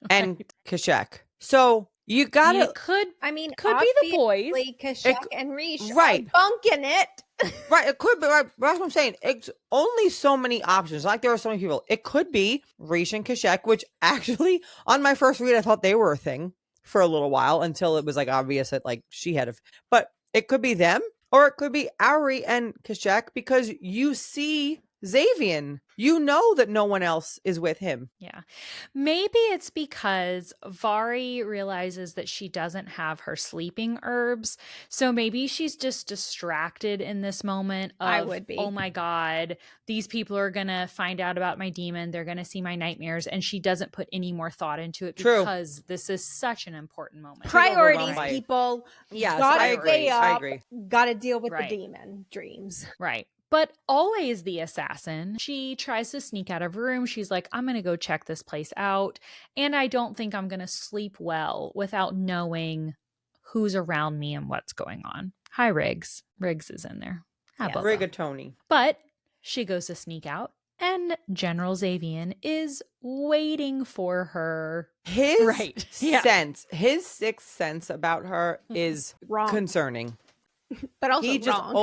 Speaker 2: and Kashek. So you gotta.
Speaker 1: It could
Speaker 3: I mean,
Speaker 1: be the boys.
Speaker 3: obviously, Kashek and Rish
Speaker 2: right.
Speaker 3: are bunking it.
Speaker 2: Right, it could be. Right, that's what I'm saying. It's only so many options. Like there are so many people. It could be Rish and Kashek, which actually, on my first read, I thought they were a thing for a little while until it was like obvious that like she had a. But it could be them, or it could be Auri and Kashek because you see Xavian. You know that no one else is with him.
Speaker 1: Yeah. Maybe it's because Vari realizes that she doesn't have her sleeping herbs. So maybe she's just distracted in this moment of,
Speaker 3: I would be.
Speaker 1: oh my God, these people are going to find out about my demon. They're going to see my nightmares. And she doesn't put any more thought into it
Speaker 2: True.
Speaker 1: because this is such an important moment.
Speaker 3: Priorities,
Speaker 2: overwhelmed.
Speaker 3: people.
Speaker 2: Yes,
Speaker 3: Gotta
Speaker 2: I agree.
Speaker 3: stay
Speaker 2: I
Speaker 3: up.
Speaker 2: agree.
Speaker 3: Gotta deal with
Speaker 1: Right.
Speaker 3: the demon dreams.
Speaker 1: Right. But always the assassin. She tries to sneak out of her room. She's like, I'm going to go check this place out. And I don't think I'm going to sleep well without knowing who's around me and what's going on. Hi, Riggs. Riggs is in there. Hi, Bubba.
Speaker 2: Rigatoni.
Speaker 1: But she goes to sneak out, and General Xavian is waiting for her.
Speaker 2: His
Speaker 1: Right. Yeah.
Speaker 2: sense, his sixth sense about her is
Speaker 3: Wrong.
Speaker 2: concerning.
Speaker 3: But also
Speaker 2: He just
Speaker 3: wrong.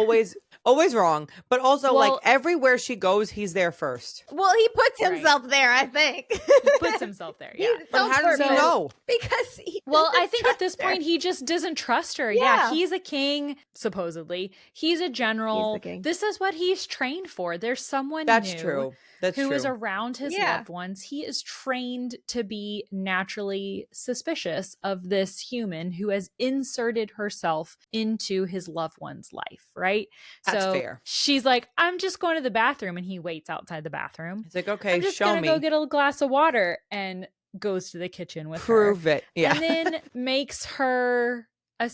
Speaker 2: always wrong. But also, like
Speaker 1: Well-
Speaker 2: everywhere she goes, he's there first.
Speaker 3: Well, he puts
Speaker 1: Right.
Speaker 3: himself there, I think.
Speaker 1: He puts himself there. Yeah.
Speaker 3: He's
Speaker 2: But how does he
Speaker 3: purpose.
Speaker 2: know?
Speaker 3: Because he
Speaker 1: Well,
Speaker 3: doesn't
Speaker 1: I think at this
Speaker 3: trust her.
Speaker 1: point he just doesn't trust her.
Speaker 3: Yeah.
Speaker 1: He's a king, supposedly. He's a general.
Speaker 3: He's the king.
Speaker 1: This is what he's trained for. There's someone
Speaker 2: That's
Speaker 1: new
Speaker 2: true. That's
Speaker 1: who
Speaker 2: true.
Speaker 1: is around his
Speaker 3: Yeah.
Speaker 1: loved ones. He is trained to be naturally suspicious of this human who has inserted herself into his loved one's life, right?
Speaker 2: That's
Speaker 1: so
Speaker 2: fair.
Speaker 1: she's like, I'm just going to the bathroom, and he waits outside the bathroom.
Speaker 2: It's like, okay,
Speaker 1: I'm just
Speaker 2: show
Speaker 1: gonna
Speaker 2: me.
Speaker 1: go get a glass of water, and goes to the kitchen with her.
Speaker 2: Prove it. Yeah.
Speaker 1: And then makes her a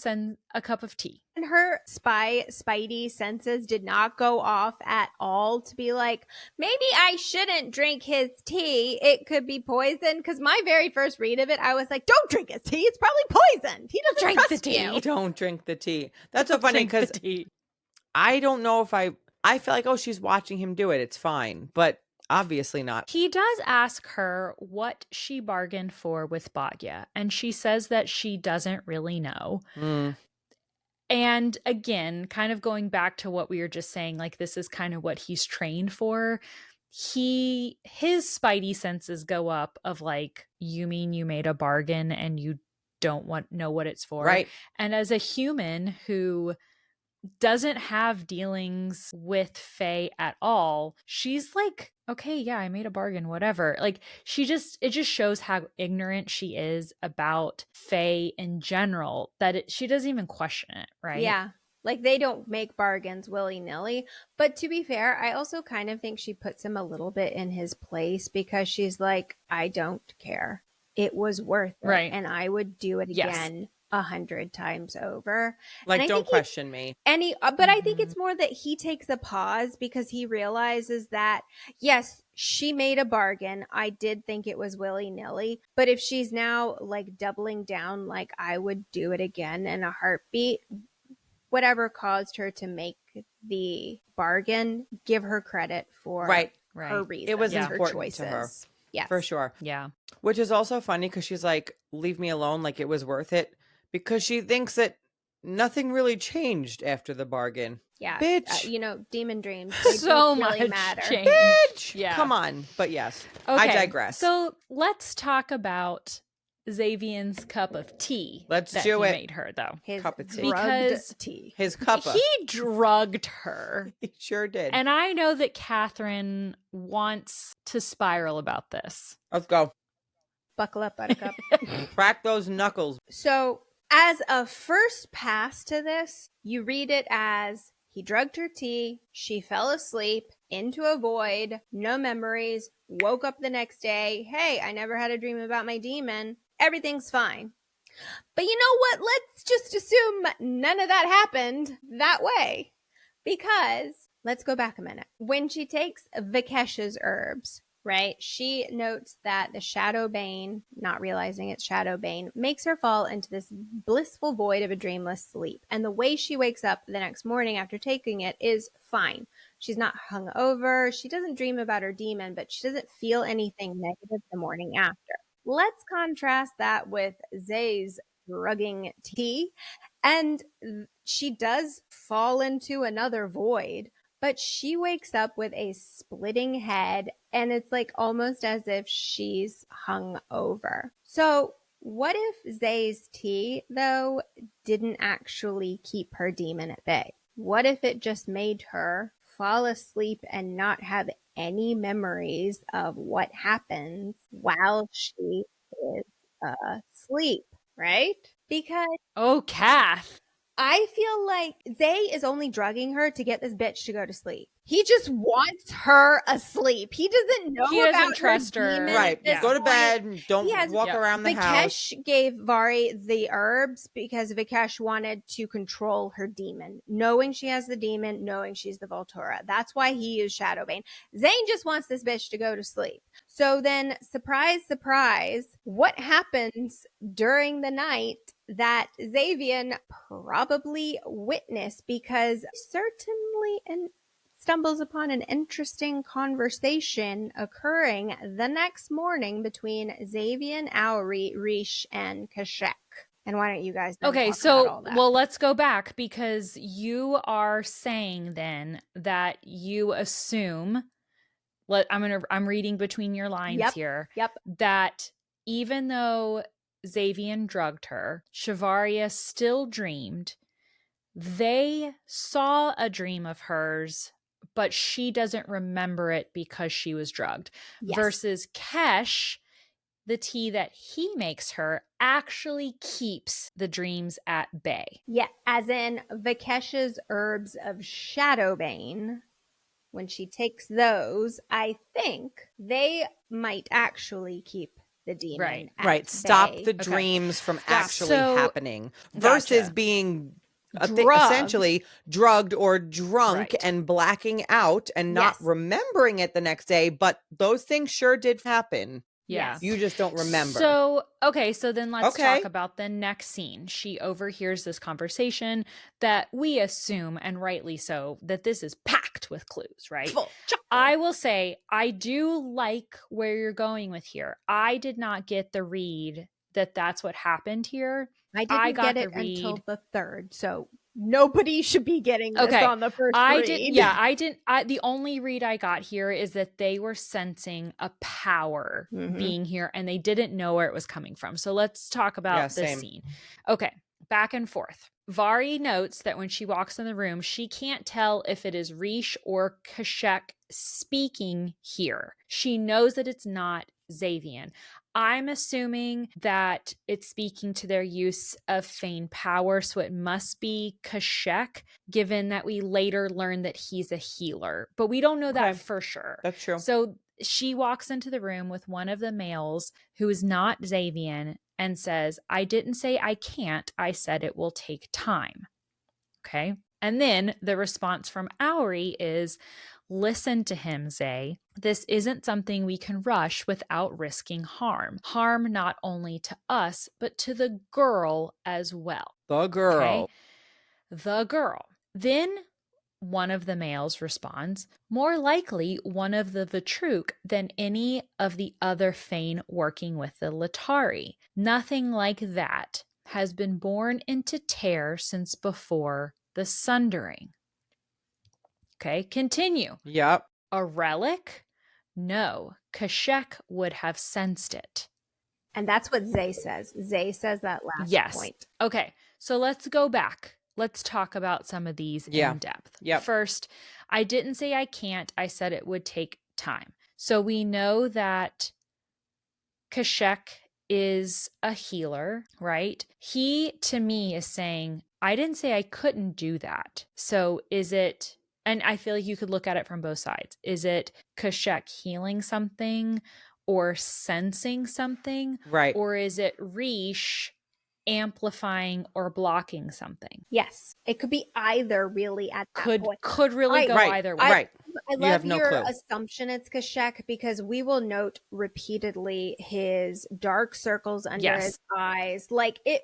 Speaker 1: cup of tea.
Speaker 3: And her spidey senses did not go off at all to be like, maybe I shouldn't drink his tea. It could be poison. Because my very first read of it, I was like, don't drink his tea. It's probably poisoned. He doesn't
Speaker 1: Drink the
Speaker 3: trust
Speaker 1: tea.
Speaker 3: you.
Speaker 2: Don't drink the tea. That's so funny
Speaker 1: Drink the
Speaker 2: because
Speaker 1: tea.
Speaker 2: I don't know if I feel like, oh, she's watching him do it. It's fine. But obviously not.
Speaker 1: He does ask her what she bargained for with Bhagya, and she says that she doesn't really know.
Speaker 2: Mm.
Speaker 1: And again, kind of going back to what we were just saying, like this is kind of what he's trained for. His spidey senses go up of like, you mean you made a bargain and you don't know what it's for?
Speaker 2: Right.
Speaker 1: And as a human who doesn't have dealings with Faye at all. She's like, okay, yeah, I made a bargain, whatever. Like it just shows how ignorant she is about Faye in general, that she doesn't even question it, right?
Speaker 3: Yeah. Like they don't make bargains willy-nilly. But to be fair, I also kind of think she puts him a little bit in his place because she's like, I don't care. It was worth it.
Speaker 1: Right.
Speaker 3: And I would do it
Speaker 1: Yes.
Speaker 3: again 100 times over.
Speaker 2: Like, don't question me.
Speaker 3: But I think it's more that he takes a pause because he realizes that, yes, she made a bargain. I did think it was willy-nilly. But if she's now like doubling down, like I would do it again in a heartbeat, whatever caused her to make the bargain, give her credit for her reasons.
Speaker 2: It was
Speaker 3: her
Speaker 2: important
Speaker 3: choices.
Speaker 2: to her.
Speaker 3: Yes.
Speaker 2: For sure.
Speaker 1: Yeah.
Speaker 2: Which is also funny because she's like, leave me alone, like it was worth it. Because she thinks that nothing really changed after the bargain.
Speaker 3: Yeah.
Speaker 2: Bitch.
Speaker 3: Demon dreams. They
Speaker 1: So
Speaker 3: don't
Speaker 1: much
Speaker 3: really matter.
Speaker 1: change.
Speaker 2: Bitch!
Speaker 1: Yeah.
Speaker 2: Come on. But yes,
Speaker 1: Okay.
Speaker 2: I digress.
Speaker 1: So let's talk about Xavier's cup of tea.
Speaker 2: Let's
Speaker 1: that
Speaker 2: do
Speaker 1: he
Speaker 2: it.
Speaker 1: made her, though.
Speaker 3: His
Speaker 2: Cup of tea.
Speaker 3: drugged tea.
Speaker 2: His cuppa.
Speaker 1: He drugged her.
Speaker 2: He sure did.
Speaker 1: And I know that Katharine wants to spiral about this.
Speaker 2: Let's go.
Speaker 3: Buckle up, buttercup.
Speaker 2: Crack those knuckles.
Speaker 3: So, as a first pass to this, you read it as he drugged her tea, she fell asleep into a void, no memories, woke up the next day. Hey, I never had a dream about my demon. Everything's fine. But you know what? Let's just assume none of that happened that way. Because, let's go back a minute. When she takes Vikesh's herbs, right, she notes that the Shadow Bane, not realizing it's Shadow Bane, makes her fall into this blissful void of a dreamless sleep. And the way she wakes up the next morning after taking it is fine. She's not hungover. She doesn't dream about her demon, but she doesn't feel anything negative the morning after. Let's contrast that with Zay's drugging tea. And she does fall into another void, but she wakes up with a splitting head, and it's like almost as if she's hung over. So what if Zay's tea, though, didn't actually keep her demon at bay? What if it just made her fall asleep and not have any memories of what happens while she is asleep, right? Because
Speaker 1: Kath.
Speaker 3: I feel like Zay is only drugging her to get this bitch to go to sleep. He just wants her asleep. He doesn't know about
Speaker 1: trust her.
Speaker 3: demon
Speaker 2: Right.
Speaker 3: at this
Speaker 2: Go to
Speaker 3: point.
Speaker 2: bed. Don't walk around the house.
Speaker 3: Vikesh gave Vari the herbs because Vikesh wanted to control her demon, knowing she has the demon, knowing she's the Voltura. That's why he used Shadowbane. Zane just wants this bitch to go to sleep. So then, surprise, surprise, what happens during the night that Xavier probably witnessed, because certainly stumbles upon an interesting conversation occurring the next morning between Xavier, Auri, Rish, and Kashek. And why don't you guys talk about all that?
Speaker 1: Well, let's go back, because you are saying then that you assume, I'm reading between your lines here, that even though Xavier drugged her, Shivaria still dreamed. They saw a dream of hers, but she doesn't remember it because she was drugged.
Speaker 3: Yes.
Speaker 1: Versus Kesh, the tea that he makes her actually keeps the dreams at bay.
Speaker 3: Yeah, as in Vikesh's herbs of Shadowbane, when she takes those, I think they might actually keep the demon at
Speaker 2: Stop
Speaker 3: bay.
Speaker 2: the dreams from actually happening versus being essentially drugged or drunk and blacking out and not remembering it the next day. But those things sure did happen.
Speaker 1: Yeah.
Speaker 2: You just don't remember.
Speaker 1: So then let's talk about the next scene. She overhears this conversation that we assume, and rightly so, that this is packed with clues, right? I will say, I do like where you're going with here. I did not get the read that that's what happened here.
Speaker 3: I didn't get it until the third, so nobody should be getting this on the first read.
Speaker 1: I didn't. The only read I got here is that they were sensing a power being here, and they didn't know where it was coming from. So let's talk about this scene. Okay, back and forth. Vari notes that when she walks in the room, she can't tell if it is Rish or Kashek speaking here. She knows that it's not Xavian. I'm assuming that it's speaking to their use of feign power, so it must be Kashek, given that we later learn that he's a healer. But we don't know that for sure.
Speaker 2: That's true.
Speaker 1: So she walks into the room with one of the males who is not Xavian and says, I didn't say I can't. I said it will take time. Okay. And then the response from Auri is, listen to him, Zay. This isn't something we can rush without risking harm. Harm not only to us, but to the girl as well.
Speaker 2: The girl.
Speaker 1: Okay? The girl. Then one of the males responds, more likely one of the Vitruk than any of the other Fain working with the Latari. Nothing like that has been born into Tear since before the Sundering. Okay, continue.
Speaker 2: Yep.
Speaker 1: A relic? No, Kashek would have sensed it.
Speaker 3: And that's what Zay says. Zay says that last point.
Speaker 1: Okay, so let's go back. Let's talk about some of these in depth.
Speaker 2: Yep.
Speaker 1: First, I didn't say I can't. I said it would take time. So we know that Kashek is a healer, right? He, to me, is saying, I didn't say I couldn't do that. So is it, and I feel like you could look at it from both sides. Is it Kashek healing something or sensing something?
Speaker 2: Right.
Speaker 1: Or is it Rish amplifying or blocking something?
Speaker 3: Yes, it could be either really at that point.
Speaker 1: Could really go either way.
Speaker 2: Right.
Speaker 3: I love your assumption it's Kashek because we will note repeatedly his dark circles under his eyes. Like it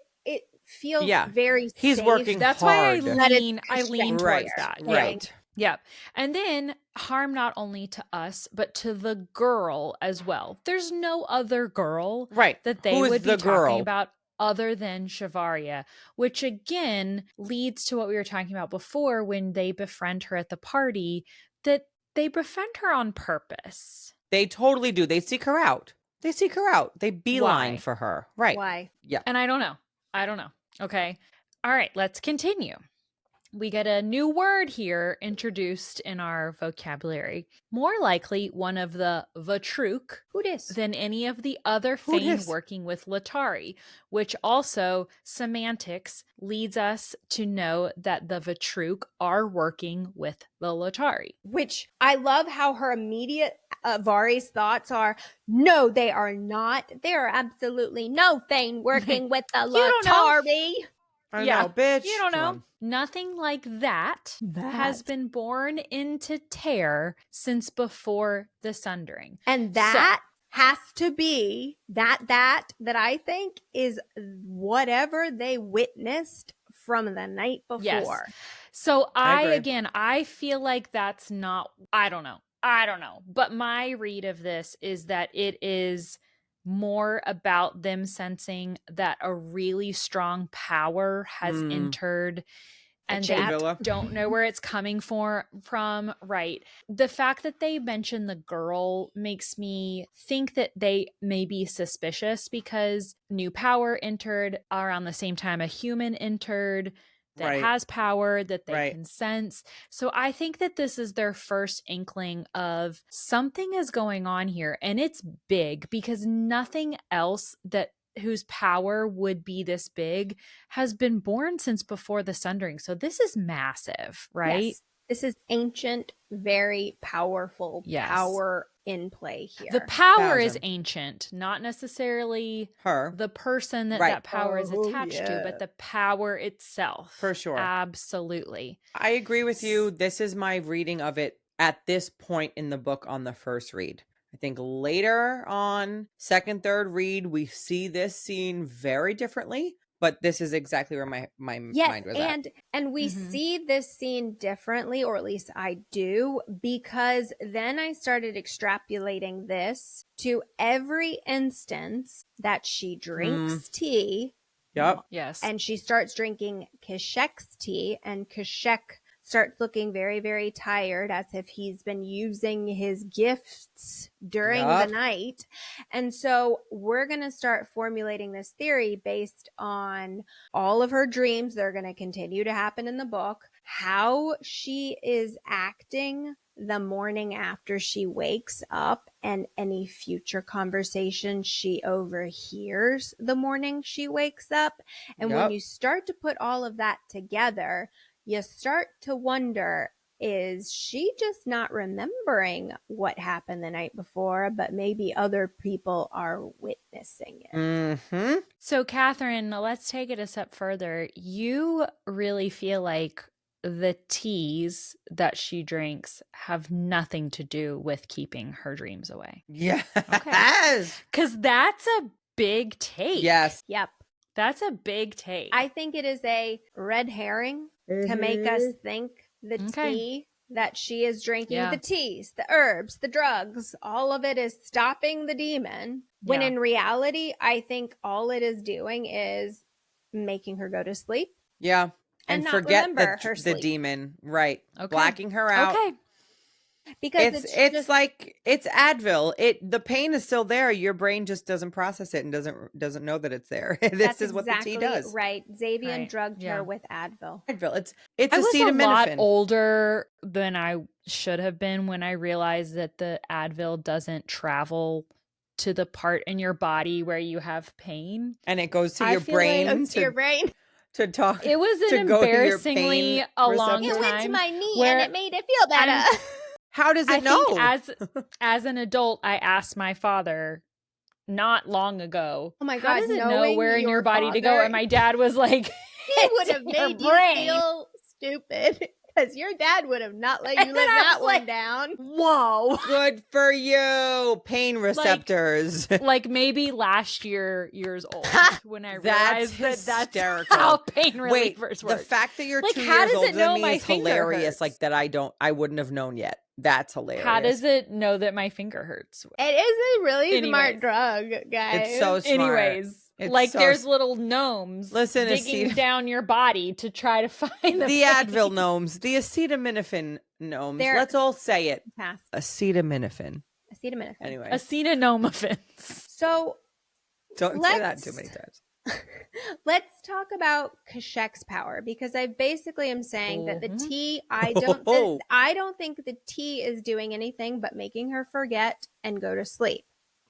Speaker 3: feels very
Speaker 2: He's
Speaker 3: safe.
Speaker 2: working
Speaker 1: That's
Speaker 2: hard.
Speaker 1: why I lean towards that.
Speaker 2: Right.
Speaker 1: Yep. And then harm not only to us, but to the girl as well. There's no other girl that they would be talking about other than Shivaria, which again leads to what we were talking about before when they befriend her at the party, that they befriend her on purpose.
Speaker 2: They totally do. They seek her out. They beeline for her. Right.
Speaker 3: Why?
Speaker 2: Yeah.
Speaker 1: And I don't know. Okay. All right, let's continue. We get a new word here introduced in our vocabulary. More likely one of the Vitruk than any of the other Fain working with Latari, which also semantics leads us to know that the Vitruk are working with the Latari.
Speaker 3: Which I love how her immediate Vari's thoughts are, no, they are not. There are absolutely no Fain working with the Latari.
Speaker 2: I know, bitch.
Speaker 1: You don't know. Nothing like that has been born into Tear since before the Sundering.
Speaker 3: And that has to be that I think is whatever they witnessed from the night before.
Speaker 1: Yes. So I feel like that's not, I don't know. But my read of this is that it is more about them sensing that a really strong power has entered and they don't know where it's coming from. Right. The fact that they mention the girl makes me think that they may be suspicious because new power entered around the same time a human entered that has power that they can sense. So I think that this is their first inkling of something is going on here, and it's big because nothing else whose power would be this big has been born since before the Sundering. So this is massive, right?
Speaker 3: Yes. This is ancient, very powerful power in play here.
Speaker 1: The power is ancient, not necessarily the person that power is attached to, but the power itself.
Speaker 2: For sure.
Speaker 1: Absolutely.
Speaker 2: I agree with you. This is my reading of it at this point in the book on the first read. I think later on, second, third read, we see this scene very differently. But this is exactly where my mind was at.
Speaker 3: And we see this scene differently, or at least I do, because then I started extrapolating this to every instance that she drinks tea.
Speaker 2: Yep.
Speaker 1: Yes.
Speaker 3: And she starts drinking Kashek's tea, and Kashek starts looking very, very tired, as if he's been using his gifts during the night. And so we're going to start formulating this theory based on all of her dreams. They're going to continue to happen in the book, how she is acting the morning after she wakes up, and any future conversation she overhears the morning she wakes up. And when you start to put all of that together, you start to wonder, is she just not remembering what happened the night before, but maybe other people are witnessing it?
Speaker 2: Mm-hmm.
Speaker 1: So, Katharine, let's take it a step further. You really feel like the teas that she drinks have nothing to do with keeping her dreams away.
Speaker 2: Yes.
Speaker 1: Because that's a big take.
Speaker 2: Yes.
Speaker 3: Yep.
Speaker 1: That's a big take.
Speaker 3: I think it is a red herring to make us think the tea that she is drinking, the teas, the herbs, the drugs, all of it is stopping the demon. When in reality, I think all it is doing is making her go to sleep.
Speaker 2: Yeah. And
Speaker 3: not
Speaker 2: forget
Speaker 3: remember her
Speaker 2: the
Speaker 3: sleep.
Speaker 2: demon. Right. Blacking her out.
Speaker 1: Okay.
Speaker 3: Because
Speaker 2: it's
Speaker 3: just
Speaker 2: like it's Advil. The pain is still there. Your brain just doesn't process it and doesn't know that it's there. This is what the tea does.
Speaker 3: Right. Xavier drugged her with Advil.
Speaker 2: Advil. It's
Speaker 1: I was
Speaker 2: acetaminophen.
Speaker 1: a lot older than I should have been when I realized that the Advil doesn't travel to the part in your body where you have pain,
Speaker 2: and it goes to your brain.
Speaker 3: To your brain.
Speaker 2: To talk.
Speaker 1: It was an embarrassingly a long time.
Speaker 3: It went to my knee and it made it feel better.
Speaker 2: How does it know?
Speaker 1: Think as an adult, I asked my father not long ago.
Speaker 3: Oh my God!
Speaker 1: How does it know where in your body to go? And my dad was like,
Speaker 3: "He would have made you feel stupid." Because your dad would have not let you live that one down.
Speaker 1: Whoa.
Speaker 2: Good for you. Pain receptors.
Speaker 1: Like maybe last years old when I realized that's how pain relievers work.
Speaker 2: The fact that you're
Speaker 1: like,
Speaker 2: 2 years older than me is
Speaker 1: hilarious.
Speaker 2: Hurts? Like that I wouldn't have known yet. That's hilarious.
Speaker 1: How does it know that my finger hurts?
Speaker 3: It is a really smart drug, guys.
Speaker 2: It's so smart.
Speaker 1: It's like there's little gnomes digging down your body to try to find
Speaker 2: the Advil gnomes, the acetaminophen gnomes. Let's all say it.
Speaker 3: Pass.
Speaker 2: Acetaminophen.
Speaker 3: Anyway.
Speaker 1: Acetaminophen.
Speaker 3: So
Speaker 2: don't say that too many times.
Speaker 3: Let's talk about Kashek's power, because I basically am saying that the tea, I don't think the tea is doing anything but making her forget and go to sleep.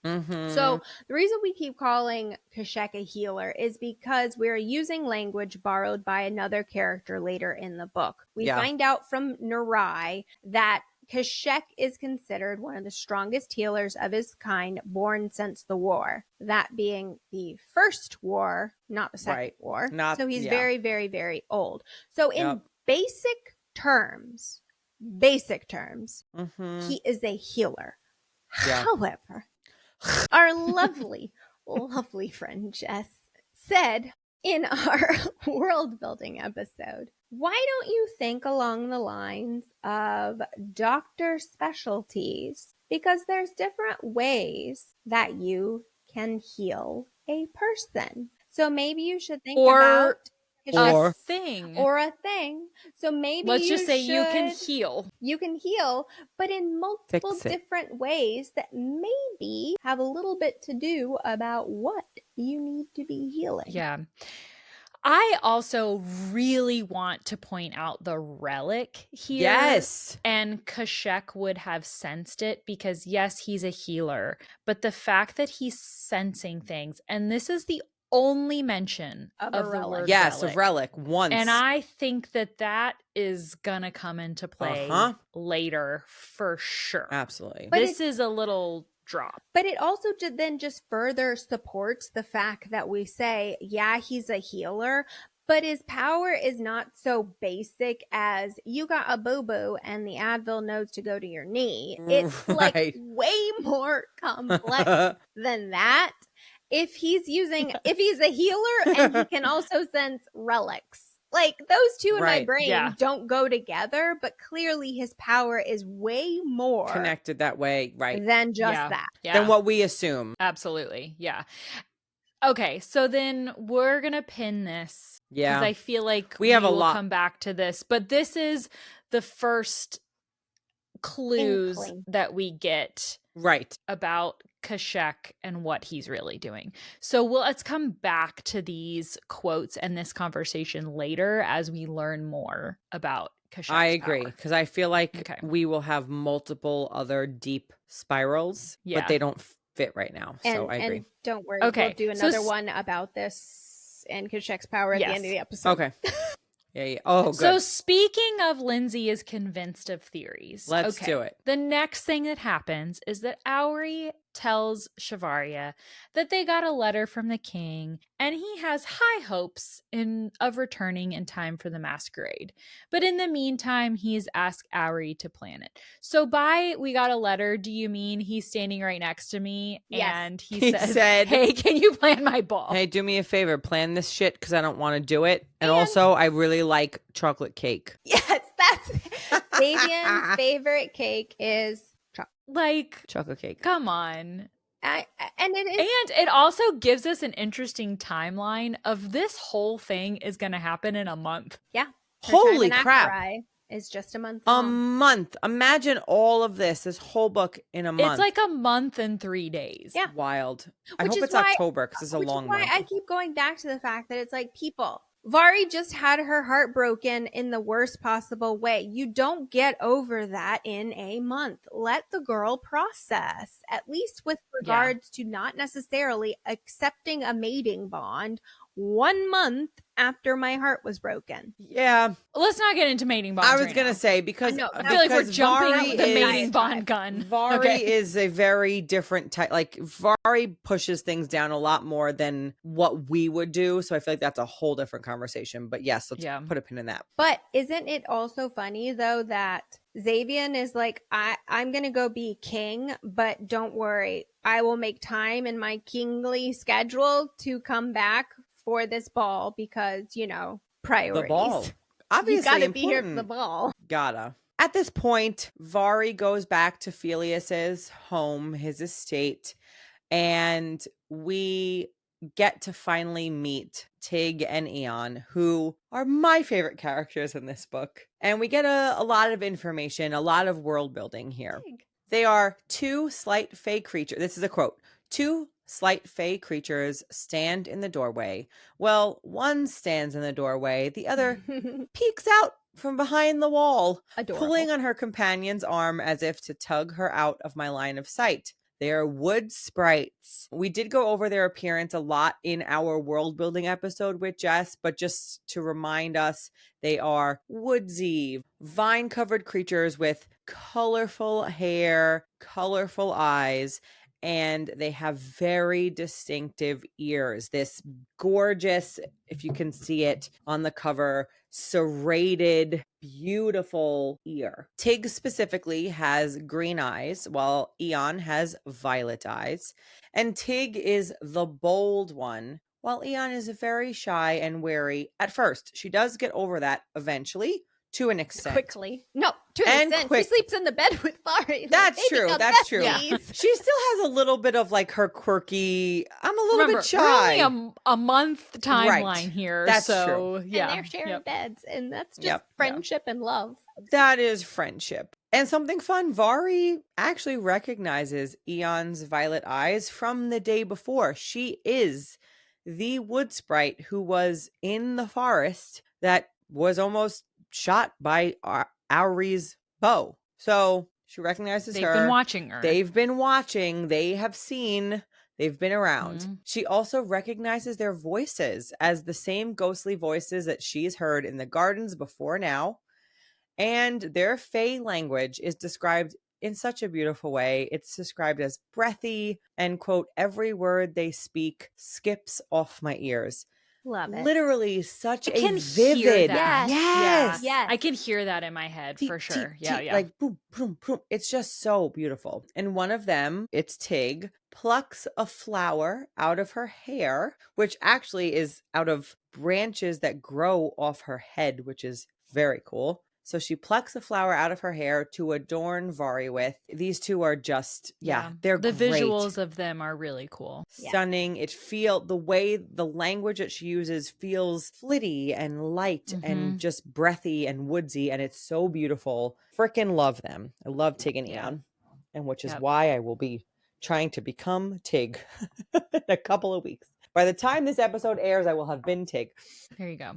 Speaker 3: So the reason we keep calling Kashek a healer is because we're using language borrowed by another character later in the book. We find out from Narai that Kashek is considered one of the strongest healers of his kind born since the war. That being the first war, not the second war. So he's very, very, very old. So in basic terms, he is a healer. However, our lovely, lovely friend Jess said in our world building episode, why don't you think along the lines of doctor specialties? Because there's different ways that you can heal a person. So maybe you should think about
Speaker 1: a thing.
Speaker 3: So maybe
Speaker 1: let's just say you can heal.
Speaker 3: You can heal, but in multiple different ways that maybe have a little bit to do about what you need to be healing.
Speaker 1: Yeah. I also really want to point out the relic here.
Speaker 2: Yes.
Speaker 1: And Kashek would have sensed it because, yes, he's a healer. But the fact that he's sensing things, and this is the only mention of the word
Speaker 2: relic.
Speaker 1: Relic.
Speaker 2: A relic once.
Speaker 1: And I think that is going to come into play later for sure.
Speaker 2: Absolutely.
Speaker 1: But this is a little drop.
Speaker 3: But it also then just further supports the fact that we say, yeah, he's a healer, but his power is not so basic as you got a boo-boo and the Advil knows to go to your knee. It's like way more complex than that. If he's a healer and he can also sense relics. Like those two in my brain don't go together, but clearly his power is way more
Speaker 2: connected that way, right?
Speaker 3: Than just that.
Speaker 2: Than what we assume.
Speaker 1: Absolutely. Yeah. Okay, so then we're going to pin this.
Speaker 2: Yeah.
Speaker 1: Because I feel like
Speaker 2: We have a
Speaker 1: will
Speaker 2: lot.
Speaker 1: come back to this. But this is the first clues
Speaker 3: Inkling.
Speaker 1: that we get
Speaker 2: Right.
Speaker 1: about Kashek and what he's really doing. So let's come back to these quotes and this conversation later as we learn more about Kashek's
Speaker 2: I agree,
Speaker 1: power.
Speaker 2: because I feel like
Speaker 1: Okay.
Speaker 2: we will have multiple other deep spirals,
Speaker 1: Yeah.
Speaker 2: but they don't fit right now. So I agree.
Speaker 3: And don't worry,
Speaker 1: Okay,
Speaker 3: we'll do
Speaker 1: so
Speaker 3: another one about this and Kashek's power at the end of the episode.
Speaker 2: Okay. Yeah. Oh, good.
Speaker 1: So speaking of Lindsey is convinced of theories.
Speaker 2: Let's do it.
Speaker 1: The next thing that happens is that Auri tells Shivaria that they got a letter from the king and he has high hopes of returning in time for the masquerade. But in the meantime, he's asked Auri to plan it. So by we got a letter, do you mean he's standing right next to me
Speaker 3: Yes.
Speaker 1: and
Speaker 2: He
Speaker 1: says,
Speaker 2: said,
Speaker 1: hey, can you plan my ball?
Speaker 2: Hey, do me a favor, plan this shit because I don't want to do it. And also, I really like chocolate cake.
Speaker 3: Yes, that's Fabian's favorite cake is
Speaker 1: Like,
Speaker 2: Chocolate cake.
Speaker 1: come on.
Speaker 3: and it is.
Speaker 1: And it also gives us an interesting timeline of this whole thing is going to happen in a month.
Speaker 3: Yeah. Her
Speaker 2: Holy
Speaker 3: time in
Speaker 2: crap.
Speaker 3: Acherai is just a month
Speaker 2: A
Speaker 3: long.
Speaker 2: month. Imagine all of this whole book in a month.
Speaker 1: It's like a month and 3 days.
Speaker 3: Yeah.
Speaker 2: Wild. I
Speaker 3: Which
Speaker 2: hope
Speaker 3: is
Speaker 2: it's
Speaker 3: why-
Speaker 2: October because it's a
Speaker 3: Which
Speaker 2: long
Speaker 3: is why
Speaker 2: month.
Speaker 3: I keep going back to the fact that it's like, people, Vari just had her heart broken in the worst possible way. You don't get over that in a month. Let the girl process, at least with regards to not necessarily accepting a mating bond 1 month after my heart was broken.
Speaker 2: Yeah.
Speaker 1: Let's not get into mating bonds.
Speaker 2: I was
Speaker 1: right
Speaker 2: going to
Speaker 1: now.
Speaker 2: say because
Speaker 3: I know,
Speaker 1: I feel like we're
Speaker 2: because
Speaker 1: jumping
Speaker 2: Vari
Speaker 1: the
Speaker 2: is-
Speaker 1: mating bond gun.
Speaker 2: Vari
Speaker 1: Okay.
Speaker 2: is a very different type. Like Vari pushes things down a lot more than what we would do. So I feel like that's a whole different conversation. But yes, let's put a pin in that.
Speaker 3: But isn't it also funny though that Xavian is like, I'm going to go be king, but don't worry. I will make time in my kingly schedule to come back for this ball because, priorities.
Speaker 2: The ball. Obviously
Speaker 3: you gotta
Speaker 2: important.
Speaker 3: be here for the ball.
Speaker 2: Gotta. At this point, Vari goes back to Felius's home, his estate, and we get to finally meet Tig and Eon, who are my favorite characters in this book. And we get a lot of information, a lot of world building here.
Speaker 3: Tig.
Speaker 2: They are two slight fey creatures. This is a quote. Two slight fey creatures stand in the doorway. Well, one stands in the doorway. The other peeks out from behind the wall,
Speaker 3: Adorable.
Speaker 2: pulling on her companion's arm as if to tug her out of my line of sight. They are wood sprites. We did go over their appearance a lot in our world building episode with Jess, but just to remind us, they are woodsy, vine-covered creatures with colorful hair, colorful eyes, and they have very distinctive ears. This gorgeous, if you can see it on the cover, serrated, beautiful ear. Tig specifically has green eyes, while Eon has violet eyes. And Tig is the bold one, while Eon is very shy and wary at first. She does get over that eventually, to an extent.
Speaker 3: Quickly. No, to an extent. She sleeps in the bed with Vari.
Speaker 2: That's true. That's true.
Speaker 3: Yeah.
Speaker 2: She still has a little bit of like her quirky, I'm a little bit shy.
Speaker 1: We're only a month timeline
Speaker 2: Right.
Speaker 1: here.
Speaker 2: That's
Speaker 1: so,
Speaker 2: true.
Speaker 1: Yeah.
Speaker 3: And they're sharing beds. And that's just
Speaker 2: Yep.
Speaker 3: friendship and love.
Speaker 2: That is friendship. And something fun, Vari actually recognizes Eon's violet eyes from the day before. She is the wood sprite who was in the forest that was almost shot by Auri's bow. So she recognizes her.
Speaker 1: They've been watching her.
Speaker 2: They've been watching. They have seen. They've been around.
Speaker 1: Mhm.
Speaker 2: She also recognizes their voices as the same ghostly voices that she's heard in the gardens before now. And their Fey language is described in such a beautiful way. It's described as breathy and, quote, every word they speak skips off my ears.
Speaker 3: Love it.
Speaker 2: Literally such
Speaker 1: I
Speaker 2: a
Speaker 1: can hear
Speaker 2: vivid.
Speaker 1: that.
Speaker 2: Yes.
Speaker 3: Yes.
Speaker 1: I can hear that in my head for sure. Yeah.
Speaker 2: Like boom, boom, boom. It's just so beautiful. And one of them, it's Tig, plucks a flower out of her hair, which actually is out of branches that grow off her head, which is very cool. So she plucks a flower out of her hair to adorn Vari with. These two are just, they're
Speaker 1: the
Speaker 2: great.
Speaker 1: visuals of them are really cool.
Speaker 2: Stunning. The way the language that she uses feels flitty and light and just breathy and woodsy, and it's so beautiful. Frickin' love them. I love Tig and Eon, and which is why I will be trying to become Tig in a couple of weeks. By the time this episode airs, I will have been Tig.
Speaker 1: There you go.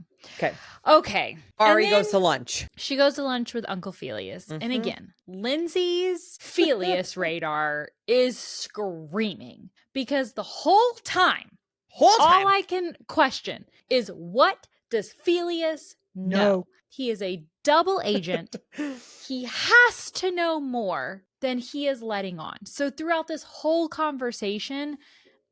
Speaker 2: Okay. Ari goes to lunch.
Speaker 1: She goes to lunch with Uncle Felius. And again, Lindsey's Felius radar is screaming because the whole time, all I can question is, what does Felius know? He is a double agent. He has to know more than he is letting on. So throughout this whole conversation,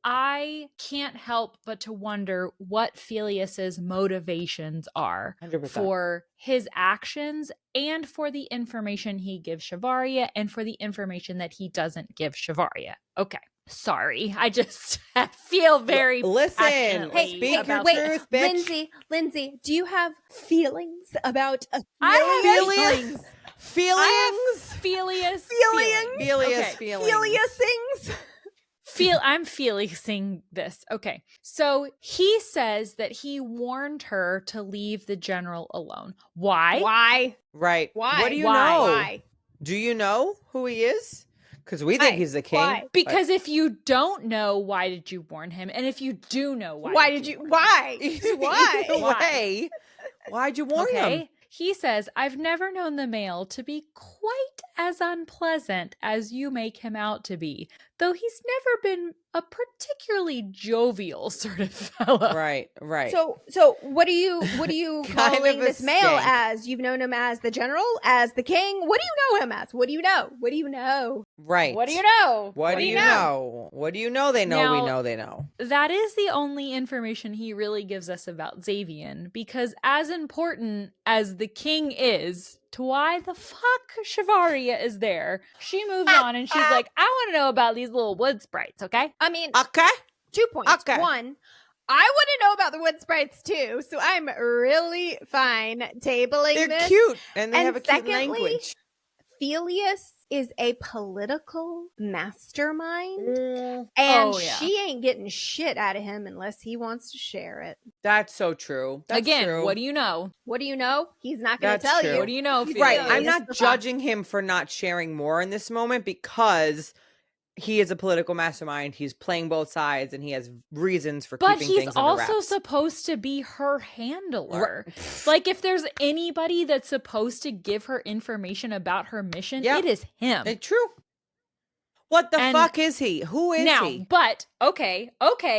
Speaker 1: I can't help but to wonder what Felius's motivations are
Speaker 2: 100%.
Speaker 1: for his actions and for the information he gives Shavaria and for the information that he doesn't give Shavaria. Okay. Sorry. I just feel very
Speaker 2: Hey, speak your truth, bitch.
Speaker 3: Lindsey, do you have feelings about
Speaker 2: Feelings.
Speaker 1: Felius. I'm feeling this. Okay. So he says that he warned her to leave the general alone. Why?
Speaker 2: Right.
Speaker 3: Why?
Speaker 2: What do you know?
Speaker 3: Why?
Speaker 2: Do you know who he is? Because we think he's the king.
Speaker 3: Why?
Speaker 1: Because if you don't know, why did you warn him? And if you do know, why?
Speaker 3: Why'd you
Speaker 2: warn him?
Speaker 1: He says, I've never known the male to be quite as unpleasant as you make him out to be, though he's never been a particularly jovial sort of fellow.
Speaker 2: Right.
Speaker 3: So what are you calling this male as? You've known him as the general, as the king. What do you know him as? What do you know?
Speaker 2: Right.
Speaker 3: What do you know?
Speaker 2: What do you know? What do you know? They know.
Speaker 1: Now,
Speaker 2: we know they know.
Speaker 1: That is the only information he really gives us about Xavian, because as important as the king is to why the fuck Shavaria is there, she moves on and she's like, I want to know about these little wood sprites, okay?
Speaker 3: I mean,
Speaker 2: okay.
Speaker 3: 2 points.
Speaker 2: Okay.
Speaker 3: One, I want to know about the wood sprites too, so I'm really fine tabling this.
Speaker 2: They're cute, and they have a cute language.
Speaker 3: Felius is a political mastermind, and she ain't getting shit out of him unless he wants to share it.
Speaker 2: That's so true. That's true.
Speaker 1: What do you know?
Speaker 3: What do you know? He's not going to tell you.
Speaker 1: What do you know?
Speaker 2: Right. I'm not judging him for not sharing more in this moment because he is a political mastermind. He's playing both sides, and he has reasons for keeping things under wraps.
Speaker 1: But he's also supposed to be her handler. Like, if there's anybody that's supposed to give her information about her mission, it is him.
Speaker 2: It's true. What the fuck is he? Who is he?
Speaker 1: But, okay,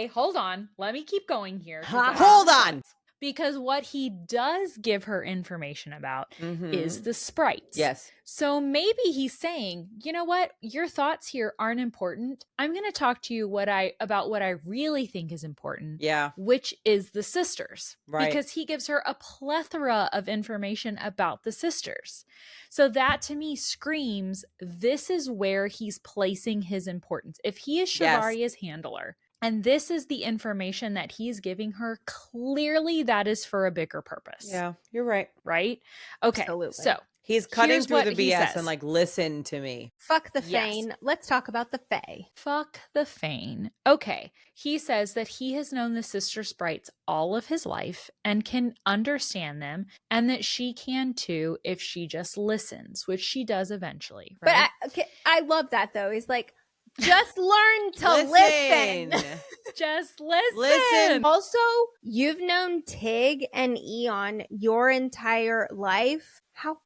Speaker 1: hold on. Let me keep going here.
Speaker 2: Hold on.
Speaker 1: Because what he does give her information about is the sprites.
Speaker 2: Yes.
Speaker 1: So maybe he's saying, you know what? Your thoughts here aren't important. I'm going to talk to you about what I really think is important.
Speaker 2: Yeah.
Speaker 1: Which is the sisters.
Speaker 2: Right.
Speaker 1: Because he gives her a plethora of information about the sisters. So that to me screams, this is where he's placing his importance. If he is Shavaria's handler, and this is the information that he's giving her, clearly that is for a bigger purpose.
Speaker 2: Yeah, you're right.
Speaker 1: Right? Okay.
Speaker 3: Absolutely.
Speaker 1: So
Speaker 2: he's cutting through the BS
Speaker 1: says.
Speaker 2: and like, listen to me.
Speaker 3: Fuck the Fane. Let's talk about the Fae.
Speaker 1: Fuck the Fane. Okay. He says that he has known the sister sprites all of his life and can understand them, and that she can too if she just listens, which she does eventually. Right?
Speaker 3: But I love that though. He's like, just learn to listen.
Speaker 1: Just listen.
Speaker 3: Also, you've known Tig and Eon your entire life. How?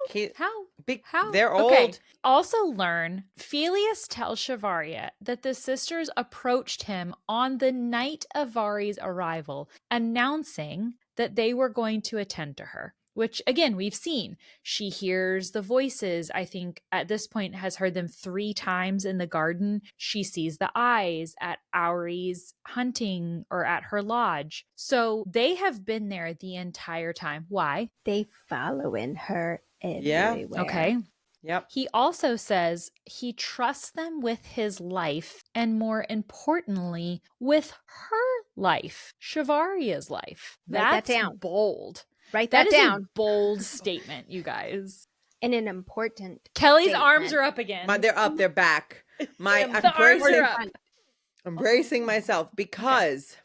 Speaker 2: They're old.
Speaker 1: Okay. Also learn, Felius tells Shavaria that the sisters approached him on the night of Vari's arrival, announcing that they were going to attend to her. Which, again, we've seen. She hears the voices, I think, at this point has heard them 3 times in the garden. She sees the eyes at Auri's hunting or at her lodge. So they have been there the entire time. Why?
Speaker 3: They following her everywhere.
Speaker 2: Yeah.
Speaker 1: Okay.
Speaker 2: Yep.
Speaker 1: He also says he trusts them with his life, and more importantly, with her life, Shavaria's life.
Speaker 3: Write that
Speaker 1: That's
Speaker 3: down.
Speaker 1: bold.
Speaker 3: Write
Speaker 1: That
Speaker 3: that
Speaker 1: is
Speaker 3: down.
Speaker 1: a bold statement, you guys.
Speaker 3: And an important
Speaker 1: Kelly's
Speaker 3: statement.
Speaker 1: arms are up again.
Speaker 2: They're up, they're back. I'm
Speaker 1: The arms are up.
Speaker 2: I'm bracing myself because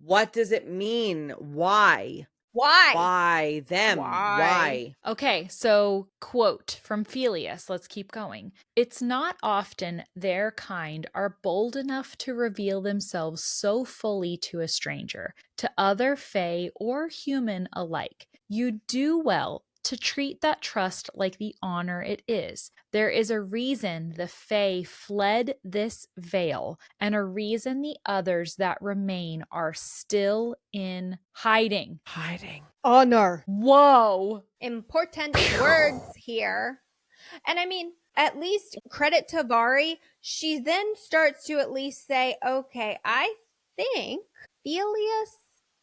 Speaker 2: what does it mean? Why? Why them? Why?
Speaker 1: Okay, so quote from Pelias. Let's keep going. It's not often their kind are bold enough to reveal themselves so fully to a stranger, to other fae or human alike. You do well to treat that trust like the honor it is. There is a reason the fae fled this vale, and a reason the others that remain are still in hiding.
Speaker 3: Honor.
Speaker 1: Whoa.
Speaker 3: Important words here. And I mean, at least credit to Vari. She then starts to at least say, okay, I think Pelias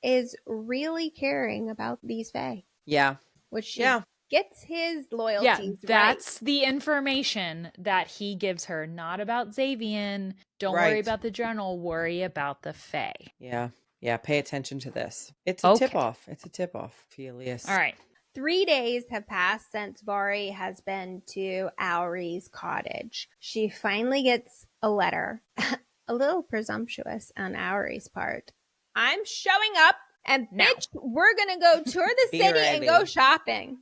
Speaker 3: is really caring about these fae.
Speaker 2: Yeah.
Speaker 3: Which she gets his loyalties
Speaker 1: that's the information that he gives her. Not about Xavian. Don't worry about the general. Worry about the fae.
Speaker 2: Yeah. Yeah. Pay attention to this. It's a tip-off. It's a tip-off, Pelias.
Speaker 1: All right.
Speaker 3: 3 days have passed since Vari has been to Auri's cottage. She finally gets a letter. A little presumptuous on Auri's part. I'm showing up, and bitch, we're going to go tour the city and go shopping.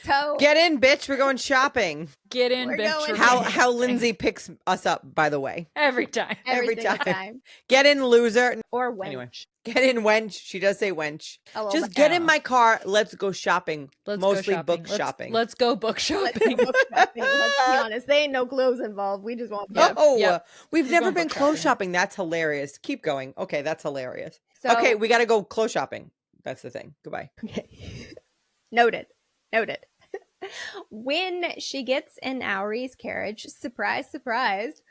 Speaker 3: So
Speaker 2: get in, bitch. We're going shopping.
Speaker 1: Get in, bitch.
Speaker 2: How Lindsey picks us up, by the way.
Speaker 1: Every time.
Speaker 3: Every time.
Speaker 2: Get in, loser.
Speaker 3: Or wench.
Speaker 2: Anyway, get in, wench. She does say wench. Just get in my car. Let's go shopping. Mostly book shopping.
Speaker 1: Let's go book shopping.
Speaker 3: Let's be honest. There ain't no clothes involved. We just want
Speaker 2: we've never been clothes shopping. That's hilarious. Keep going. Okay, that's hilarious. So, okay, we got to go clothes shopping. That's the thing. Goodbye.
Speaker 3: Okay. Noted. When she gets in Auri's carriage, surprise, surprise,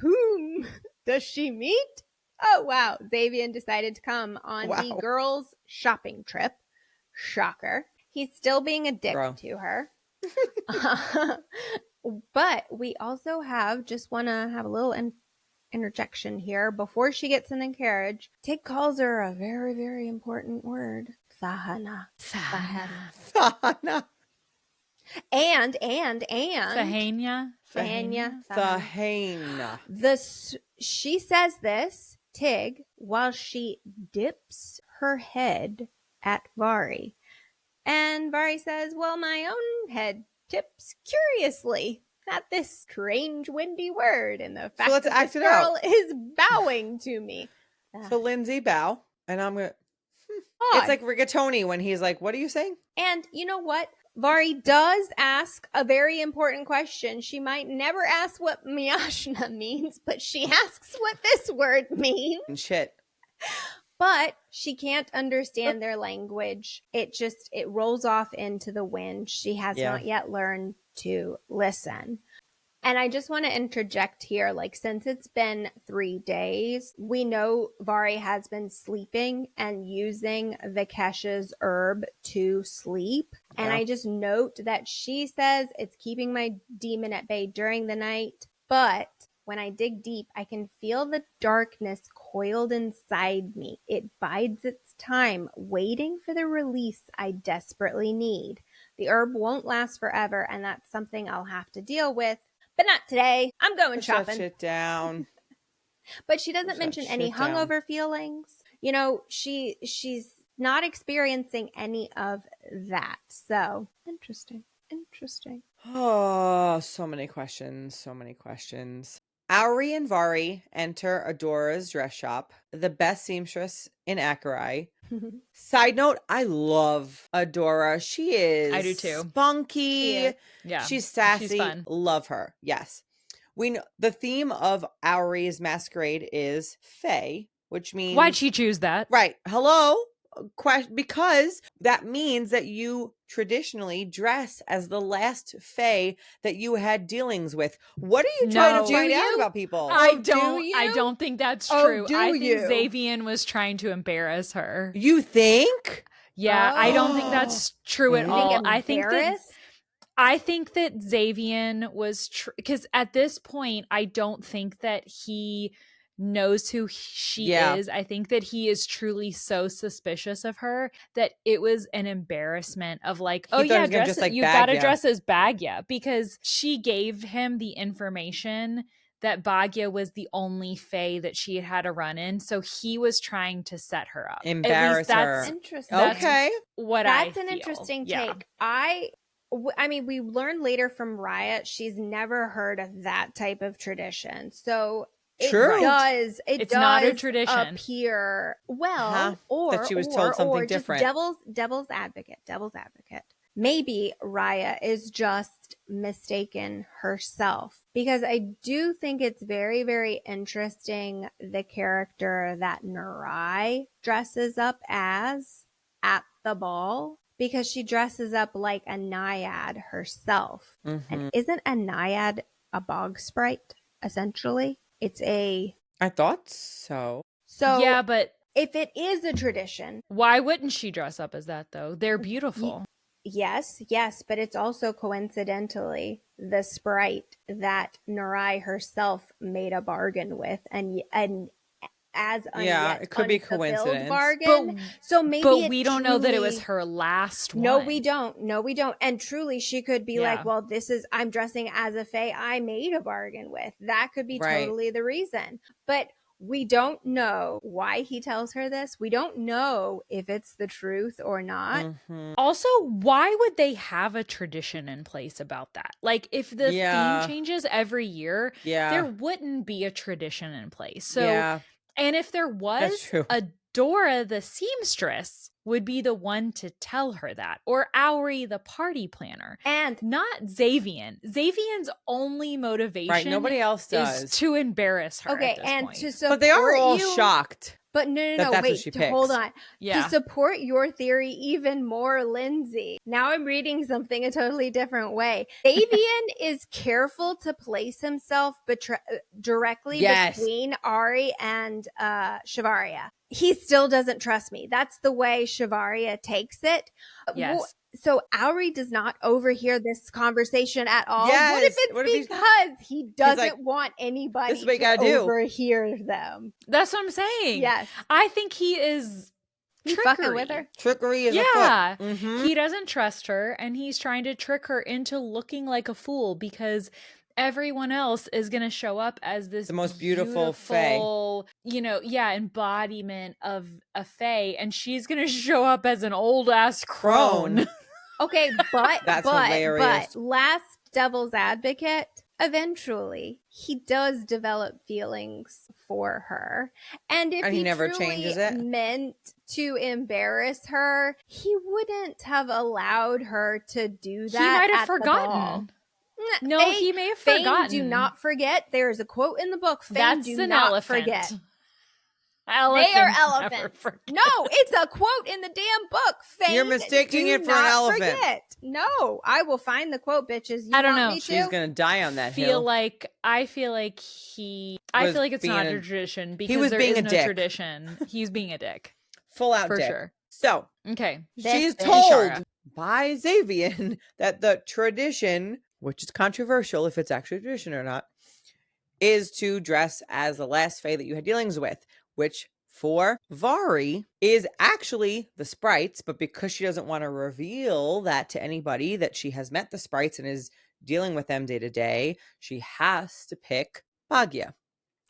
Speaker 3: whom does she meet? Oh, wow. Xavian decided to come on the girls' shopping trip. Shocker. He's still being a dick to her. But we also just want to have a little interjection here. Before she gets in the carriage, Tig calls her a very, very important word. Sahana. And
Speaker 1: Sahania.
Speaker 3: She says this, Tig, while she dips her head at Vari. And Vari says, well, my own head tips curiously at this strange windy word and the fact that this girl is bowing to me.
Speaker 2: So Lindsey, bow. And I'm going to... It's like rigatoni when he's like, what are you saying?
Speaker 3: And you know what? Vari does ask a very important question. She might never ask what Miyashna means, but she asks what this word means.
Speaker 2: And shit.
Speaker 3: But she can't understand their language. It rolls off into the wind. She has not yet learned to listen. And I just want to interject here, since it's been 3 days, we know Vari has been sleeping and using Vikesh's herb to sleep. Yeah. And I just note that she says it's keeping my demon at bay during the night. But when I dig deep, I can feel the darkness coiled inside me. It bides its time, waiting for the release I desperately need. The herb won't last forever, and that's something I'll have to deal with. But not today. I'm going shopping.
Speaker 2: Shut shit down.
Speaker 3: But she doesn't mention any hungover feelings. You know, she's not experiencing any of that. So interesting.
Speaker 2: Oh, so many questions. Auri and Vari enter Adora's dress shop, the best seamstress in Akerai. Side note, I love Adora. She is
Speaker 1: I do too.
Speaker 2: Spunky.
Speaker 1: Yeah.
Speaker 2: She's sassy.
Speaker 1: She's fun.
Speaker 2: Love her. Yes. We know the theme of Auri's masquerade is Fae, which means
Speaker 1: why'd she choose that?
Speaker 2: Right. Hello? Because that means that you traditionally dress as the last fae that you had dealings with. What are you trying to find out about people?
Speaker 1: I don't think that's true. I think Xavian was trying to embarrass her.
Speaker 2: You think?
Speaker 1: Yeah, I don't think that's true at all. I think that Xavian was because at this point, I don't think that he knows who she is. I think that he is truly so suspicious of her that it was an embarrassment of like, oh yeah, dress, like, you've got to dress as Bhagya, because she gave him the information that Bhagya was the only fae that she had to run in. So he was trying to set her up.
Speaker 2: Embarrass her.
Speaker 3: Interesting.
Speaker 2: Okay.
Speaker 3: That's an interesting take. I mean, we learned later from Riot, she's never heard of that type of tradition. So it does not a tradition. Appear well, or
Speaker 2: that she was told something different.
Speaker 3: Devil's advocate. Maybe Raya is just mistaken herself, because I do think it's very, very interesting the character that Narai dresses up as at the ball, because she dresses up like a naiad herself. And isn't a naiad a bog sprite, essentially?
Speaker 2: I thought so.
Speaker 3: So
Speaker 1: yeah, but
Speaker 3: if it is a tradition,
Speaker 1: why wouldn't she dress up as that though? They're beautiful.
Speaker 3: Yes, but it's also coincidentally the sprite that Narai herself made a bargain with, and as
Speaker 2: it could be coincidence.
Speaker 3: Bargain. So maybe,
Speaker 1: but we don't know that it was her last one.
Speaker 3: No, we don't. And truly, she could be like, "Well, I'm dressing as a fae I made a bargain with." That could be totally the reason, but. We don't know why he tells her this. We don't know if it's the truth or not.
Speaker 1: Also, why would they have a tradition in place about that? Like, if the theme changes every year, there wouldn't be a tradition in place. So, and if there was, Adora the seamstress would be the one to tell her that, or Auri the party planner,
Speaker 3: and
Speaker 1: not Xavian. Xavian's only motivation,
Speaker 2: nobody else does,
Speaker 1: is to embarrass her.
Speaker 3: Okay,
Speaker 1: and
Speaker 3: point. To support
Speaker 2: but they are all shocked.
Speaker 3: But no, wait, hold on. To support your theory even more, Lindsey, now I'm reading something a totally different way. Xavian is careful to place himself directly between Ari and Shivaria. He still doesn't trust me. That's the way Shivaria takes it.
Speaker 1: Yes.
Speaker 3: So Auri does not overhear this conversation at all.
Speaker 2: Yes.
Speaker 3: What if it's because he doesn't want anybody to overhear them?
Speaker 1: That's what I'm saying.
Speaker 3: Yes.
Speaker 1: I think he is
Speaker 3: fucking with her.
Speaker 2: Trickery is afoot.
Speaker 1: He doesn't trust her, and he's trying to trick her into looking like a fool, because everyone else is going to show up as this
Speaker 2: the most beautiful fae,
Speaker 1: embodiment of a fae, and she's going to show up as an old ass crone.
Speaker 3: Okay, but
Speaker 2: that's hilarious.
Speaker 3: But last devil's advocate, eventually he does develop feelings for her, and if he never changes it, meant to embarrass her, he wouldn't have allowed her to do that. He might have forgotten.
Speaker 1: No, he may have forgotten.
Speaker 3: Do not forget. There's a quote in the book.
Speaker 1: That's an elephant.
Speaker 3: Forget.
Speaker 1: Elephants
Speaker 3: they are elephants. No, it's a quote in the damn book.
Speaker 2: You're mistaking it for an elephant.
Speaker 3: Forget. No, I will find the quote, bitches.
Speaker 1: I don't know.
Speaker 2: She's gonna die on that hill.
Speaker 1: I feel like it's not a tradition, because he was being no tradition. He's being a dick.
Speaker 2: Full out
Speaker 1: for
Speaker 2: dick.
Speaker 1: Sure.
Speaker 2: So she's told by Xavian that the tradition, which is controversial if it's actually a tradition or not, is to dress as the last fae that you had dealings with, which for Vari is actually the sprites, but because she doesn't want to reveal that to anybody that she has met the sprites and is dealing with them day to day, she has to pick Bhagya.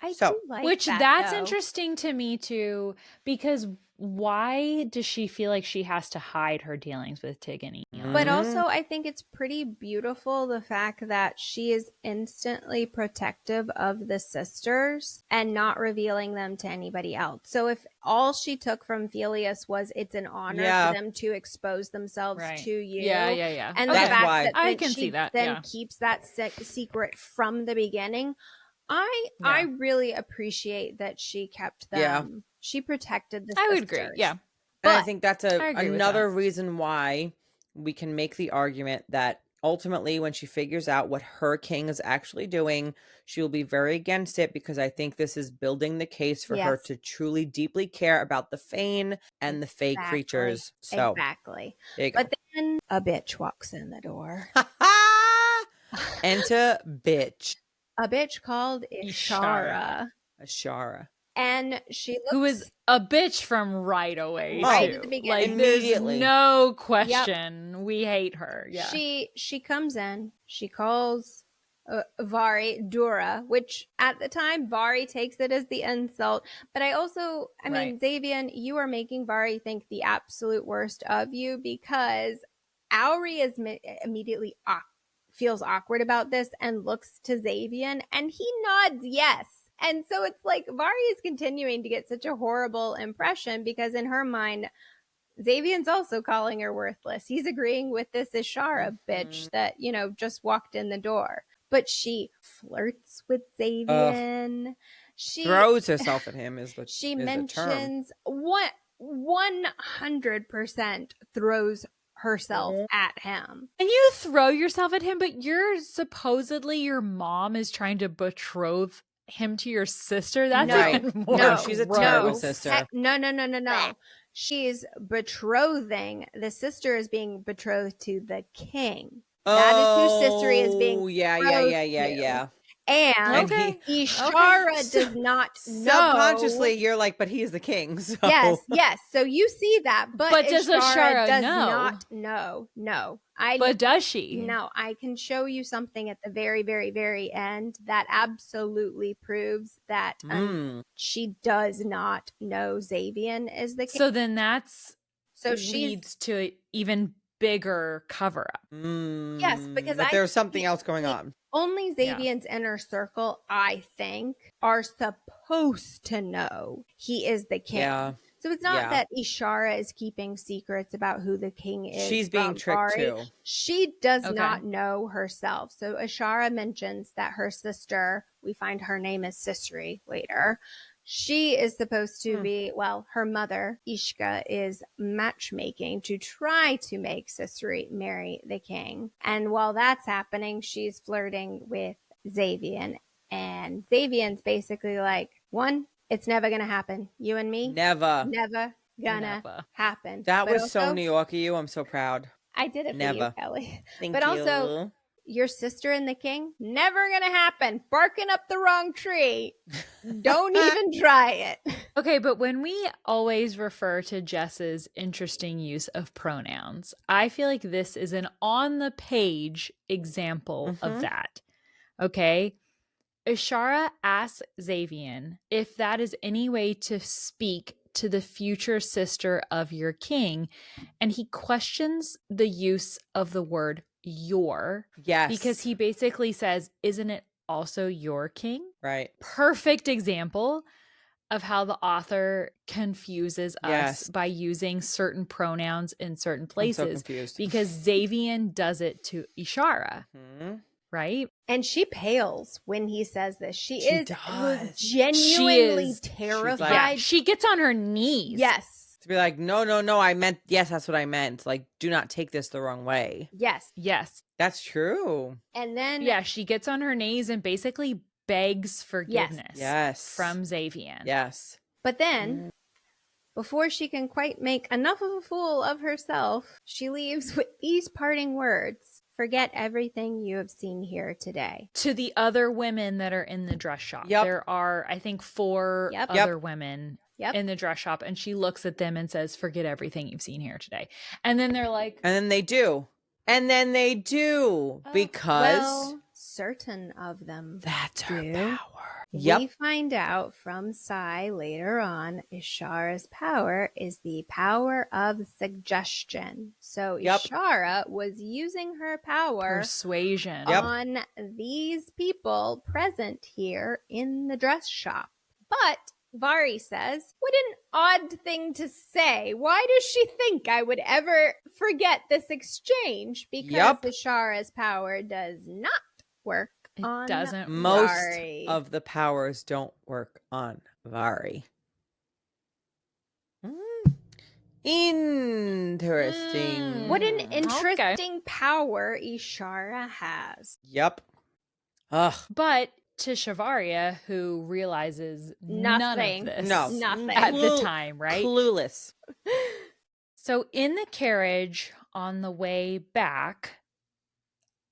Speaker 3: I do like
Speaker 1: that's interesting to me too, because why does she feel like she has to hide her dealings with Tig and Eon?
Speaker 3: But also, I think it's pretty beautiful the fact that she is instantly protective of the sisters and not revealing them to anybody else. So if all she took from Felius was it's an honor for them to expose themselves to you. And the fact that she then keeps that secret from the beginning, I really appreciate that she kept them. Yeah. She protected the sisters.
Speaker 1: I would agree. Yeah.
Speaker 2: But and I think that's another reason why we can make the argument that ultimately when she figures out what her king is actually doing, she will be very against it, because I think this is building the case for her to truly deeply care about the Fane and the Fae creatures. So
Speaker 3: exactly.
Speaker 2: There you go.
Speaker 3: But then a bitch walks in the door.
Speaker 2: Enter bitch.
Speaker 3: A bitch called Ishara.
Speaker 2: Ashara.
Speaker 3: And she looks...
Speaker 1: Who is a bitch from right away,
Speaker 3: Right
Speaker 1: too.
Speaker 3: at the beginning.
Speaker 1: Like,
Speaker 2: Immediately.
Speaker 1: there's no question. We hate her. Yeah.
Speaker 3: She comes in. She calls Vari Dura, which at the time Vari takes it as the insult. But I mean, Xavian, you are making Vari think the absolute worst of you, because Auri is immediately feels awkward about this and looks to Xavian, and he nods yes. And so it's like Vari is continuing to get such a horrible impression, because in her mind, Xavian's also calling her worthless. He's agreeing with this Ashara bitch that, just walked in the door. But she flirts with Xavian. She
Speaker 2: throws herself at him
Speaker 3: she
Speaker 2: is
Speaker 3: mentions 100% throws herself at him.
Speaker 1: And you throw yourself at him, but supposedly your mom is trying to betroth him to your sister. That's even more
Speaker 2: no, she's a terrible
Speaker 1: gross.
Speaker 2: sister.
Speaker 3: No. She's betrothing. The sister is being betrothed to the king. That is who Sistery is being
Speaker 2: yeah.
Speaker 3: And Ishara does not know.
Speaker 2: Subconsciously, you're like, but he's the king. So.
Speaker 3: Yes. So you see that, but
Speaker 1: does
Speaker 3: Ishara does
Speaker 1: know?
Speaker 3: not know. No.
Speaker 1: But does she?
Speaker 3: No, I can show you something at the very, very, very end that absolutely proves that she does not know Xavian is the king.
Speaker 1: So then
Speaker 3: she
Speaker 1: leads to an even bigger cover up.
Speaker 3: Yes, because
Speaker 2: there's something else going on.
Speaker 3: Only Xavian's inner circle, I think, are supposed to know he is the king. Yeah. So it's not that Ishara is keeping secrets about who the king is.
Speaker 2: She's being tricked too.
Speaker 3: She does not know herself. So Ishara mentions that her sister, we find her name is Sistery later. She is supposed to be, her mother, Ishka, is matchmaking to try to make Sistery marry the king. And while that's happening, she's flirting with Xavian. And Xavian's basically like, one, it's never going to happen. You and me?
Speaker 2: Never
Speaker 3: gonna happen.
Speaker 2: That was also, so New York of you. I'm so proud.
Speaker 3: I did it for you, Kelly.
Speaker 2: Thank
Speaker 3: you. Also, your sister and the king, never gonna happen. Barking up the wrong tree. Don't even try it.
Speaker 1: Okay, but when we always refer to Jess's interesting use of pronouns, I feel like this is an on-the-page example of that. Okay? Ishara asks Xavian if that is any way to speak to the future sister of your king, and he questions the use of the word your.
Speaker 2: Yes.
Speaker 1: Because he basically says, isn't it also your king?
Speaker 2: Right.
Speaker 1: Perfect example of how the author confuses us by using certain pronouns in certain places.
Speaker 2: I'm so confused.
Speaker 1: Because Xavian does it to Ishara. Right?
Speaker 3: And she pales when he says this. She is genuinely terrified.
Speaker 1: She gets on her knees.
Speaker 3: Yes.
Speaker 2: To be like, no, I meant, yes, that's what I meant. Like, do not take this the wrong way.
Speaker 3: Yes.
Speaker 2: That's true.
Speaker 3: And then...
Speaker 1: yeah, she gets on her knees and basically begs forgiveness from Xavian.
Speaker 2: Yes.
Speaker 3: But then, before she can quite make enough of a fool of herself, she leaves with these parting words. Forget everything you have seen here today.
Speaker 1: To the other women that are in the dress shop. There are, I think, 4 other women in the dress shop. And she looks at them and says, forget everything you've seen here today. And then they're like...
Speaker 2: and then they do. Because...
Speaker 3: well, certain of them
Speaker 2: that's
Speaker 3: do.
Speaker 2: Her power.
Speaker 3: We find out from Sai later on, Ishara's power is the power of suggestion. So Ishara was using her power
Speaker 1: persuasion
Speaker 3: on these people present here in the dress shop. But Vari says, what an odd thing to say. Why does she think I would ever forget this exchange? Because Ishara's power does not work.
Speaker 1: It doesn't.
Speaker 2: Most of the powers don't work on Vari. Interesting.
Speaker 3: What an interesting power Ishara has.
Speaker 2: Yep. Ugh.
Speaker 1: But to Shavaria, who realizes none of this
Speaker 3: nothing
Speaker 1: at the time, right?
Speaker 2: Clueless.
Speaker 1: So in the carriage on the way back,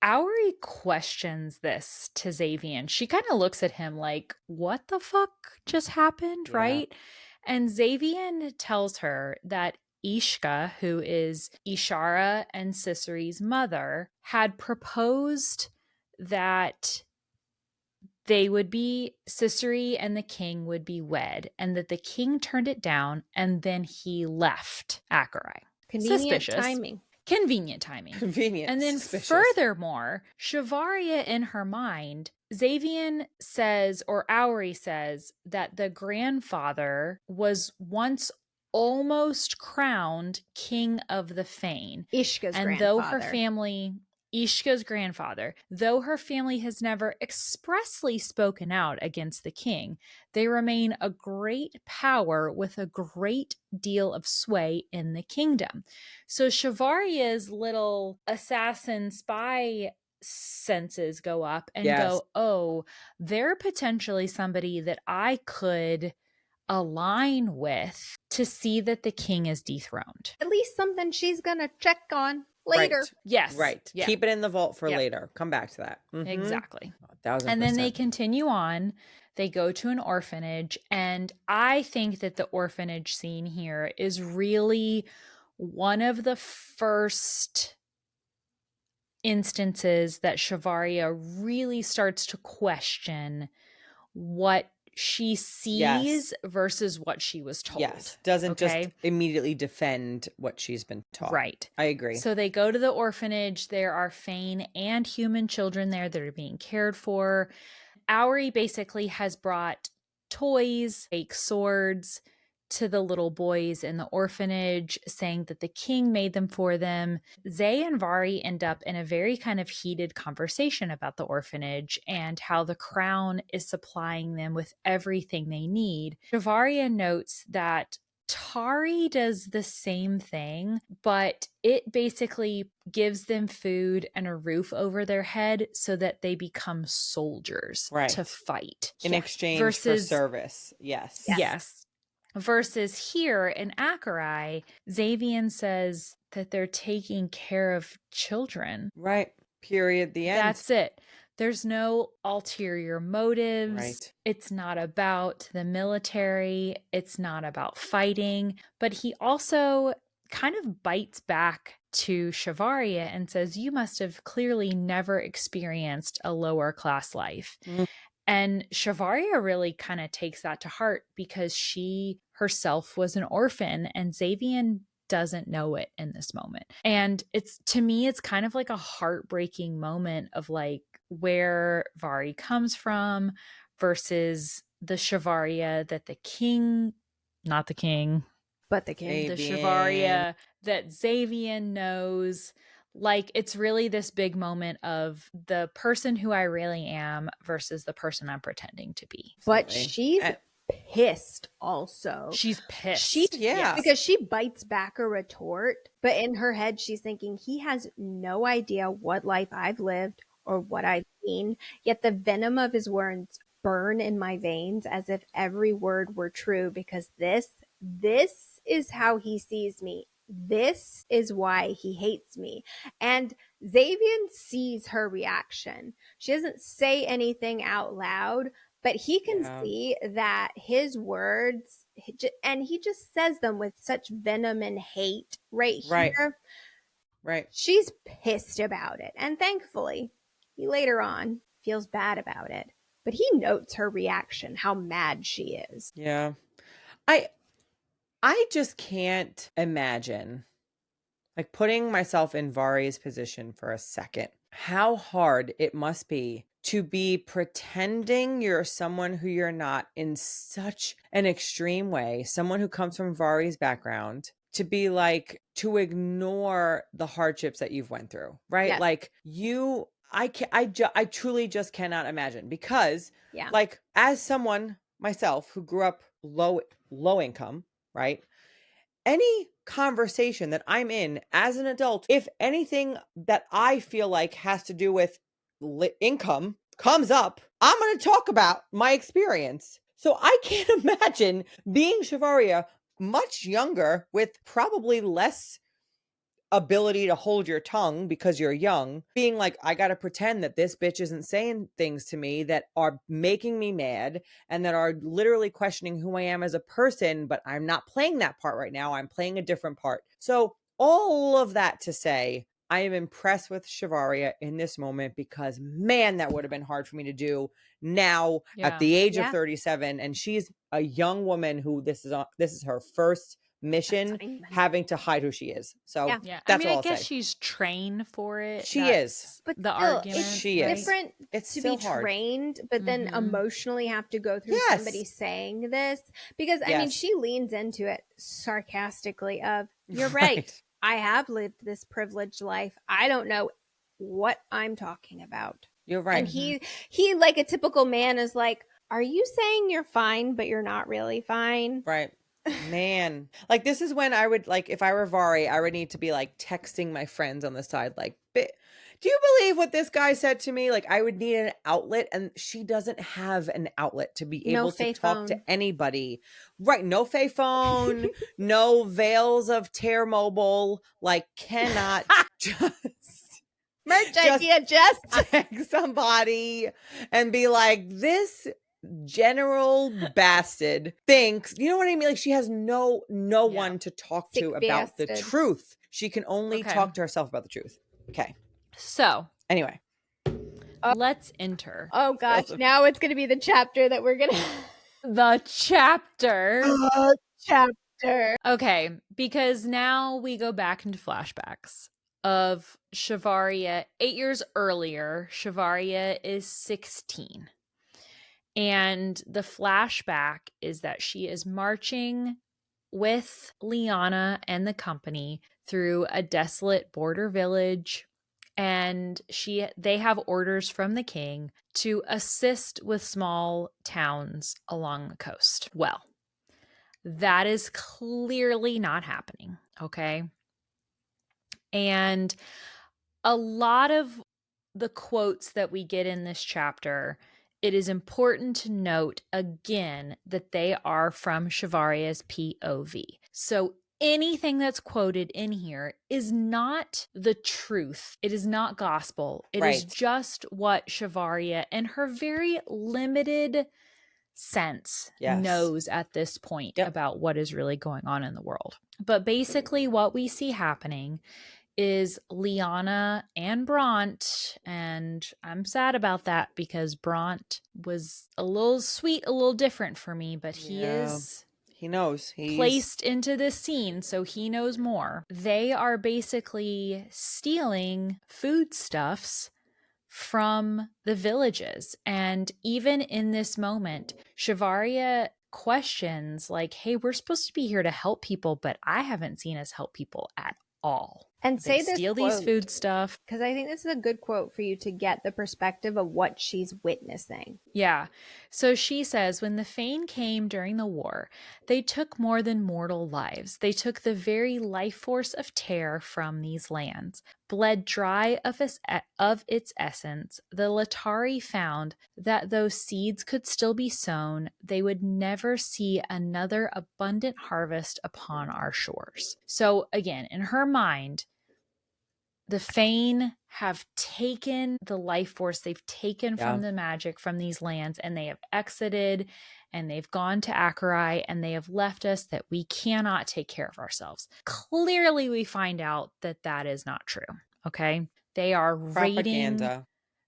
Speaker 1: Auri questions this to Xavian. She kind of looks at him like, what the fuck just happened,
Speaker 2: Yeah.
Speaker 1: right? And Xavian tells her that Ishka, who is Ishara and Siseri's mother, had proposed that they would be, Siseri and the king would be wed, and that the king turned it down, and then he left Acherai.
Speaker 3: Convenient
Speaker 1: Suspicious.
Speaker 3: timing.
Speaker 1: Convenient timing.
Speaker 2: Convenient.
Speaker 1: And then
Speaker 2: Suspicious.
Speaker 1: furthermore, Shavaria in her mind, Xavian says, or Auri says, that the grandfather was once almost crowned king of the Fane.
Speaker 3: Ishka's
Speaker 1: and
Speaker 3: grandfather.
Speaker 1: though her family, Ishka's grandfather, though her family has never expressly spoken out against the king, they remain a great power with a great deal of sway in the kingdom. So Shavaria's little assassin spy senses go up and go, oh, they're potentially somebody that I could align with to see that the king is dethroned.
Speaker 3: At least something she's gonna check on later.
Speaker 2: Right.
Speaker 1: Yes.
Speaker 2: Right.
Speaker 1: Yeah.
Speaker 2: Keep it in the vault for later. Come back to that.
Speaker 1: Exactly.
Speaker 2: 1000%.
Speaker 1: And then they continue on. They go to an orphanage. And I think that the orphanage scene here is really one of the first instances that Shavaria really starts to question what she sees versus what she was told.
Speaker 2: Yes. Doesn't just immediately defend what she's been taught.
Speaker 1: Right.
Speaker 2: I agree.
Speaker 1: So they go to the orphanage. There are Fane and human children there that are being cared for. Auri basically has brought toys, fake swords to the little boys in the orphanage, saying that the king made them for them. Zay and Vari end up in a very kind of heated conversation about the orphanage and how the crown is supplying them with everything they need. Shavaria notes that Tari does the same thing, but it basically gives them food and a roof over their head so that they become soldiers to fight.
Speaker 2: In exchange for service. Yes.
Speaker 1: Versus here in Acherai, Xavian says that they're taking care of children.
Speaker 2: Right. Period. The end.
Speaker 1: That's it. There's no ulterior motives.
Speaker 2: Right.
Speaker 1: It's not about the military. It's not about fighting. But he also kind of bites back to Shavaria and says, you must have clearly never experienced a lower class life. And Shavaria really kind of takes that to heart because she herself was an orphan and Xavian doesn't know it in this moment. And it's, to me, it's kind of like a heartbreaking moment of like where Vari comes from versus the Shavaria that the king, not the king,
Speaker 3: but the king,
Speaker 1: the Shavaria that Xavian knows. Like, it's really this big moment of the person who I really am versus the person I'm pretending to be.
Speaker 3: But she's pissed also.
Speaker 1: She's pissed.
Speaker 3: Because she bites back a retort, but in her head, she's thinking, he has no idea what life I've lived or what I've seen, yet the venom of his words burn in my veins as if every word were true because this is how he sees me. This is why he hates me. And Xavian sees her reaction. She doesn't say anything out loud, but he can see that his words, and he just says them with such venom and hate right here.
Speaker 2: Right.
Speaker 3: She's pissed about it. And thankfully, he later on feels bad about it. But he notes her reaction, how mad she is.
Speaker 2: Yeah. I just can't imagine, like, putting myself in Vari's position for a second, how hard it must be to be pretending you're someone who you're not in such an extreme way, someone who comes from Vari's background, to be like, to ignore the hardships that you've went through, right?
Speaker 3: Yes.
Speaker 2: Like I truly just cannot imagine because like, as someone myself who grew up low income, right? Any conversation that I'm in as an adult, if anything that I feel like has to do with income comes up, I'm going to talk about my experience. So I can't imagine being Shavaria much younger with probably less ability to hold your tongue because you're young, being like, I got to pretend that this bitch isn't saying things to me that are making me mad and that are literally questioning who I am as a person, but I'm not playing that part right now. I'm playing a different part. So all of that to say, I am impressed with Shivaria in this moment because, man, that would have been hard for me to do now at the age of 37. And she's a young woman who this is her first mission, having to hide who she is. So
Speaker 1: yeah,
Speaker 2: that's
Speaker 1: I mean,
Speaker 2: all
Speaker 1: I
Speaker 2: I'll
Speaker 1: guess
Speaker 2: say.
Speaker 1: she's trained for it.
Speaker 2: She is.
Speaker 3: But
Speaker 1: the
Speaker 3: still,
Speaker 1: argument.
Speaker 3: it's
Speaker 2: She is.
Speaker 3: different
Speaker 2: It's
Speaker 3: to
Speaker 2: so
Speaker 3: be
Speaker 2: hard.
Speaker 3: trained, but then emotionally have to go through
Speaker 2: Yes.
Speaker 3: somebody saying this. Because, I mean, she leans into it sarcastically of, you're right. I have lived this privileged life. I don't know what I'm talking about.
Speaker 2: You're right.
Speaker 3: And he like a typical man is like, are you saying you're fine, but you're not really fine?
Speaker 2: Right. Man. Like, this is when I would, like, if I were Vari, I would need to be like texting my friends on the side, like, do you believe what this guy said to me? Like, I would need an outlet, and she doesn't have an outlet to be able to talk to anybody. Right. No Faye phone, no veils of Tear Mobile, like, cannot just
Speaker 3: merch idea, just
Speaker 2: text somebody and be like, this general bastard thinks, you know what I mean? Like, she has no one to talk to about the truth. She can only talk to herself about the truth. Okay.
Speaker 1: So
Speaker 2: anyway,
Speaker 1: let's enter.
Speaker 3: Oh gosh, now it's going to be the chapter that we're going to.
Speaker 1: The chapter.
Speaker 3: Chapter.
Speaker 1: Okay, because now we go back into flashbacks of Shivaria 8 years earlier. Shivaria is 16. And the flashback is that she is marching with Lyanna and the company through a desolate border village, and they have orders from the king to assist with small towns along the coast. Well, that is clearly not happening, okay? And a lot of the quotes that we get in this chapter, it is important to note again that they are from Shivaria's POV. So anything that's quoted in here is not the truth. It is not gospel. It is just what Shivaria, in her very limited sense, knows at this point about what is really going on in the world. But basically what we see happening is Lyanna and Bront, and I'm sad about that because Bront was a little sweet, a little different for me, but he knows. He's placed into this scene, so he knows more. They are basically stealing foodstuffs from the villages. And even in this moment, Shivaria questions like, hey, we're supposed to be here to help people, but I haven't seen us help people at all.
Speaker 3: And say this
Speaker 1: steal
Speaker 3: quote,
Speaker 1: these food stuff.
Speaker 3: Because I think this is a good quote for you to get the perspective of what she's witnessing.
Speaker 1: Yeah. So she says, when the Fane came during the war, they took more than mortal lives. They took the very life force of terror from these lands. Bled dry of its essence, the Latari found that though seeds could still be sown, they would never see another abundant harvest upon our shores. So again, in her mind, the Fane have taken the life force, they've taken from the magic from these lands, and they have exited, and they've gone to Acherai, and they have left us that we cannot take care of ourselves. Clearly, we find out that that is not true, okay? They are raiding.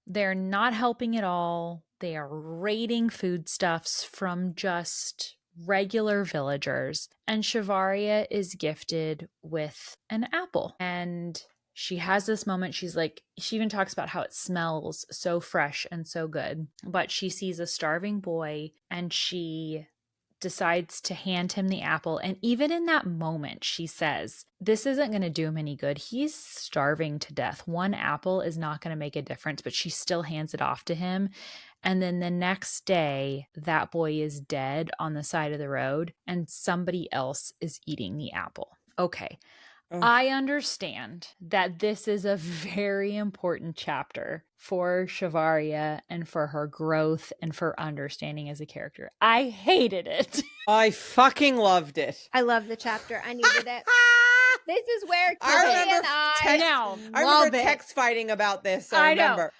Speaker 1: They're not helping at all. They are raiding foodstuffs from just regular villagers, and Shivaria is gifted with an apple. And she has this moment. She's like, she even talks about how it smells so fresh and so good. But she sees a starving boy and she decides to hand him the apple. And even in that moment, she says, this isn't going to do him any good. He's starving to death. One apple is not going to make a difference, but she still hands it off to him. And then the next day, that boy is dead on the side of the road and somebody else is eating the apple. Okay. I understand that this is a very important chapter for Shivaria and for her growth and for understanding as a character. I hated it.
Speaker 2: I fucking loved it.
Speaker 3: I love the chapter. I needed it. This is where
Speaker 2: I
Speaker 3: Kelly
Speaker 2: remember
Speaker 3: and I
Speaker 2: text-
Speaker 1: Now,
Speaker 2: I
Speaker 3: love
Speaker 2: remember
Speaker 3: it.
Speaker 2: text fighting about this. So
Speaker 1: I
Speaker 2: remember.
Speaker 1: know.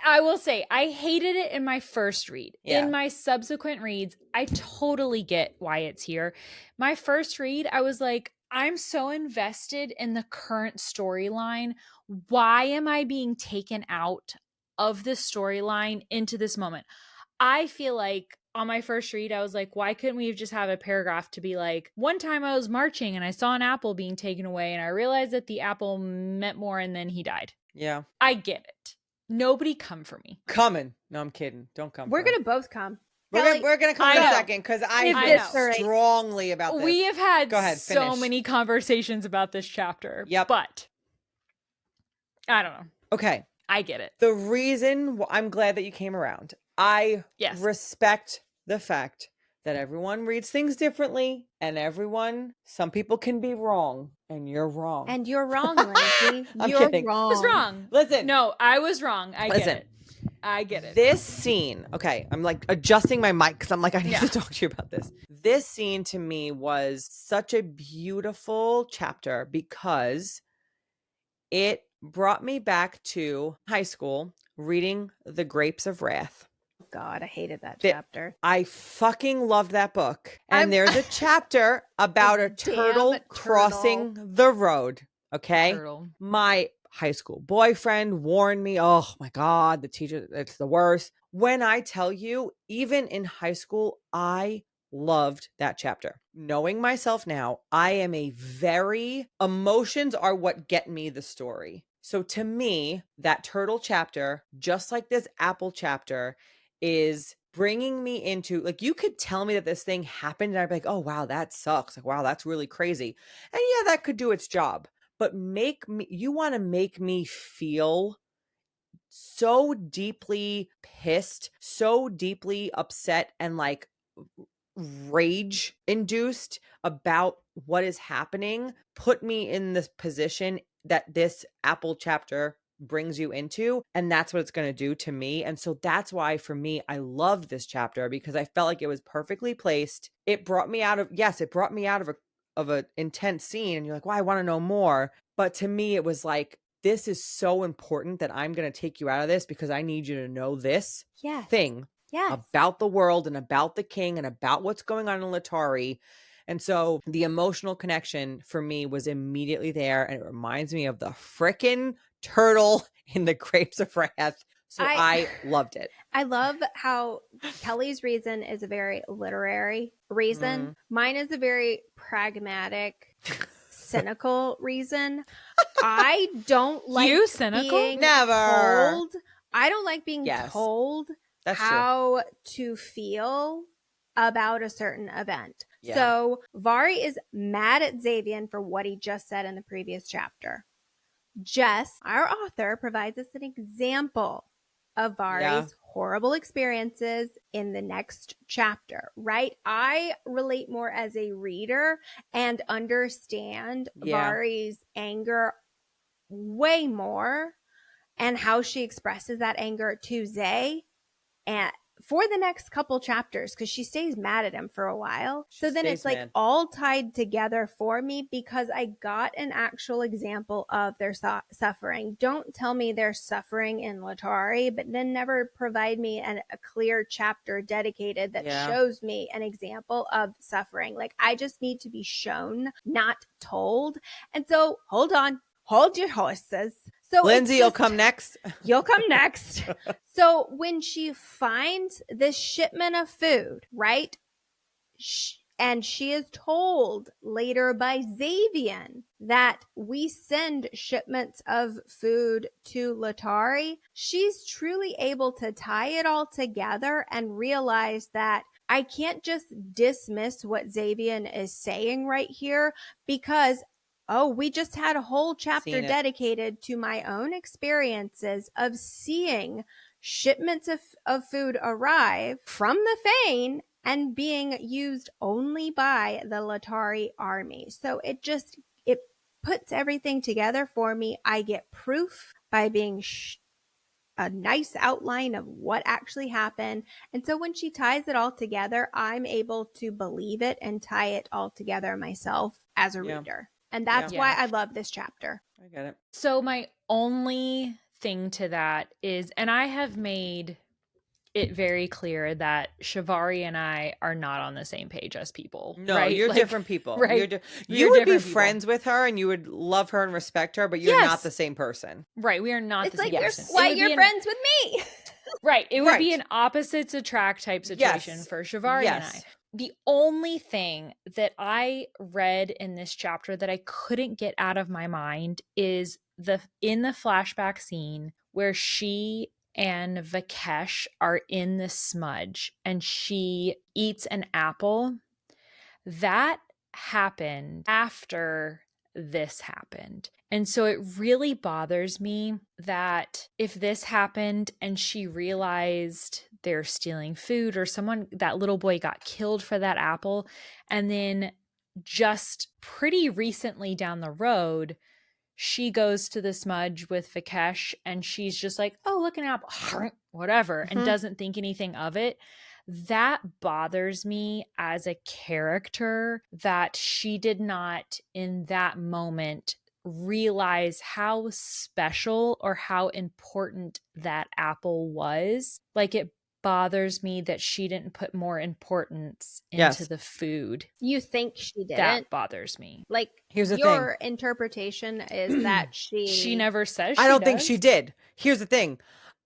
Speaker 1: I will say, I hated it in my first read.
Speaker 2: Yeah.
Speaker 1: In my subsequent reads, I totally get why it's here. My first read, I was like, I'm so invested in the current storyline. Why am I being taken out of this storyline into this moment? I feel like on my first read, I was like, why couldn't we have just have a paragraph to be like, one time I was marching and I saw an apple being taken away and I realized that the apple meant more and then he died.
Speaker 2: Yeah.
Speaker 1: I get it. Nobody come for me.
Speaker 2: Coming. No, I'm kidding. Don't come.
Speaker 3: We're
Speaker 2: for her.
Speaker 3: gonna both come.
Speaker 2: We're
Speaker 3: Kelly,
Speaker 2: gonna come
Speaker 1: I
Speaker 2: in a
Speaker 1: know.
Speaker 2: second because I
Speaker 1: If
Speaker 2: feel
Speaker 1: it's-
Speaker 2: strongly about this.
Speaker 1: We have had
Speaker 2: Go ahead,
Speaker 1: so
Speaker 2: finish.
Speaker 1: many conversations about this chapter.
Speaker 2: Yep.
Speaker 1: But I don't know.
Speaker 2: Okay.
Speaker 1: I get it.
Speaker 2: The reason I'm glad that you came around, I
Speaker 1: Yes.
Speaker 2: respect the fact that everyone reads things differently and some people can be wrong and you're wrong.
Speaker 3: and you're wrong, Lindsay.
Speaker 2: I'm
Speaker 3: You're
Speaker 2: kidding.
Speaker 3: wrong.
Speaker 1: I was wrong.
Speaker 2: Listen.
Speaker 1: No, I was wrong. I
Speaker 2: Listen.
Speaker 1: get it. I get it.
Speaker 2: This scene, okay, I'm like adjusting my mic because I'm like, I need
Speaker 1: Yeah.
Speaker 2: to talk to you about this. This scene to me was such a beautiful chapter because it brought me back to high school reading The Grapes of Wrath.
Speaker 3: God, I hated that
Speaker 2: The-
Speaker 3: chapter.
Speaker 2: I fucking love that book. And
Speaker 3: I'm-
Speaker 2: there's a chapter about a
Speaker 3: Damn
Speaker 2: turtle
Speaker 3: turtle.
Speaker 2: crossing the road. Okay.
Speaker 1: Turtle.
Speaker 2: My high school boyfriend warned me, oh my God, the teacher, it's the worst. When I tell you, even in high school, I loved that chapter. Knowing myself now, I am emotions are what get me the story. So to me, that turtle chapter, just like this apple chapter, is bringing me into, like, you could tell me that this thing happened and I'd be like, oh wow, that sucks. Like, wow, that's really crazy. And yeah, that could do its job. But you want to make me feel so deeply pissed, so deeply upset and like rage induced about what is happening, put me in this position that this Apple chapter brings you into. And that's what it's going to do to me. And so that's why for me, I loved this chapter because I felt like it was perfectly placed. It brought me out of a intense scene and you're like, well, I want to know more. But to me, it was like, this is so important that I'm going to take you out of this because I need you to know this
Speaker 3: Yes.
Speaker 2: thing
Speaker 3: Yes.
Speaker 2: about the world and about the king and about what's going on in Latari. And so the emotional connection for me was immediately there. And it reminds me of the frickin' turtle in the Grapes of Wrath. So I loved it.
Speaker 3: I love how Kelly's reason is a very literary reason. Mine is a very pragmatic, cynical reason. I don't like
Speaker 1: You cynical?
Speaker 3: being
Speaker 2: Never.
Speaker 3: told. I don't like being
Speaker 2: Yes.
Speaker 3: told
Speaker 2: That's true.
Speaker 3: how to feel about a certain event.
Speaker 2: Yeah.
Speaker 3: So Vari is mad at Xavier for what he just said in the previous chapter. Jess, our author, provides us an example of Vari's horrible experiences in the next chapter, right? I relate more as a reader and understand Vari's anger way more and how she expresses that anger to Zay and for the next couple chapters, because she stays mad at him for a while. So then it's like all tied together for me because I got an actual example of their suffering. Don't tell me they're suffering in Latari, but then never provide me a clear chapter dedicated that shows me an example of suffering. Like, I just need to be shown, not told. And so hold on, hold your horses. So
Speaker 2: Lindsey, you'll come next.
Speaker 3: You'll come next. So when she finds this shipment of food, right? And she is told later by Xavier that we send shipments of food to Latari. She's truly able to tie it all together and realize that I can't just dismiss what Xavier is saying right here because we just had a whole chapter dedicated to my own experiences of seeing shipments of food arrive from the Fane and being used only by the Latari army. So it puts everything together for me. I get proof by being a nice outline of what actually happened. And so when she ties it all together, I'm able to believe it and tie it all together myself as a reader. And that's
Speaker 1: Yeah.
Speaker 3: why I love this chapter.
Speaker 2: I get it.
Speaker 1: So my only thing to that is, and I have made it very clear that Shivay and I are not on the same page as people.
Speaker 2: No,
Speaker 1: right?
Speaker 2: you're
Speaker 1: Like,
Speaker 2: different people.
Speaker 1: Right.
Speaker 2: You would be friends with her and you would love her and respect her, but you're
Speaker 1: Yes.
Speaker 2: not the same person.
Speaker 1: Right. We are not
Speaker 3: It's
Speaker 1: the
Speaker 3: like
Speaker 1: same
Speaker 3: you're
Speaker 1: person.
Speaker 3: why you're friends with me.
Speaker 1: Right. It would be
Speaker 2: Right.
Speaker 1: an opposites attract type situation
Speaker 2: Yes.
Speaker 1: for Shivay and I.
Speaker 2: Yes.
Speaker 1: The only thing that I read in this chapter that I couldn't get out of my mind is in the flashback scene where she and Vikesh are in the smudge and she eats an apple. That happened after this happened. And so it really bothers me that if this happened and she realized they're stealing food, or that little boy got killed for that apple, and then just pretty recently down the road, she goes to the smudge with Vikesh and she's just like, oh, look, an apple, whatever, and doesn't think anything of it. That bothers me as a character, that she did not in that moment realize how special or how important that apple was. Like, it bothers me that she didn't put more importance into the food.
Speaker 3: You think she didn't?
Speaker 1: That bothers me.
Speaker 3: Like,
Speaker 2: here's the
Speaker 3: your interpretation is that she
Speaker 1: never says
Speaker 2: I
Speaker 1: she
Speaker 2: don't think
Speaker 1: does.
Speaker 2: she did. Here's the thing.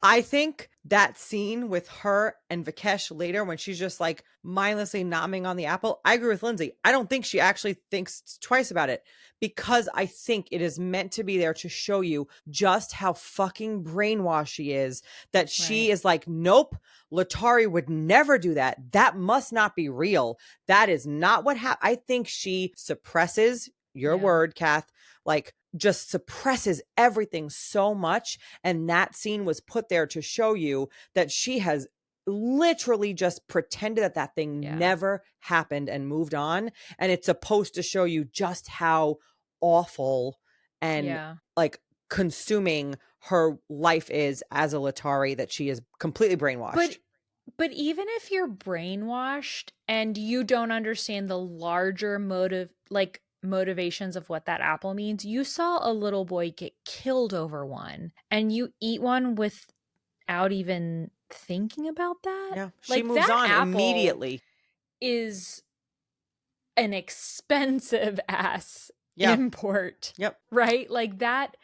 Speaker 2: I think that scene with her and Vikesh later, when she's just like mindlessly nomming on the apple, I agree with Lindsey. I don't think she actually thinks twice about it, because I think it is meant to be there to show you just how fucking brainwashed she is, that she is like, nope, Latari would never do that. That must not be real. That is not what happened. I think she suppresses, your word, Kath, like just suppresses everything so much. And that scene was put there to show you that she has literally just pretended that that thing never happened and moved on. And it's supposed to show you just how awful and like consuming her life is as a Latari, that she is completely brainwashed.
Speaker 1: But even if you're brainwashed and you don't understand the larger motivations of what that apple means, you saw a little boy get killed over one and you eat one without even thinking about that.
Speaker 2: Yeah, she moves on immediately.
Speaker 1: Is an expensive ass import.
Speaker 2: Yep.
Speaker 1: Right? Like that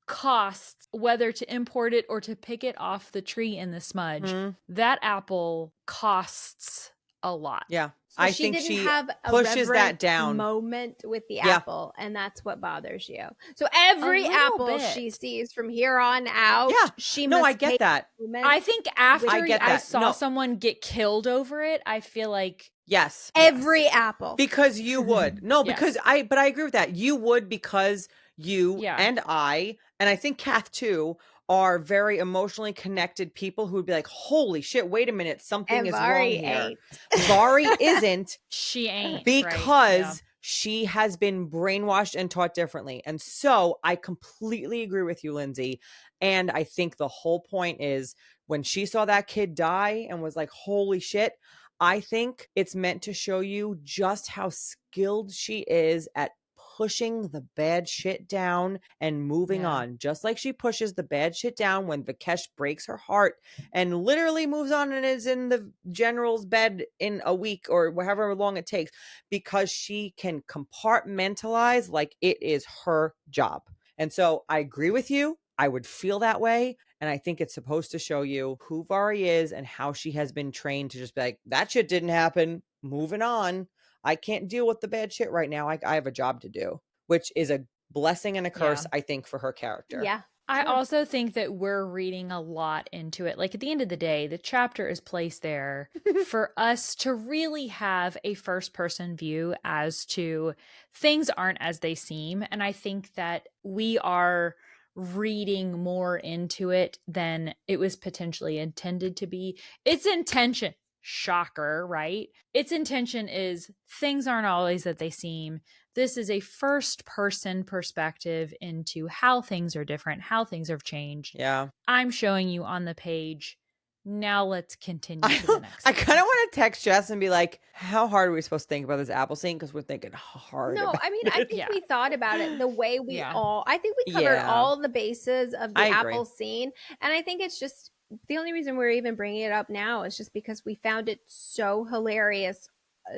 Speaker 1: costs, whether to import it or to pick it off the tree in the smudge, that apple costs a lot.
Speaker 2: Yeah.
Speaker 3: So
Speaker 2: I think she
Speaker 3: have a
Speaker 2: pushes that down
Speaker 3: moment with the apple, and that's what bothers you. So every apple she sees from here on out, she must
Speaker 2: I get that.
Speaker 1: I think after I saw someone get killed over it, I feel like
Speaker 3: every apple,
Speaker 2: because you would because I agree with that. You would, because you and I think Kath too, are very emotionally connected people who would be like, holy shit, wait a minute, something is wrong here. Vari isn't.
Speaker 1: She ain't.
Speaker 2: Because she has been brainwashed and taught differently. And so I completely agree with you, Lindsey. And I think the whole point is, when she saw that kid die and was like, holy shit, I think it's meant to show you just how skilled she is at pushing the bad shit down and moving on, just like she pushes the bad shit down when Vikesh breaks her heart and literally moves on and is in the general's bed in a week or however long it takes, because she can compartmentalize like it is her job. And so I agree with you. I would feel that way. And I think it's supposed to show you who Vari is and how she has been trained to just be like, that shit didn't happen, moving on. I can't deal with the bad shit right now. I have a job to do, which is a blessing and a curse, I think, for her character.
Speaker 3: Yeah.
Speaker 1: I also think that we're reading a lot into it. Like, at the end of the day, the chapter is placed there for us to really have a first person view as to things aren't as they seem. And I think that we are reading more into it than it was potentially intended to be. Its intention, shocker, right? Its intention is things aren't always that they seem. This is a first person perspective into how things are different, how things have changed.
Speaker 2: Yeah.
Speaker 1: I'm showing you on the page. Now let's continue to the next.
Speaker 2: I kind of want want to text Jess and be like, how hard are we supposed to think about this apple scene? Because we're thinking hard.
Speaker 3: No,
Speaker 2: about
Speaker 3: I mean, I
Speaker 2: it.
Speaker 3: think we thought about it the way I think we covered
Speaker 2: Yeah.
Speaker 3: all the bases of the
Speaker 2: I agree.
Speaker 3: apple scene. And I think it's just the only reason we're even bringing it up now is just because we found it so hilarious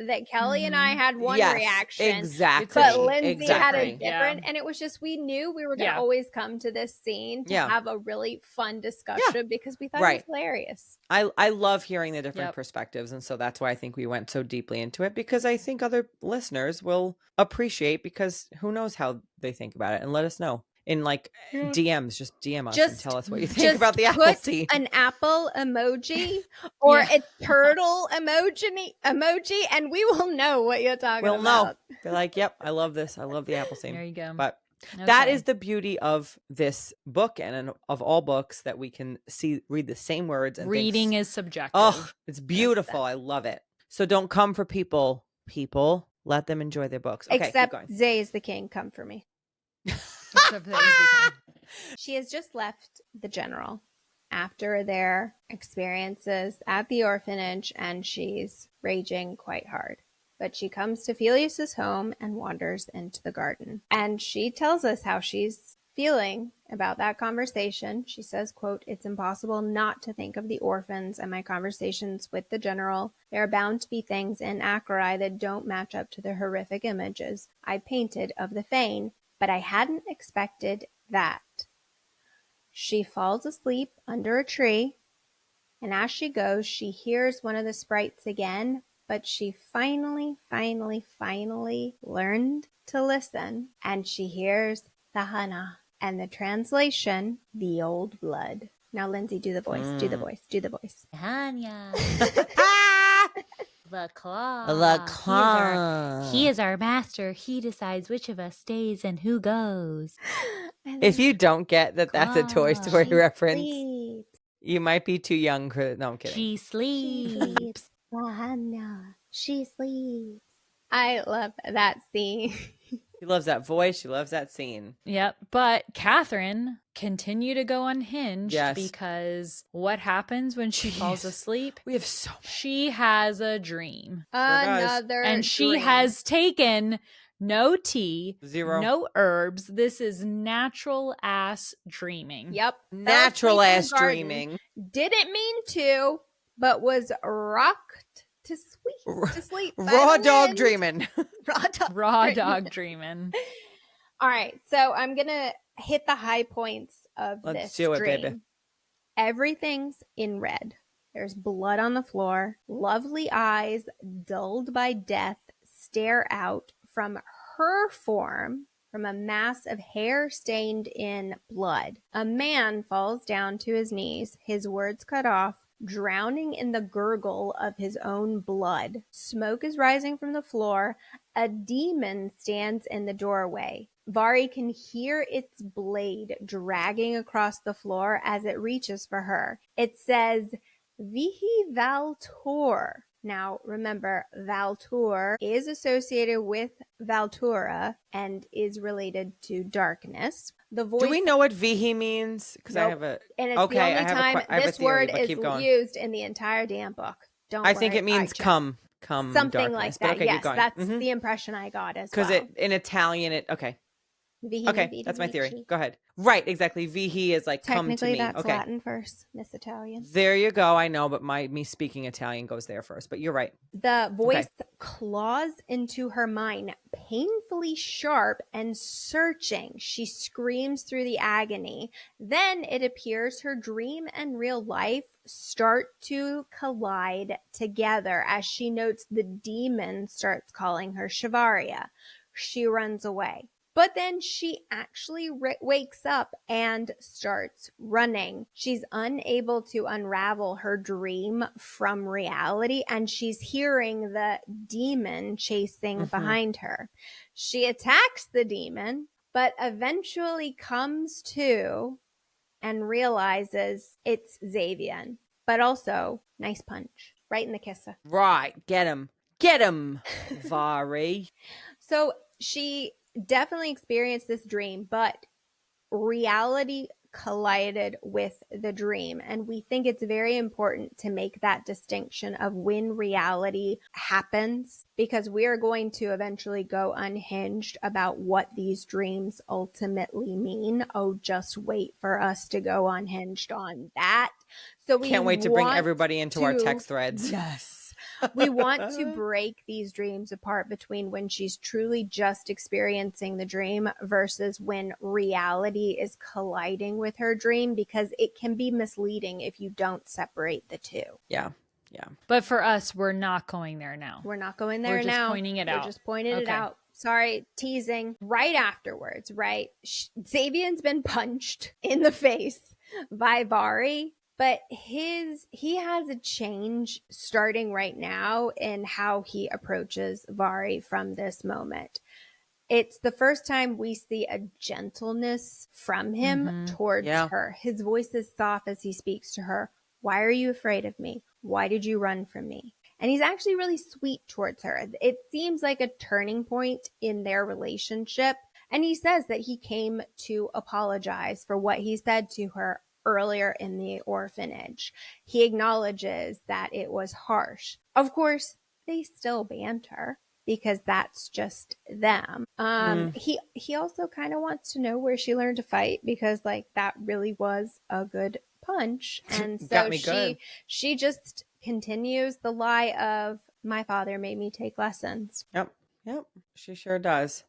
Speaker 3: that Kelly and I had one reaction.
Speaker 2: Exactly.
Speaker 3: But Lindsey had a different.
Speaker 1: Yeah.
Speaker 3: And it was just, we knew we were going to always come to this scene to have a really fun discussion because we thought it was hilarious.
Speaker 2: I love hearing the different perspectives. And so that's why I think we went so deeply into it, because I think other listeners will appreciate, because who knows how they think about it, and let us know. In like DMs, just DM us and tell us what you think about the apple scene.
Speaker 3: An apple emoji or a turtle emoji, and we will know what you're talking about. We'll know.
Speaker 2: They're like, yep, I love this. I love the apple scene.
Speaker 1: There you go.
Speaker 2: But that is the beauty of this book, and of all books, that we can read the same words. And
Speaker 1: reading is subjective.
Speaker 2: Oh, it's beautiful. I love it. So don't come for people. People, let them enjoy their books. Okay,
Speaker 3: except Zay is the king. Come for me. She has just left the general after their experiences at the orphanage, and she's raging quite hard. But she comes to Felius's home and wanders into the garden. And she tells us how she's feeling about that conversation. She says, quote, "It's impossible not to think of the orphans and my conversations with the general. There are bound to be things in Acherai that don't match up to the horrific images I painted of the Fane. But I hadn't expected that." She falls asleep under a tree, and as she goes, she hears one of the sprites again, but she finally learned to listen, and she hears the Hana, and the translation, the old blood. Now, Lindsey, do the voice, do the voice.
Speaker 4: Hanya. The claw.
Speaker 2: The claw.
Speaker 4: He is our master. He decides which of us stays and who goes.
Speaker 2: If you don't get that that's a Toy Story reference,
Speaker 3: sleeps.
Speaker 2: You might be too young for No, I'm kidding.
Speaker 4: She sleeps.
Speaker 3: Lahana. She sleeps. I love that scene.
Speaker 2: She loves that voice. She loves that scene.
Speaker 1: Yep. But Katharine continued to go unhinged because what happens when she falls asleep?
Speaker 2: We have so many.
Speaker 1: She has a dream.
Speaker 3: Another
Speaker 1: And she
Speaker 3: dream.
Speaker 1: has taken no tea,
Speaker 2: 0,
Speaker 1: no herbs. This is natural ass dreaming.
Speaker 3: Yep.
Speaker 2: Natural ass dreaming.
Speaker 3: Didn't mean to, but was rocked to sleep.
Speaker 2: Raw dog dreaming.
Speaker 1: Raw dog dreaming.
Speaker 3: All right. So I'm going to hit the high points of
Speaker 2: Let's
Speaker 3: this
Speaker 2: do it,
Speaker 3: dream.
Speaker 2: baby.
Speaker 3: Everything's in red. There's blood on the floor. Lovely eyes, dulled by death, stare out from her form, from a mass of hair stained in blood. A man falls down to his knees, his words cut off, drowning in the gurgle of his own blood. Smoke is rising from the floor. A demon stands in the doorway. Vari can hear its blade dragging across the floor as it reaches for her. It says, "Vihi Valtor." Now, remember, Valtor is associated with Valtura and is related to darkness. The voice.
Speaker 2: Do we know what Vihi means? Because I have a.
Speaker 3: And it's the only time this word is used in the entire damn book.
Speaker 2: I think it means come
Speaker 3: something
Speaker 2: darkness.
Speaker 3: like that.
Speaker 2: Okay,
Speaker 3: yes, that's the impression I got as well.
Speaker 2: Because in Italian, okay, that's my theory. Go ahead. Right, exactly. Vihi is like come to me.
Speaker 3: Technically, that's Latin first, Miss Italian.
Speaker 2: There you go. I know, but me speaking Italian goes there first. But you're right.
Speaker 3: The voice claws into her mind, painfully sharp and searching. She screams through the agony. Then it appears her dream and real life start to collide together as she notes the demon starts calling her Shivaria. She runs away. But then she actually wakes up and starts running. She's unable to unravel her dream from reality, and she's hearing the demon chasing behind her. She attacks the demon, but eventually comes to and realizes it's Xavian. But also, nice punch. Right in the kisser.
Speaker 2: Right. Get him, Vari.
Speaker 3: So she definitely experienced this dream, but reality collided with the dream. And we think it's very important to make that distinction of when reality happens, because we are going to eventually go unhinged about what these dreams ultimately mean. Oh, just wait for us to go unhinged on that. So we
Speaker 2: Can't wait to bring
Speaker 3: want
Speaker 2: everybody into our text threads.
Speaker 3: Yes. We want to break these dreams apart between when she's truly just experiencing the dream versus when reality is colliding with her dream, because it can be misleading if you don't separate the two.
Speaker 2: Yeah. Yeah.
Speaker 1: But for us, we're not going there now.
Speaker 3: We're not going there
Speaker 1: We're just
Speaker 3: now.
Speaker 1: pointing it out.
Speaker 3: We're just pointing it
Speaker 1: Okay.
Speaker 3: out. Sorry, teasing. Right afterwards, right? Xavier's been punched in the face by Vari, but he has a change starting right now in how he approaches Vari from this moment. It's the first time we see a gentleness from him towards her. His voice is soft as he speaks to her. Why are you afraid of me? Why did you run from me? And he's actually really sweet towards her. It seems like a turning point in their relationship. And he says that he came to apologize for what he said to her earlier in the orphanage. He acknowledges that it was harsh. Of course, they still banter, because that's just them. He also kind of wants to know where she learned to fight, because like that really was a good punch. And so she just continues the lie of, my father made me take lessons.
Speaker 2: Yep. She sure does.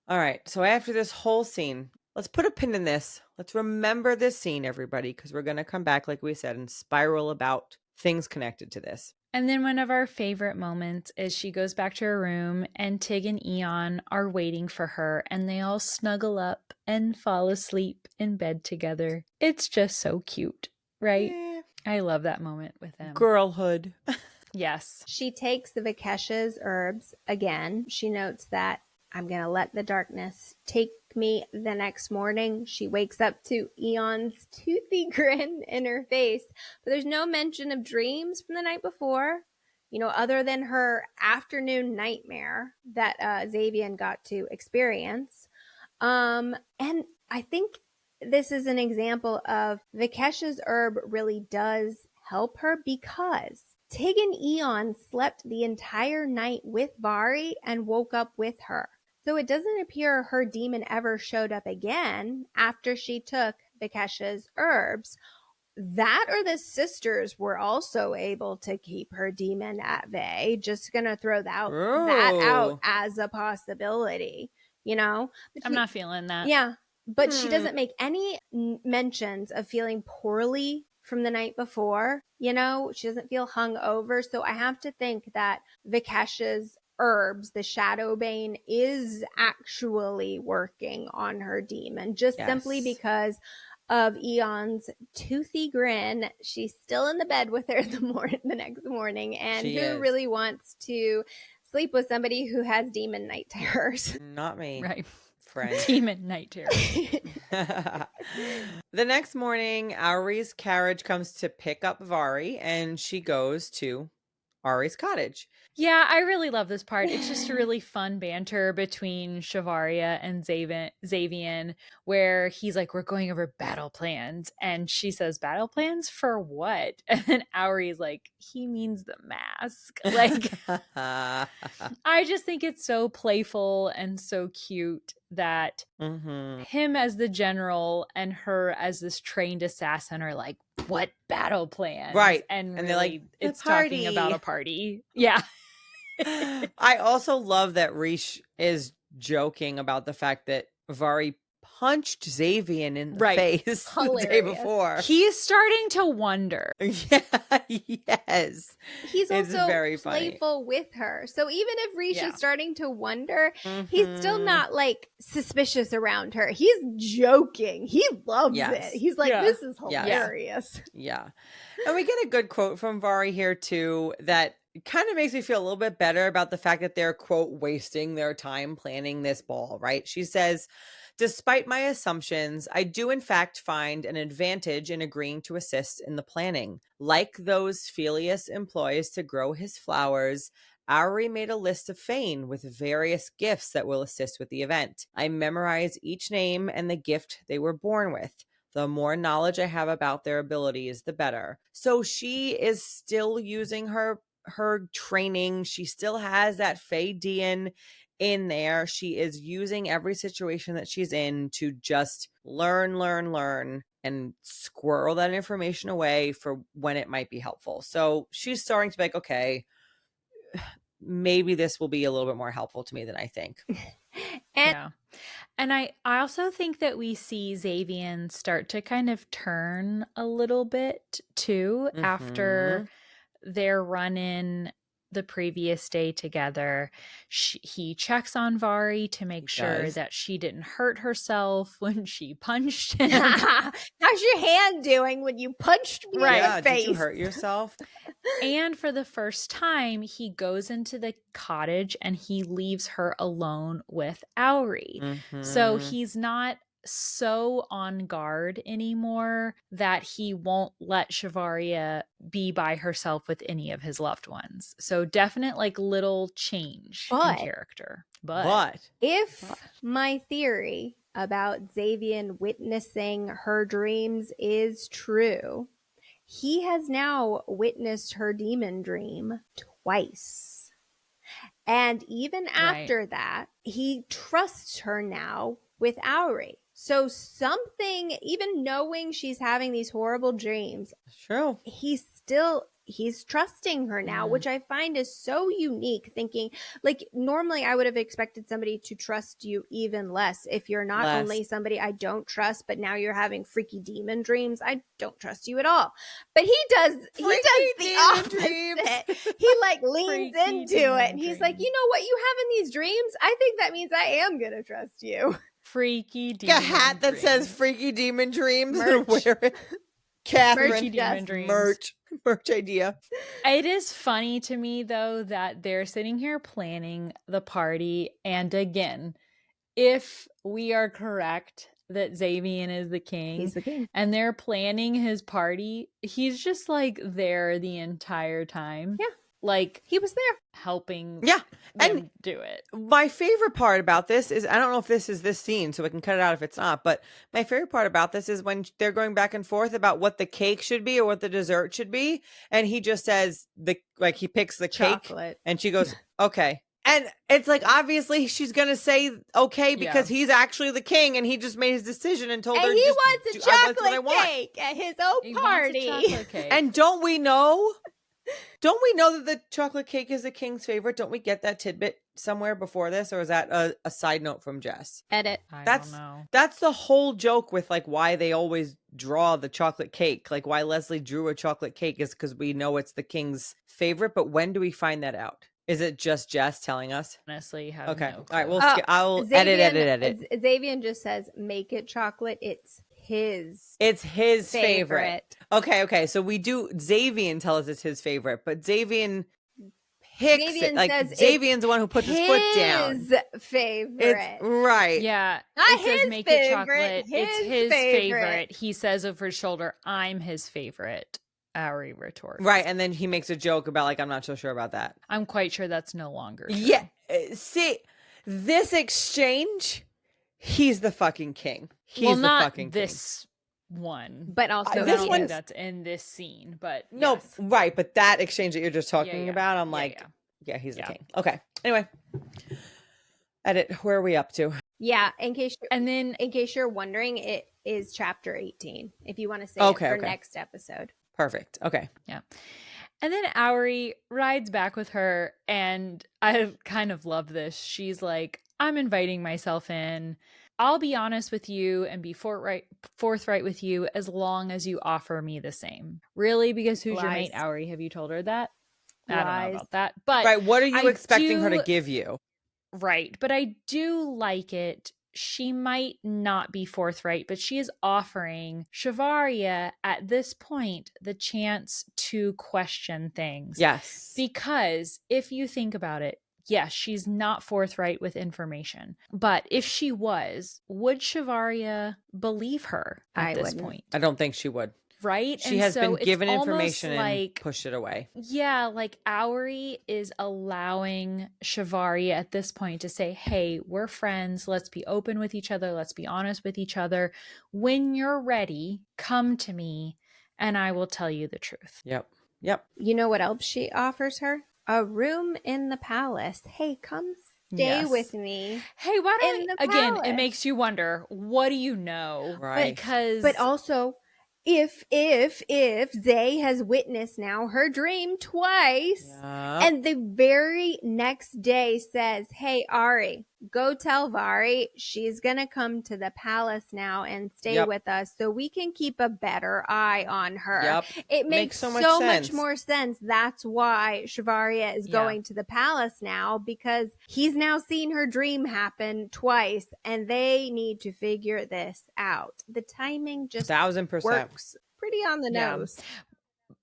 Speaker 2: All right. So after this whole scene, let's put a pin in this. Let's remember this scene, everybody, because we're going to come back, like we said, and spiral about things connected to this.
Speaker 1: And then one of our favorite moments is she goes back to her room and Tig and Eon are waiting for her, and they all snuggle up and fall asleep in bed together. It's just so cute, right?
Speaker 2: Yeah.
Speaker 1: I love that moment with them.
Speaker 2: Girlhood.
Speaker 1: Yes.
Speaker 3: She takes the Vikesh's herbs again. She notes that I'm going to let the darkness take me. The next morning, she wakes up to Eon's toothy grin in her face, but there's no mention of dreams from the night before, other than her afternoon nightmare that Xavier got to experience. And I think this is an example of Vikesh's herb really does help her, because Tig and Eon slept the entire night with Vari and woke up with her. So it doesn't appear her demon ever showed up again after she took Vikesh's herbs. That or the sisters were also able to keep her demon at bay. Just gonna throw that out as a possibility,
Speaker 1: I'm not feeling that.
Speaker 3: Yeah, but she doesn't make any mentions of feeling poorly from the night before. She doesn't feel hungover. So I have to think that Vikesh's herbs, the Shadow Bane, is actually working on her demon, just simply because of Eon's toothy grin. She's still in the bed with her the next morning, and who really wants to sleep with somebody who has demon night terrors?
Speaker 2: Not me.
Speaker 1: Right.
Speaker 2: Friend.
Speaker 1: Demon night terror.
Speaker 2: The next morning, Auri's carriage comes to pick up Vari, and she goes to Auri's cottage.
Speaker 1: Yeah, I really love this part. It's just a really fun banter between Shavaria and Xavier, where he's like, we're going over battle plans. And she says, battle plans for what? And then Auri's like, he means the mask. Like, I just think it's so playful and so cute that him as the general and her as this trained assassin are like, what battle plans?
Speaker 2: Right.
Speaker 1: And really,
Speaker 2: they're like,
Speaker 1: it's talking about a party. Yeah.
Speaker 2: I also love that Rish is joking about the fact that Vari punched Xavier in the face the day before.
Speaker 1: He's starting to wonder.
Speaker 2: Yeah, yes.
Speaker 3: He's
Speaker 2: it's
Speaker 3: also
Speaker 2: very
Speaker 3: playful with her. So even if Rish is starting to wonder,
Speaker 2: Mm-hmm.
Speaker 3: he's still not like suspicious around her. He's joking. He loves it. He's like, this is hilarious.
Speaker 2: Yeah. And we get a good quote from Vari here too that kind of makes me feel a little bit better about the fact that they're, quote, wasting their time planning this ball, right? She says, despite my assumptions, I do in fact find an advantage in agreeing to assist in the planning. Like those Phyleus employs to grow his flowers, Ari made a list of Fane with various gifts that will assist with the event. I memorize each name and the gift they were born with. The more knowledge I have about their abilities, the better. So she is still using her training. She still has that Fae-Dian in there. She is using every situation that she's in to just learn, and squirrel that information away for when it might be helpful. So she's starting to be like, okay, maybe this will be a little bit more helpful to me than I think.
Speaker 1: Yeah. And I also think that we see Xavian start to kind of turn a little bit too after their run in the previous day together. He checks on Vari to make sure that she didn't hurt herself when she punched him.
Speaker 3: How's your hand doing when you punched me in the face?
Speaker 2: Did you hurt yourself?
Speaker 1: And for the first time, he goes into the cottage and he leaves her alone with Auri. So he's not so on guard anymore that he won't let Shivaria be by herself with any of his loved ones. So definite like little change in character. But
Speaker 3: if my theory about Xavian witnessing her dreams is true, he has now witnessed her demon dream twice. And even after that, he trusts her now with Auri. So something, even knowing she's having these horrible dreams,
Speaker 2: true.
Speaker 3: He's trusting her now, which I find is so unique. Thinking like normally I would have expected somebody to trust you even less. If you're not only somebody I don't trust, but now you're having freaky demon dreams, I don't trust you at all. But he does the opposite. He like leans into it and he's like, you know what you have in these dreams? I think that means I am gonna trust you.
Speaker 1: Freaky demon
Speaker 2: a hat that says freaky demon dreams and wear it. Katharine, merch idea.
Speaker 1: It is funny to me though that they're sitting here planning the party, and again, if we are correct that Xavian is the king,
Speaker 3: he's the king,
Speaker 1: and they're planning his party, he's just like there the entire time.
Speaker 3: Yeah.
Speaker 1: Like
Speaker 3: he was there
Speaker 1: helping
Speaker 2: them
Speaker 1: and do it.
Speaker 2: My favorite part about this is, I don't know if this is this scene, so we can cut it out if it's not, but my favorite part about this is when they're going back and forth about what the cake should be or what the dessert should be, and he just says he picks the
Speaker 3: chocolate
Speaker 2: cake and she goes, okay. And it's like, obviously she's going to say okay because he's actually the king and he just made his decision and told her
Speaker 3: he wants a chocolate cake at his own party.
Speaker 2: And don't we know that the chocolate cake is the king's favorite? Don't we get that tidbit somewhere before this, or is that a side note from Jess?
Speaker 3: Edit.
Speaker 1: I don't know.
Speaker 2: That's the whole joke with like why they always draw the chocolate cake. Like why Leslie drew a chocolate cake is because we know it's the king's favorite. But when do we find that out? Is it just Jess telling us?
Speaker 1: Honestly, have
Speaker 2: okay.
Speaker 1: No clue.
Speaker 2: All right, I'll edit.
Speaker 3: Xavian just says, "Make it chocolate." It's his
Speaker 2: favorite. Okay. So we do. Xavian tells us it's his favorite, but Xavian picks it. Like Xavian's the one who puts his foot down.
Speaker 3: His favorite.
Speaker 2: It's right.
Speaker 1: Yeah.
Speaker 3: Not
Speaker 1: it says
Speaker 3: his
Speaker 1: make
Speaker 3: favorite,
Speaker 1: it chocolate. It's his
Speaker 3: favorite.
Speaker 1: favorite. He says over his shoulder, "I'm his favorite." Auri retorts.
Speaker 2: Right, and then he makes a joke about like, I'm not so sure about that.
Speaker 1: I'm quite sure that's no longer true.
Speaker 2: Yeah. See, this exchange, he's the fucking king. He's the fucking king.
Speaker 1: This one,
Speaker 3: but also
Speaker 1: this one that's in this scene. But
Speaker 2: no,
Speaker 1: yes.
Speaker 2: Right. But that exchange that you're just talking about, I'm like, yeah, he's the king. Okay. Anyway, edit. Where are we up to?
Speaker 3: Yeah. In case you're wondering, it is chapter 18. If you want to say it for next episode.
Speaker 2: Perfect. Okay.
Speaker 1: Yeah. And then Auri rides back with her, and I kind of love this. She's like, I'm inviting myself in. I'll be honest with you and be forthright with you as long as you offer me the same. Really? Because who's your mate, Auri? Have you told her that? I don't know about that. But
Speaker 2: right. What are you expecting her to give you?
Speaker 1: Right. But I do like it. She might not be forthright, but she is offering Shivaria at this point the chance to question things.
Speaker 2: Yes.
Speaker 1: Because if you think about it, yes, she's not forthright with information. But if she was, would Shivaria believe her at this point?
Speaker 2: I don't think she would.
Speaker 1: Right?
Speaker 2: She
Speaker 1: And
Speaker 2: has
Speaker 1: so
Speaker 2: been given
Speaker 1: it's almost
Speaker 2: information and
Speaker 1: like,
Speaker 2: pushed it away.
Speaker 1: yeah, like Auri is allowing Shivari at this point to say, hey, we're friends. Let's be open with each other. Let's be honest with each other. When you're ready, come to me and I will tell you the truth.
Speaker 2: Yep.
Speaker 3: You know what else she offers her? A room in the palace. Hey, come stay
Speaker 1: Yes.
Speaker 3: with me.
Speaker 1: Hey, why don't
Speaker 3: In
Speaker 1: we,
Speaker 3: the
Speaker 1: again, it
Speaker 3: palace.
Speaker 1: makes you wonder, what do you know?
Speaker 2: Right.
Speaker 1: Because
Speaker 3: But also, if Zay has witnessed now her dream twice, and the very next day says, hey, Ari, go tell Vari she's going to come to the palace now and stay with us so we can keep a better eye on her. It makes so much more sense. That's why Shivaria is going to the palace now, because he's now seen her dream happen twice and they need to figure this out. The timing just
Speaker 2: 1000%
Speaker 3: works pretty on the nose.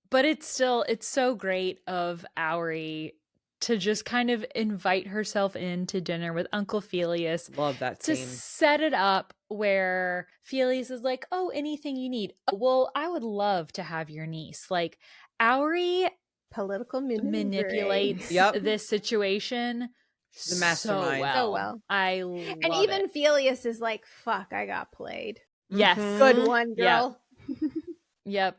Speaker 1: But it's so great of Auri to just kind of invite herself into dinner with Uncle Felius.
Speaker 2: Love that scene.
Speaker 1: To set it up where Felius is like, oh, anything you need. Oh, well, I would love to have your niece. Like, Auri
Speaker 3: political
Speaker 1: manipulates this situation
Speaker 2: the mastermind.
Speaker 3: So well.
Speaker 1: I love
Speaker 3: And even
Speaker 1: it.
Speaker 3: Felius is like, fuck, I got played.
Speaker 1: Yes.
Speaker 3: Good one, girl.
Speaker 1: Yep.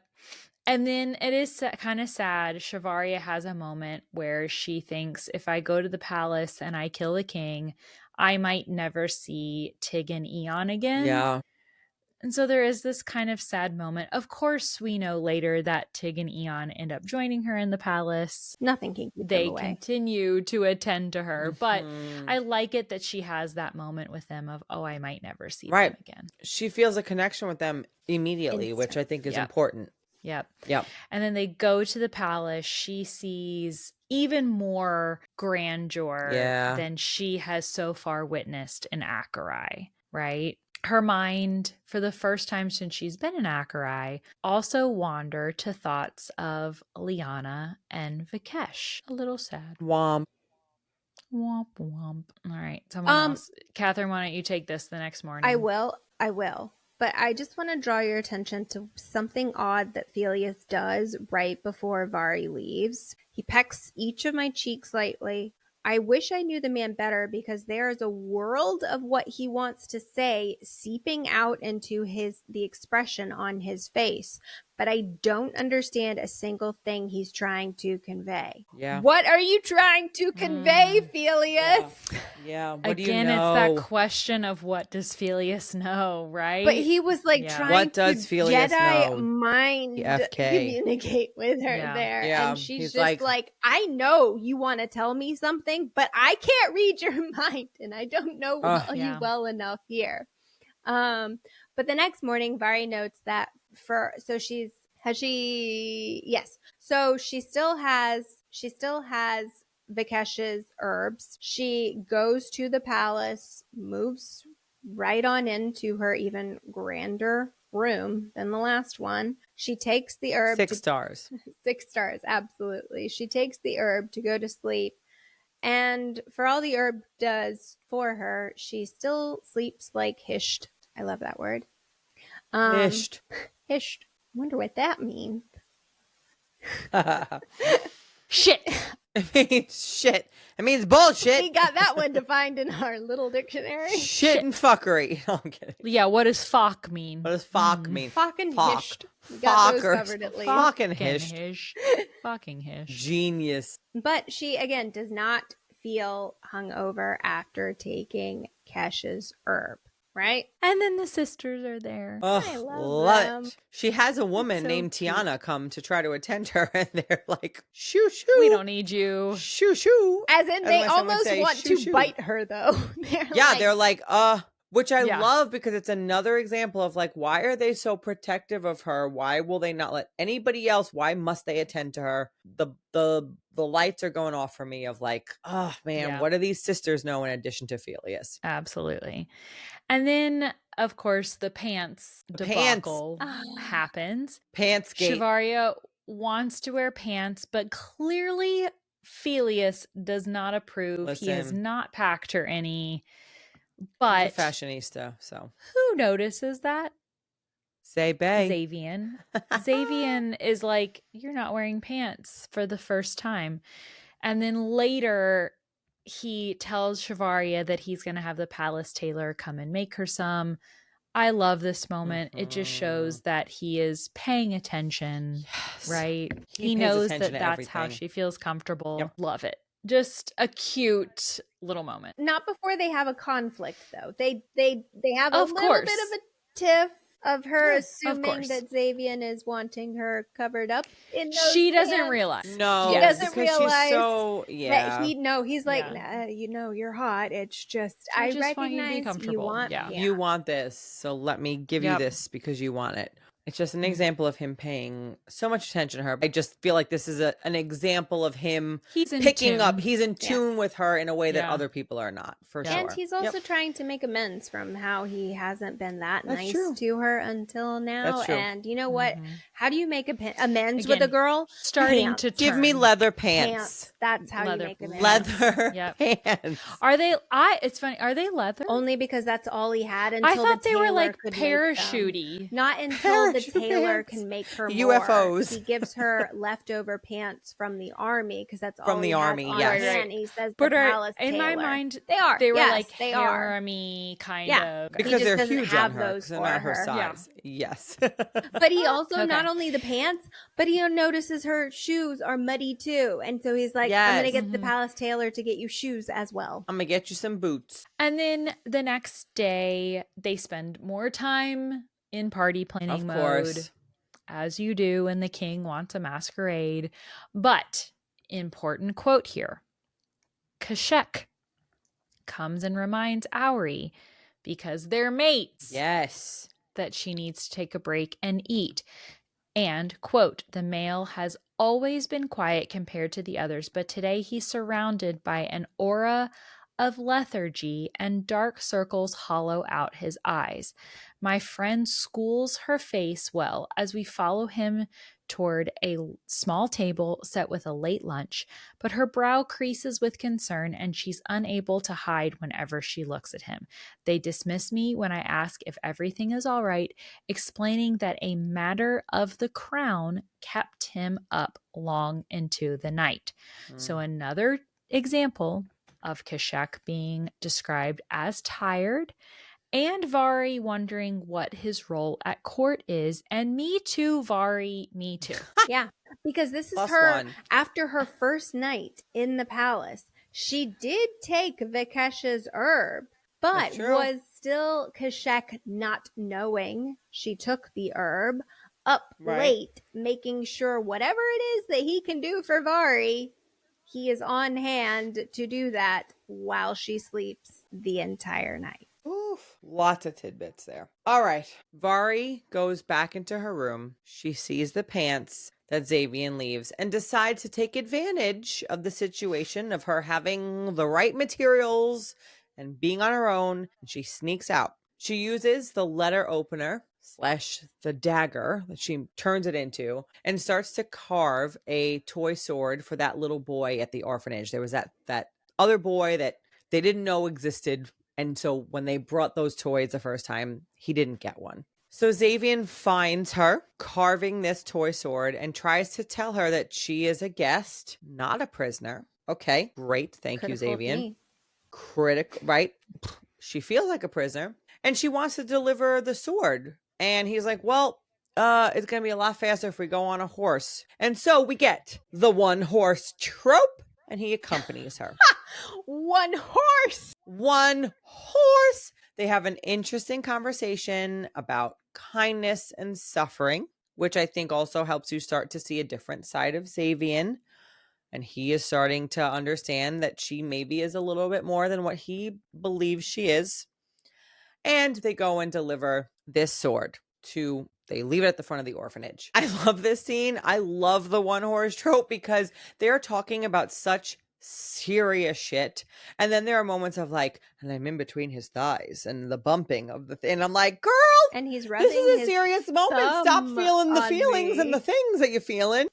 Speaker 1: And then it is kind of sad. Shivaria has a moment where she thinks, if I go to the palace and I kill the king, I might never see Tig and Eon again.
Speaker 2: Yeah.
Speaker 1: And so there is this kind of sad moment. Of course, we know later that Tig and Eon end up joining her in the palace.
Speaker 3: Nothing can keep
Speaker 1: They
Speaker 3: them away.
Speaker 1: continue to attend to her. But I like it that she has that moment with them of, oh, I might never see them again.
Speaker 2: She feels a connection with them immediately, which I think is important.
Speaker 1: Yep.
Speaker 2: Yep.
Speaker 1: And then they go to the palace. She sees even more grandeur than she has so far witnessed in Akerai, right? Her mind, for the first time since she's been in Akerai, also wander to thoughts of Lyanna and Vikesh. A little sad.
Speaker 2: Womp.
Speaker 1: Womp womp. All right. Someone else. Katharine, why don't you take this the next morning?
Speaker 3: I will. But I just want to draw your attention to something odd that Felius does right before Vari leaves. He pecks each of my cheeks lightly. I wish I knew the man better, because there is a world of what he wants to say seeping out into the expression on his face, but I don't understand a single thing he's trying to convey.
Speaker 2: Yeah.
Speaker 3: What are you trying to convey, Felius?
Speaker 2: Yeah. What
Speaker 1: Again,
Speaker 2: do you know?
Speaker 1: it's that question of what does Felius know, right?
Speaker 3: But he was like trying
Speaker 2: what does
Speaker 3: to
Speaker 2: Felius
Speaker 3: Jedi
Speaker 2: know?
Speaker 3: mind communicate with her there.
Speaker 2: Yeah.
Speaker 3: And she's just like, I know you want to tell me something, but I can't read your mind and I don't know you well enough here. But the next morning, Vari notes that so she still has Vikesh's herbs. She goes to the palace, moves right on into her even grander room than the last one. She takes the herb.
Speaker 2: 6 stars.
Speaker 3: 6 stars, absolutely. She takes the herb to go to sleep. And for all the herb does for her, she still sleeps like hished. I love that word.
Speaker 2: Hished.
Speaker 3: Hished. Wonder what that means.
Speaker 1: Shit.
Speaker 2: It means shit. It means bullshit.
Speaker 3: We got that one defined in our little dictionary.
Speaker 2: Shit and fuckery. No, I'm kidding.
Speaker 1: Yeah, what does fuck mean?
Speaker 2: What does fuck mean?
Speaker 3: Fucking hished. We got those covered at least.
Speaker 2: Fucking hished.
Speaker 1: Fucking hish.
Speaker 2: Genius.
Speaker 3: But she, again, does not feel hungover after taking Kesh's herb, right?
Speaker 1: And then the sisters are there.
Speaker 3: I love them.
Speaker 2: It. She has a woman named Tiana come to try to attend her, and they're like, shoo, shoo.
Speaker 1: We don't need you.
Speaker 2: Shoo, shoo.
Speaker 3: As in, they almost want to bite her, though.
Speaker 2: They're like, which I love, because it's another example of like, why are they so protective of her? Why will they not let anybody else? Why must they attend to her? The lights are going off for me of like, oh man, what do these sisters know in addition to Felius?
Speaker 1: Absolutely. And then, of course, the pants debacle happens.
Speaker 2: Pantsgate.
Speaker 1: Shivaria wants to wear pants, but clearly Felius does not approve.
Speaker 2: Listen,
Speaker 1: he has not packed her any. But
Speaker 2: he's a fashionista, so
Speaker 1: who notices that? Xavian. Xavian is like, you're not wearing pants for the first time. And then later he tells Shivaria that he's going to have the palace tailor come and make her some. I love this moment. It just shows that he is paying attention, right? He
Speaker 2: pays
Speaker 1: knows
Speaker 2: attention
Speaker 1: that
Speaker 2: to
Speaker 1: that's how
Speaker 2: everything.
Speaker 1: she feels comfortable.
Speaker 2: Yep.
Speaker 1: Love it. Just a cute little moment.
Speaker 3: Not before they have a conflict, though. They have a
Speaker 1: Of
Speaker 3: little
Speaker 1: course.
Speaker 3: bit of a tiff of her
Speaker 1: Yeah, of
Speaker 3: assuming
Speaker 1: course.
Speaker 3: that Xavian is wanting her covered up in those
Speaker 1: She doesn't
Speaker 3: pants.
Speaker 1: realize.
Speaker 2: No,
Speaker 3: She doesn't
Speaker 2: because
Speaker 3: realize
Speaker 2: she's so
Speaker 3: that he's like,
Speaker 1: Yeah.
Speaker 3: nah, you're hot. It's just
Speaker 1: I
Speaker 3: I
Speaker 1: just want you to be
Speaker 3: recognize you
Speaker 1: comfortable.
Speaker 3: want
Speaker 1: Yeah.
Speaker 3: me.
Speaker 2: You want this, so let me give you
Speaker 1: Yep.
Speaker 2: this because you want it. It's just an example of him paying so much attention to her. I just feel like this is an example of him
Speaker 1: He's in
Speaker 2: picking up.
Speaker 1: tune.
Speaker 2: He's in tune with her in a way that
Speaker 1: Yeah.
Speaker 2: other people are not, for
Speaker 1: Yeah.
Speaker 2: sure.
Speaker 3: And he's also trying to make amends from how he hasn't been that
Speaker 2: That's
Speaker 3: nice
Speaker 2: true.
Speaker 3: to her until now.
Speaker 2: That's true.
Speaker 3: And you know what?
Speaker 1: Mhm.
Speaker 3: How do you make amends with a
Speaker 1: Again,
Speaker 3: girl?
Speaker 1: starting
Speaker 3: Pants.
Speaker 1: to
Speaker 2: Give me
Speaker 1: turn.
Speaker 2: leather
Speaker 3: Pants.
Speaker 2: pants.
Speaker 3: That's how
Speaker 1: Leather
Speaker 3: you make amends.
Speaker 2: Leather
Speaker 1: Yep.
Speaker 2: pants.
Speaker 1: Are they? It's funny. Are they leather?
Speaker 3: Only because that's all he had until
Speaker 1: I thought
Speaker 3: the
Speaker 1: they were
Speaker 3: tailor
Speaker 1: like
Speaker 3: could make them.
Speaker 1: parachutey.
Speaker 3: Not until the
Speaker 2: Parachute
Speaker 3: tailor
Speaker 2: pants.
Speaker 3: can make her
Speaker 2: UFOs.
Speaker 3: more. He gives her leftover pants from the army because that's
Speaker 2: From
Speaker 3: all
Speaker 2: the
Speaker 3: he
Speaker 2: army,
Speaker 3: has on
Speaker 2: yes.
Speaker 3: hand.
Speaker 1: Right.
Speaker 3: He says
Speaker 1: But
Speaker 3: the palace
Speaker 1: in my
Speaker 3: tailor.
Speaker 1: mind,
Speaker 3: They are.
Speaker 1: They were
Speaker 3: Yes,
Speaker 1: like
Speaker 3: they are.
Speaker 1: harem-y kind
Speaker 3: Yeah.
Speaker 1: of.
Speaker 3: He
Speaker 2: Because
Speaker 3: just
Speaker 2: they're
Speaker 3: doesn't
Speaker 2: huge
Speaker 3: have
Speaker 2: on her,
Speaker 3: those
Speaker 2: because they're
Speaker 3: for
Speaker 2: not her
Speaker 3: her.
Speaker 2: size. Yes.
Speaker 3: But he also
Speaker 1: Okay.
Speaker 3: not only the pants, but he notices her shoes are muddy too. And so he's like, I'm going to
Speaker 2: Yes.
Speaker 3: get the palace tailor to get you shoes as well.
Speaker 2: I'm going to get you some boots.
Speaker 1: And then the next day, they spend more time in party planning
Speaker 2: Of
Speaker 1: mode,
Speaker 2: course.
Speaker 1: as you do when the king wants a masquerade. But important quote here: Kashek comes and reminds Auri, because they're mates,
Speaker 2: Yes.
Speaker 1: that she needs to take a break and eat. And, quote, the male has always been quiet compared to the others, but today he's surrounded by an aura of lethargy, and dark circles hollow out his eyes. My friend schools her face well as we follow him toward a small table set with a late lunch, but her brow creases with concern and she's unable to hide whenever she looks at him. They dismiss me when I ask if everything is all right, explaining that a matter of the crown kept him up long into the night. So another example of Kashek being described as tired, and Vari wondering what his role at court is. And me too, Vari, me too.
Speaker 3: Yeah, because this is
Speaker 2: Plus
Speaker 3: her
Speaker 2: one.
Speaker 3: after her first night in the palace. She did take Vikesh's herb, but
Speaker 2: That's true.
Speaker 3: was still Kashek not knowing she took the herb up
Speaker 2: Right.
Speaker 3: late, making sure whatever it is that he can do for Vari, he is on hand to do that while she sleeps the entire night.
Speaker 2: Oof, lots of tidbits there. All right. Vari goes back into her room. She sees the pants that Xavian leaves and decides to take advantage of the situation of her having the right materials and being on her own. And she sneaks out. She uses the letter opener / the dagger that she turns it into and starts to carve a toy sword for that little boy at the orphanage. There was that other boy that they didn't know existed. And so when they brought those toys the first time, he didn't get one. So Xavian finds her carving this toy sword and tries to tell her that she is a guest, not a prisoner. Okay, great. Thank you,
Speaker 3: Critical of
Speaker 2: Xavian.
Speaker 3: me.
Speaker 2: Critical, right? She feels like a prisoner and she wants to deliver the sword. And he's like, well, it's going to be a lot faster if we go on a horse. And so we get the one horse trope and he accompanies her.
Speaker 3: One horse.
Speaker 2: One horse. They have an interesting conversation about kindness and suffering, which I think also helps you start to see a different side of Xavian. And he is starting to understand that she maybe is a little bit more than what he believes she is. And they go and deliver this sword they leave it at the front of the orphanage. I love this scene. I love the one horse trope because they're talking about such serious shit. And then there are moments of like, and I'm in between his thighs and the bumping of the thing. And I'm like, girl,
Speaker 3: And he's rubbing
Speaker 2: this is a
Speaker 3: his
Speaker 2: serious moment. Stop
Speaker 3: thumb
Speaker 2: feeling the
Speaker 3: on
Speaker 2: feelings
Speaker 3: me.
Speaker 2: and the things that you're feeling.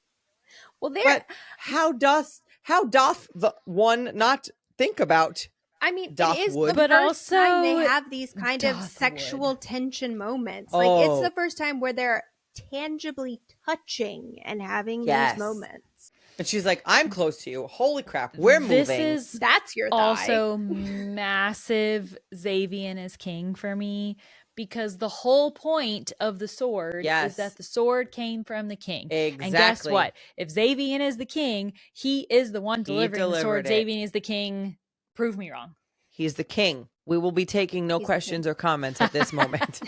Speaker 3: Well, there.
Speaker 2: But how doth the one not think about
Speaker 3: I mean,
Speaker 2: Doth
Speaker 3: it is
Speaker 2: wood.
Speaker 3: the
Speaker 1: But
Speaker 3: first time they
Speaker 1: also
Speaker 3: have these kind of
Speaker 1: doth
Speaker 3: sexual
Speaker 1: wood.
Speaker 3: tension moments. Like, it's
Speaker 2: Oh.
Speaker 3: the first time where they're tangibly touching and having
Speaker 2: Yes.
Speaker 3: these moments.
Speaker 2: And she's like, I'm close to you. Holy crap, we're
Speaker 1: This
Speaker 2: moving.
Speaker 1: is
Speaker 3: That's your thigh.
Speaker 1: also massive Xavier is king for me, because the whole point of the sword
Speaker 2: Yes.
Speaker 1: is that the sword came from the king.
Speaker 2: Exactly.
Speaker 1: And guess what? If Xavier is the king, he is the one delivering the sword.
Speaker 2: delivered it.
Speaker 1: Xavier is the king. Prove me wrong.
Speaker 2: He's the king. We will be taking no
Speaker 3: He's the
Speaker 2: questions
Speaker 3: king.
Speaker 2: or comments at this moment.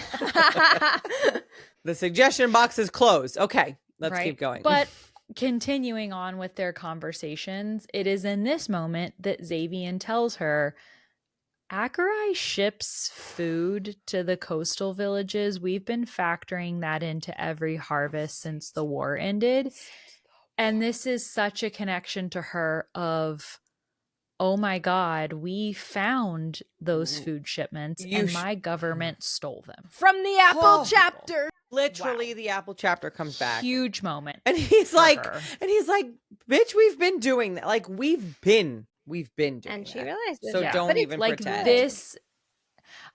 Speaker 2: The suggestion box is closed. Okay, let's keep going.
Speaker 1: But continuing on with their conversations, it is in this moment that Xavier tells her, Acherai ships food to the coastal villages. We've been factoring that into every harvest since the war ended. And this is such a connection to her of, oh my God, we found those food shipments and my government stole them.
Speaker 3: From the Apple chapter.
Speaker 2: Literally, the Apple chapter comes back.
Speaker 1: Huge moment.
Speaker 2: And he's
Speaker 1: for
Speaker 2: like,
Speaker 1: her.
Speaker 2: bitch, we've been doing that. Like, we've been doing
Speaker 3: And she
Speaker 2: that.
Speaker 3: realizes
Speaker 2: So
Speaker 3: that.
Speaker 2: don't
Speaker 3: But it's
Speaker 2: even
Speaker 1: like
Speaker 2: pretend.
Speaker 1: this.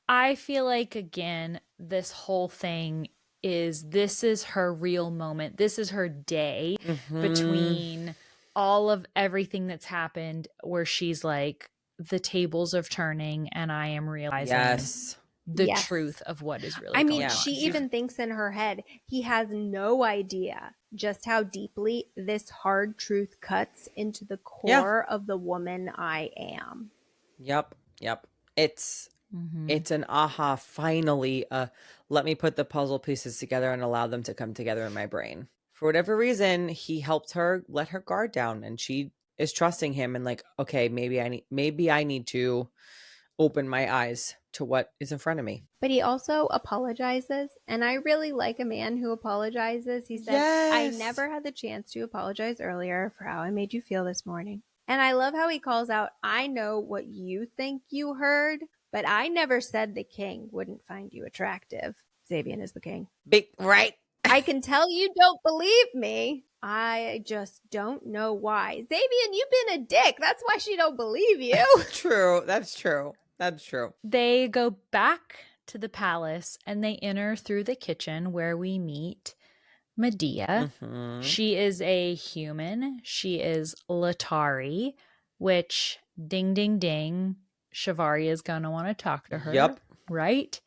Speaker 1: I feel like, again, this whole thing this is her real moment. This is her day between all of everything that's happened, where she's like, the tables are turning and I am realizing the
Speaker 3: Yes.
Speaker 1: truth of what is really
Speaker 3: I
Speaker 1: going
Speaker 3: mean,
Speaker 1: on.
Speaker 3: she even thinks in her head, he has no idea just how deeply this hard truth cuts into the core of the woman I am.
Speaker 2: Yep. It's an aha, finally, let me put the puzzle pieces together and allow them to come together in my brain. For whatever reason, he helped her let her guard down, and she is trusting him and like, okay, maybe I need to open my eyes to what is in front of me.
Speaker 3: But he also apologizes, and I really like a man who apologizes. He said, I
Speaker 2: Yes.
Speaker 3: never had the chance to apologize earlier for how I made you feel this morning. And I love how he calls out, I know what you think you heard, but I never said the king wouldn't find you attractive. Xavier is the king.
Speaker 2: Right?
Speaker 3: I can tell you don't believe me. I just don't know why. Xavier, you've been a dick. That's why she don't believe you.
Speaker 2: True. That's true.
Speaker 1: They go back to the palace and they enter through the kitchen, where we meet Medea. She is a human. She is Latari, which ding, ding, ding, Shivari is going to want to talk to her.
Speaker 2: Yep.
Speaker 1: Right?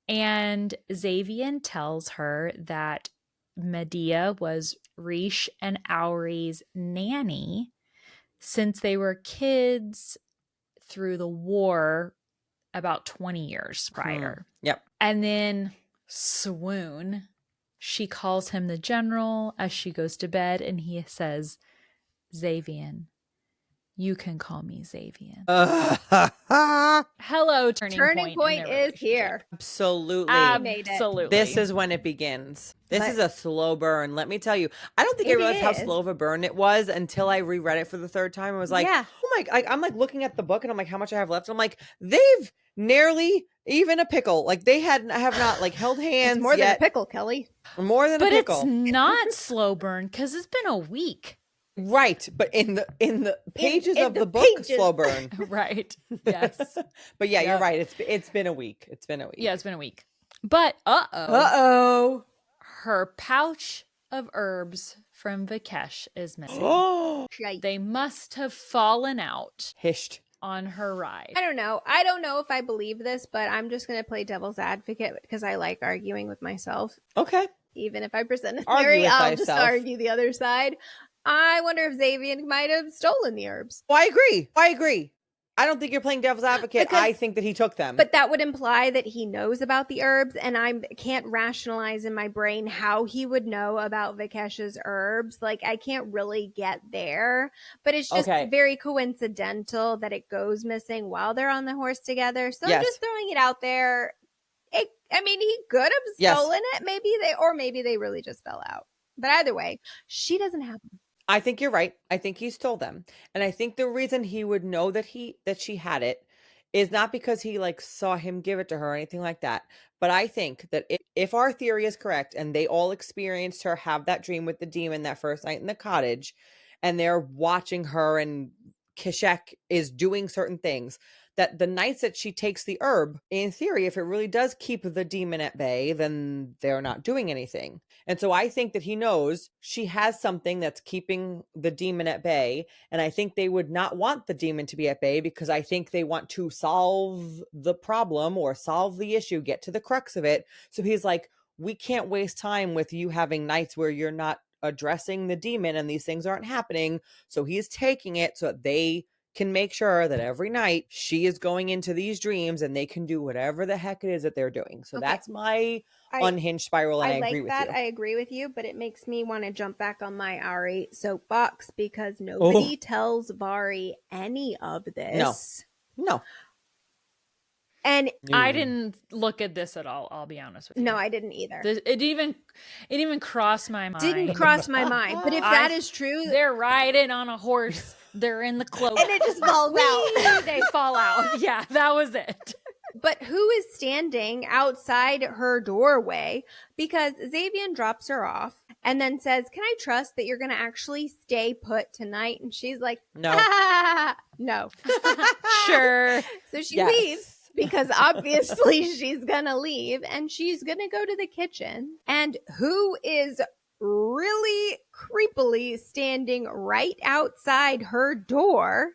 Speaker 1: And Xavier tells her that Medea was Rish and Auri's nanny since they were kids through the war about 20 years prior.
Speaker 2: Yep.
Speaker 1: And then swoon, she calls him the general as she goes to bed, and he says, Xavier, you can call me Xavier. Hello, turning point in their
Speaker 3: is here.
Speaker 1: relationship.
Speaker 2: Absolutely.
Speaker 3: made it.
Speaker 1: Absolutely.
Speaker 2: This is when it begins. This is a slow burn. Let me tell you. I don't think I
Speaker 3: It
Speaker 2: realized how
Speaker 3: is.
Speaker 2: slow of a burn it was until I reread it for the third time. I was like,
Speaker 3: Yeah.
Speaker 2: oh my, I'm like looking at the book and I'm like, how much I have left? And I'm like, they've nearly even a pickle. Like they have not like held hands
Speaker 3: It's more than a
Speaker 2: yet.
Speaker 3: pickle, Kelly.
Speaker 2: More than
Speaker 1: But
Speaker 2: a pickle.
Speaker 1: it's not slow burn because it's been a week.
Speaker 2: Right. But in the pages
Speaker 3: in
Speaker 2: of
Speaker 3: the
Speaker 2: the book,
Speaker 3: pages.
Speaker 2: slow burn.
Speaker 1: Right. Yes.
Speaker 2: But yeah, you're
Speaker 1: Yep.
Speaker 2: right. It's been a week. It's been a week.
Speaker 1: Yeah, it's been a week. But
Speaker 3: Uh-oh.
Speaker 1: her pouch of herbs from Vikesh is missing.
Speaker 3: Shite.
Speaker 1: They must have fallen out
Speaker 2: Hished.
Speaker 1: on her ride.
Speaker 3: I don't know. I don't know if I believe this, but I'm just going to play devil's advocate because I like arguing with myself.
Speaker 2: Okay.
Speaker 3: Even if I present a
Speaker 2: Argue
Speaker 3: theory,
Speaker 2: with
Speaker 3: I'll just
Speaker 2: thyself.
Speaker 3: argue the other side. I wonder if Xavier might have stolen the herbs.
Speaker 2: Well, I agree. I don't think you're playing devil's advocate.
Speaker 3: Because-
Speaker 2: I think that he took them.
Speaker 3: But that would imply that he knows about the herbs, and I can't rationalize in my brain how he would know about Vikesh's herbs. Like, I can't really get there. But it's just
Speaker 2: Okay.
Speaker 3: very coincidental that it goes missing while they're on the horse together. So I'm
Speaker 2: Yes.
Speaker 3: just throwing it out there. He could have
Speaker 2: Yes.
Speaker 3: stolen it. Maybe they really just fell out. But either way, she doesn't have them.
Speaker 2: I think you're right. I think he stole them. And I think the reason he would know that she had it is not because he like saw him give it to her or anything like that. But I think that if our theory is correct and they all experienced her have that dream with the demon that first night in the cottage, and they're watching her and Keshek is doing certain things, that the nights that she takes the herb, in theory, if it really does keep the demon at bay, then they're not doing anything. And so I think that he knows she has something that's keeping the demon at bay. And I think they would not want the demon to be at bay because I think they want to solve the problem or solve the issue, get to the crux of it. So he's like, we can't waste time with you having nights where you're not addressing the demon and these things aren't happening. So he's taking it so that they can make sure that every night she is going into these dreams and they can do whatever the heck it is that they're doing. So that's my unhinged spiral, and I agree with you.
Speaker 3: I agree with you, but it makes me want to jump back on my Ari soapbox because nobody tells Vari any of this.
Speaker 2: No.
Speaker 3: And
Speaker 1: I didn't look at this at all, I'll be honest with you.
Speaker 3: No, I didn't either.
Speaker 1: It even crossed my mind.
Speaker 3: Didn't cross my mind. But if that is true,
Speaker 1: they're riding on a horse, they're in the cloak,
Speaker 3: and it just falls out.
Speaker 1: They fall out. Yeah, that was it.
Speaker 3: But who is standing outside her doorway? Because Xavier drops her off and then says, can I trust that you're going to actually stay put tonight? And she's like,
Speaker 2: no.
Speaker 3: No.
Speaker 1: Sure.
Speaker 3: So she leaves. Because obviously she's going to leave and she's going to go to the kitchen. And who is really creepily standing right outside her door?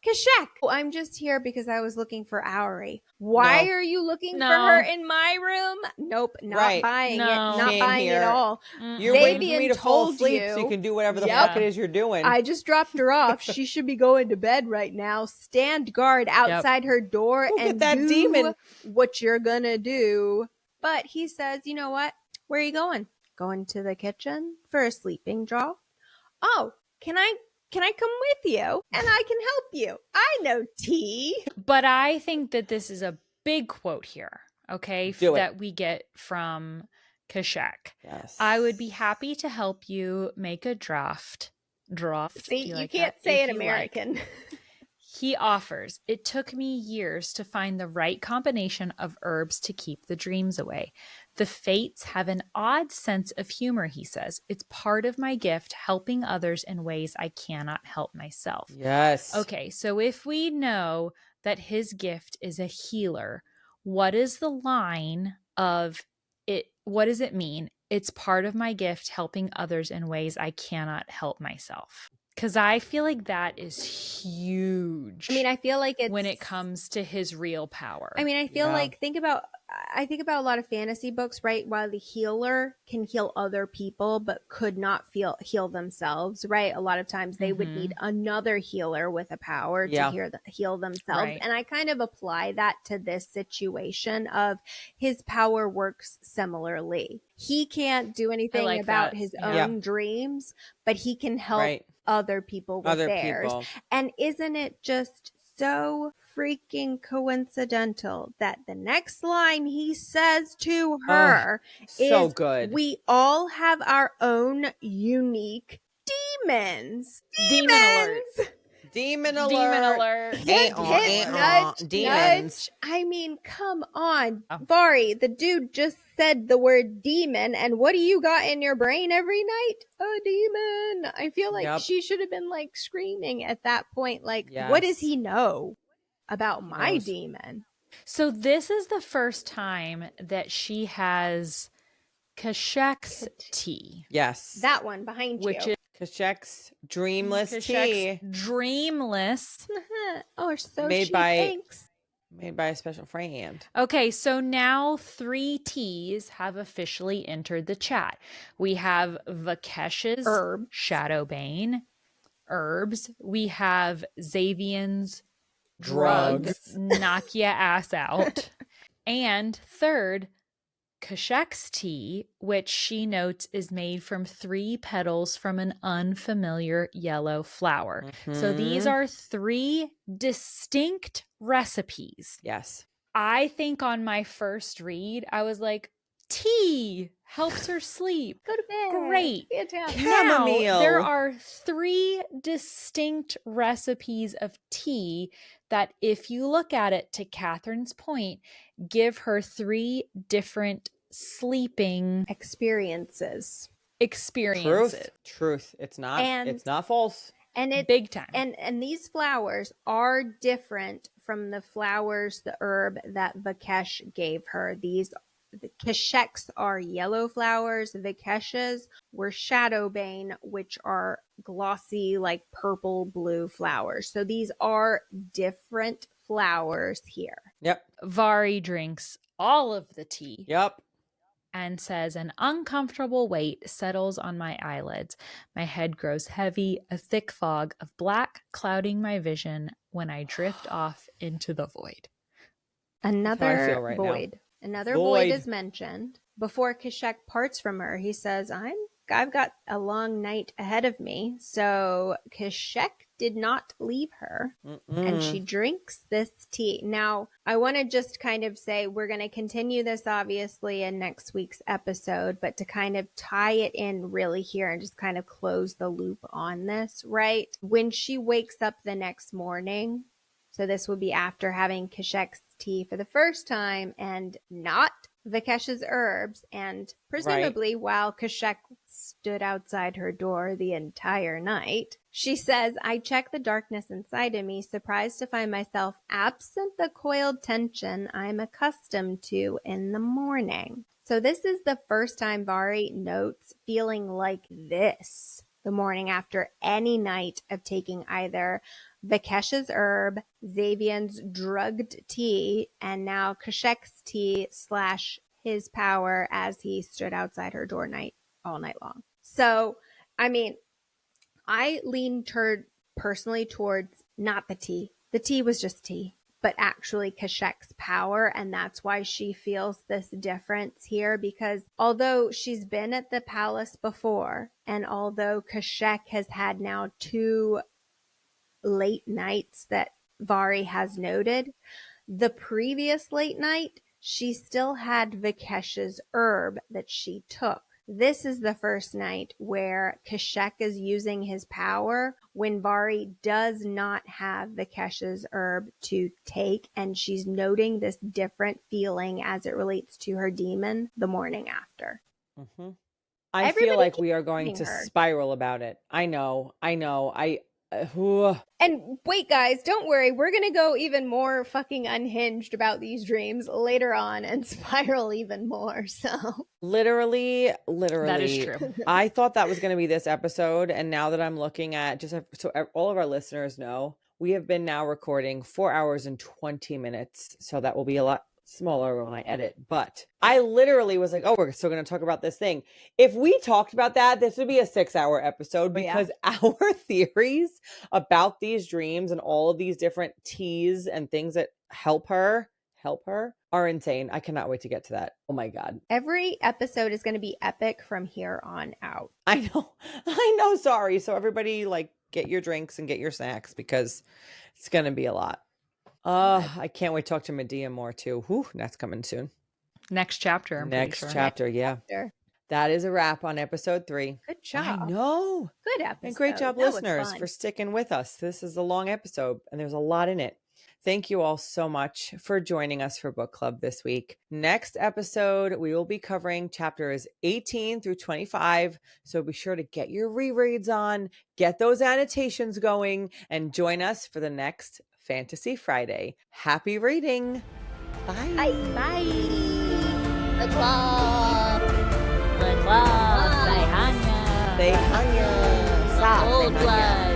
Speaker 3: Kashek. I'm just here because I was looking for Auri. Why are you looking for her in my room? Nope, not buying it. Not buying it at all.
Speaker 2: You're waiting for me to fall asleep so you can do whatever the fuck it is you're doing.
Speaker 3: I just dropped her off. She should be going to bed right now. Stand guard outside her door and
Speaker 2: that
Speaker 3: do
Speaker 2: demon.
Speaker 3: What you're gonna do. But he says, you know what? Where are you going? Going to the kitchen for a sleeping draught? Oh, can I come with you and I can help you? I know tea.
Speaker 1: But I think that this is a big quote here, okay, that we get from Kashek.
Speaker 2: Yes.
Speaker 1: I would be happy to help you make a draft.
Speaker 3: See, you can't say it American.
Speaker 1: Like. He offers, it took me years to find the right combination of herbs to keep the dreams away. The fates have an odd sense of humor, he says. It's part of my gift, helping others in ways I cannot help myself.
Speaker 2: Yes.
Speaker 1: Okay, so if we know that his gift is a healer, what is the line of it? What does it mean? It's part of my gift, helping others in ways I cannot help myself. Because I feel like that is huge.
Speaker 3: I mean, I feel like it's
Speaker 1: when it comes to his real power.
Speaker 3: I mean, I feel like I think about a lot of fantasy books, right? While the healer can heal other people, but could not heal themselves, right? A lot of times they would need another healer with a power to heal themselves. Right. And I kind of apply that to this situation of his power works similarly. He can't do anything about his own dreams, but he can help other people with theirs. And isn't it just so freaking coincidental that the next line he says to her is,
Speaker 2: so good.
Speaker 3: We all have our own unique demons.
Speaker 1: Demon alert.
Speaker 2: Demon alert.
Speaker 1: Demon alert.
Speaker 3: Nudge,
Speaker 2: demons.
Speaker 3: Nudge. I mean, come on. Vari, the dude just said the word demon, and what do you got in your brain every night? A demon. I feel like she should have been like screaming at that point. Like, what does he know about my demon?
Speaker 1: So this is the first time that she has Kashek's tea.
Speaker 2: Yes.
Speaker 3: That one behind
Speaker 1: which
Speaker 3: you.
Speaker 1: Is
Speaker 2: Kashek's dreamless tea.
Speaker 1: Dreamless.
Speaker 3: Oh, so
Speaker 2: made
Speaker 3: she thinks.
Speaker 2: Made by a special friend.
Speaker 1: Okay, so now 3 T's have officially entered the chat. We have Vakesh's Shadowbane herbs. We have Xavier's drugs knock ya ass out. And third, Kashek's tea, which she notes is made from 3 petals from an unfamiliar yellow flower. So these are 3 distinct recipes.
Speaker 2: Yes.
Speaker 1: I think on my first read, I was like, tea helps her sleep.
Speaker 3: Go to bed.
Speaker 1: Great. Now, there are 3 distinct recipes of tea that, if you look at it, to Katharine's point, give her 3 different sleeping
Speaker 3: experiences.
Speaker 2: Truth. It's not false.
Speaker 3: And it's
Speaker 1: Big time.
Speaker 3: And these flowers are different from the flowers, the herb that Vakesh gave her. The Kesheks are yellow flowers. Vakesh's were shadowbane, which are glossy, like purple blue flowers. So these are different flowers here.
Speaker 2: Yep.
Speaker 1: Vari drinks all of the tea.
Speaker 2: Yep.
Speaker 1: And says, an uncomfortable weight settles on my eyelids. My head grows heavy, a thick fog of black clouding my vision when I drift off into the void.
Speaker 3: Another
Speaker 2: right
Speaker 3: void.
Speaker 2: now.
Speaker 3: Another
Speaker 2: Void.
Speaker 3: void is mentioned. Before Keshek parts from her, he says, I've got a long night ahead of me. So Keshek did not leave her. And she drinks this tea. Now, I want to just kind of say we're going to continue this obviously in next week's episode, but to kind of tie it in really here and just kind of close the loop on this, right? When she wakes up the next morning, so this would be after having Keshek's tea for the first time and not Vakesh's herbs, and presumably while Keshek stood outside her door the entire night, she says, I check the darkness inside of me, surprised to find myself absent the coiled tension I'm accustomed to in the morning. So this is the first time Vari notes feeling like this the morning after any night of taking either Vakesh's herb, Xavian's drugged tea, and now Keshek's tea / his power as he stood outside her door all night long. So, I mean, I lean personally towards not the tea. The tea was just tea, but actually Keshek's power, and that's why she feels this difference here, because although she's been at the palace before, and although Keshek has had now 2 late nights that Vari has noted, the previous late night, she still had Vakesh's herb that she took. This is the first night where Keshek is using his power when Vari does not have Vakesh's herb to take, and she's noting this different feeling as it relates to her demon the morning after.
Speaker 2: I feel like we are going to spiral about it. I know.
Speaker 3: And wait, guys, don't worry. We're going to go even more fucking unhinged about these dreams later on and spiral even more. So
Speaker 2: literally.
Speaker 1: That is true.
Speaker 2: I thought that was going to be this episode. And now that I'm looking at so all of our listeners know, we have been now recording 4 hours and 20 minutes. So that will be a lot smaller when I edit, but I literally was like, oh, we're still going to talk about this thing. If we talked about that, this would be a 6-hour episode, because our theories about these dreams and all of these different teas and things that help her are insane. I cannot wait to get to that. Oh my God.
Speaker 3: Every episode is going to be epic from here on out.
Speaker 2: I know. Sorry. So everybody, like, get your drinks and get your snacks, because it's going to be a lot. I can't wait to talk to Medea more too. Whew, that's coming soon.
Speaker 1: Next chapter.
Speaker 2: Next chapter. That is a wrap on episode 3.
Speaker 3: Good job.
Speaker 2: I know.
Speaker 3: Good episode.
Speaker 2: And great job, listeners, for sticking with us. This is a long episode and there's a lot in it. Thank you all so much for joining us for book club this week. Next episode, we will be covering chapters 18 through 25. So be sure to get your rereads on, get those annotations going, and join us for the next Fantasy Friday. Happy reading. Bye.
Speaker 3: Bye.
Speaker 4: Good luck. Good luck. Sayhanya.
Speaker 2: Old
Speaker 4: blood.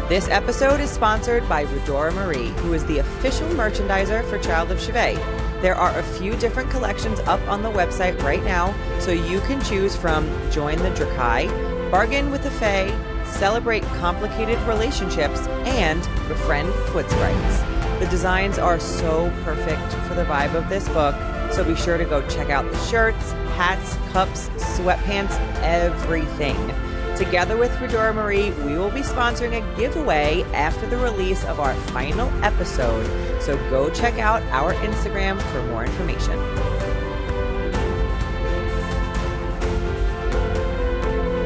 Speaker 2: This episode is sponsored by Rudora Marie, who is the official merchandiser for Child of Shivay. There are a few different collections up on the website right now, so you can choose from Join the Drakai, Bargain with the Fae, Celebrate Complicated Relationships, and Befriend Foot Sprites. The designs are so perfect for the vibe of this book, so be sure to go check out the shirts, hats, cups, sweatpants, everything. Together with Rudora Marie, we will be sponsoring a giveaway after the release of our final episode, so go check out our Instagram for more information.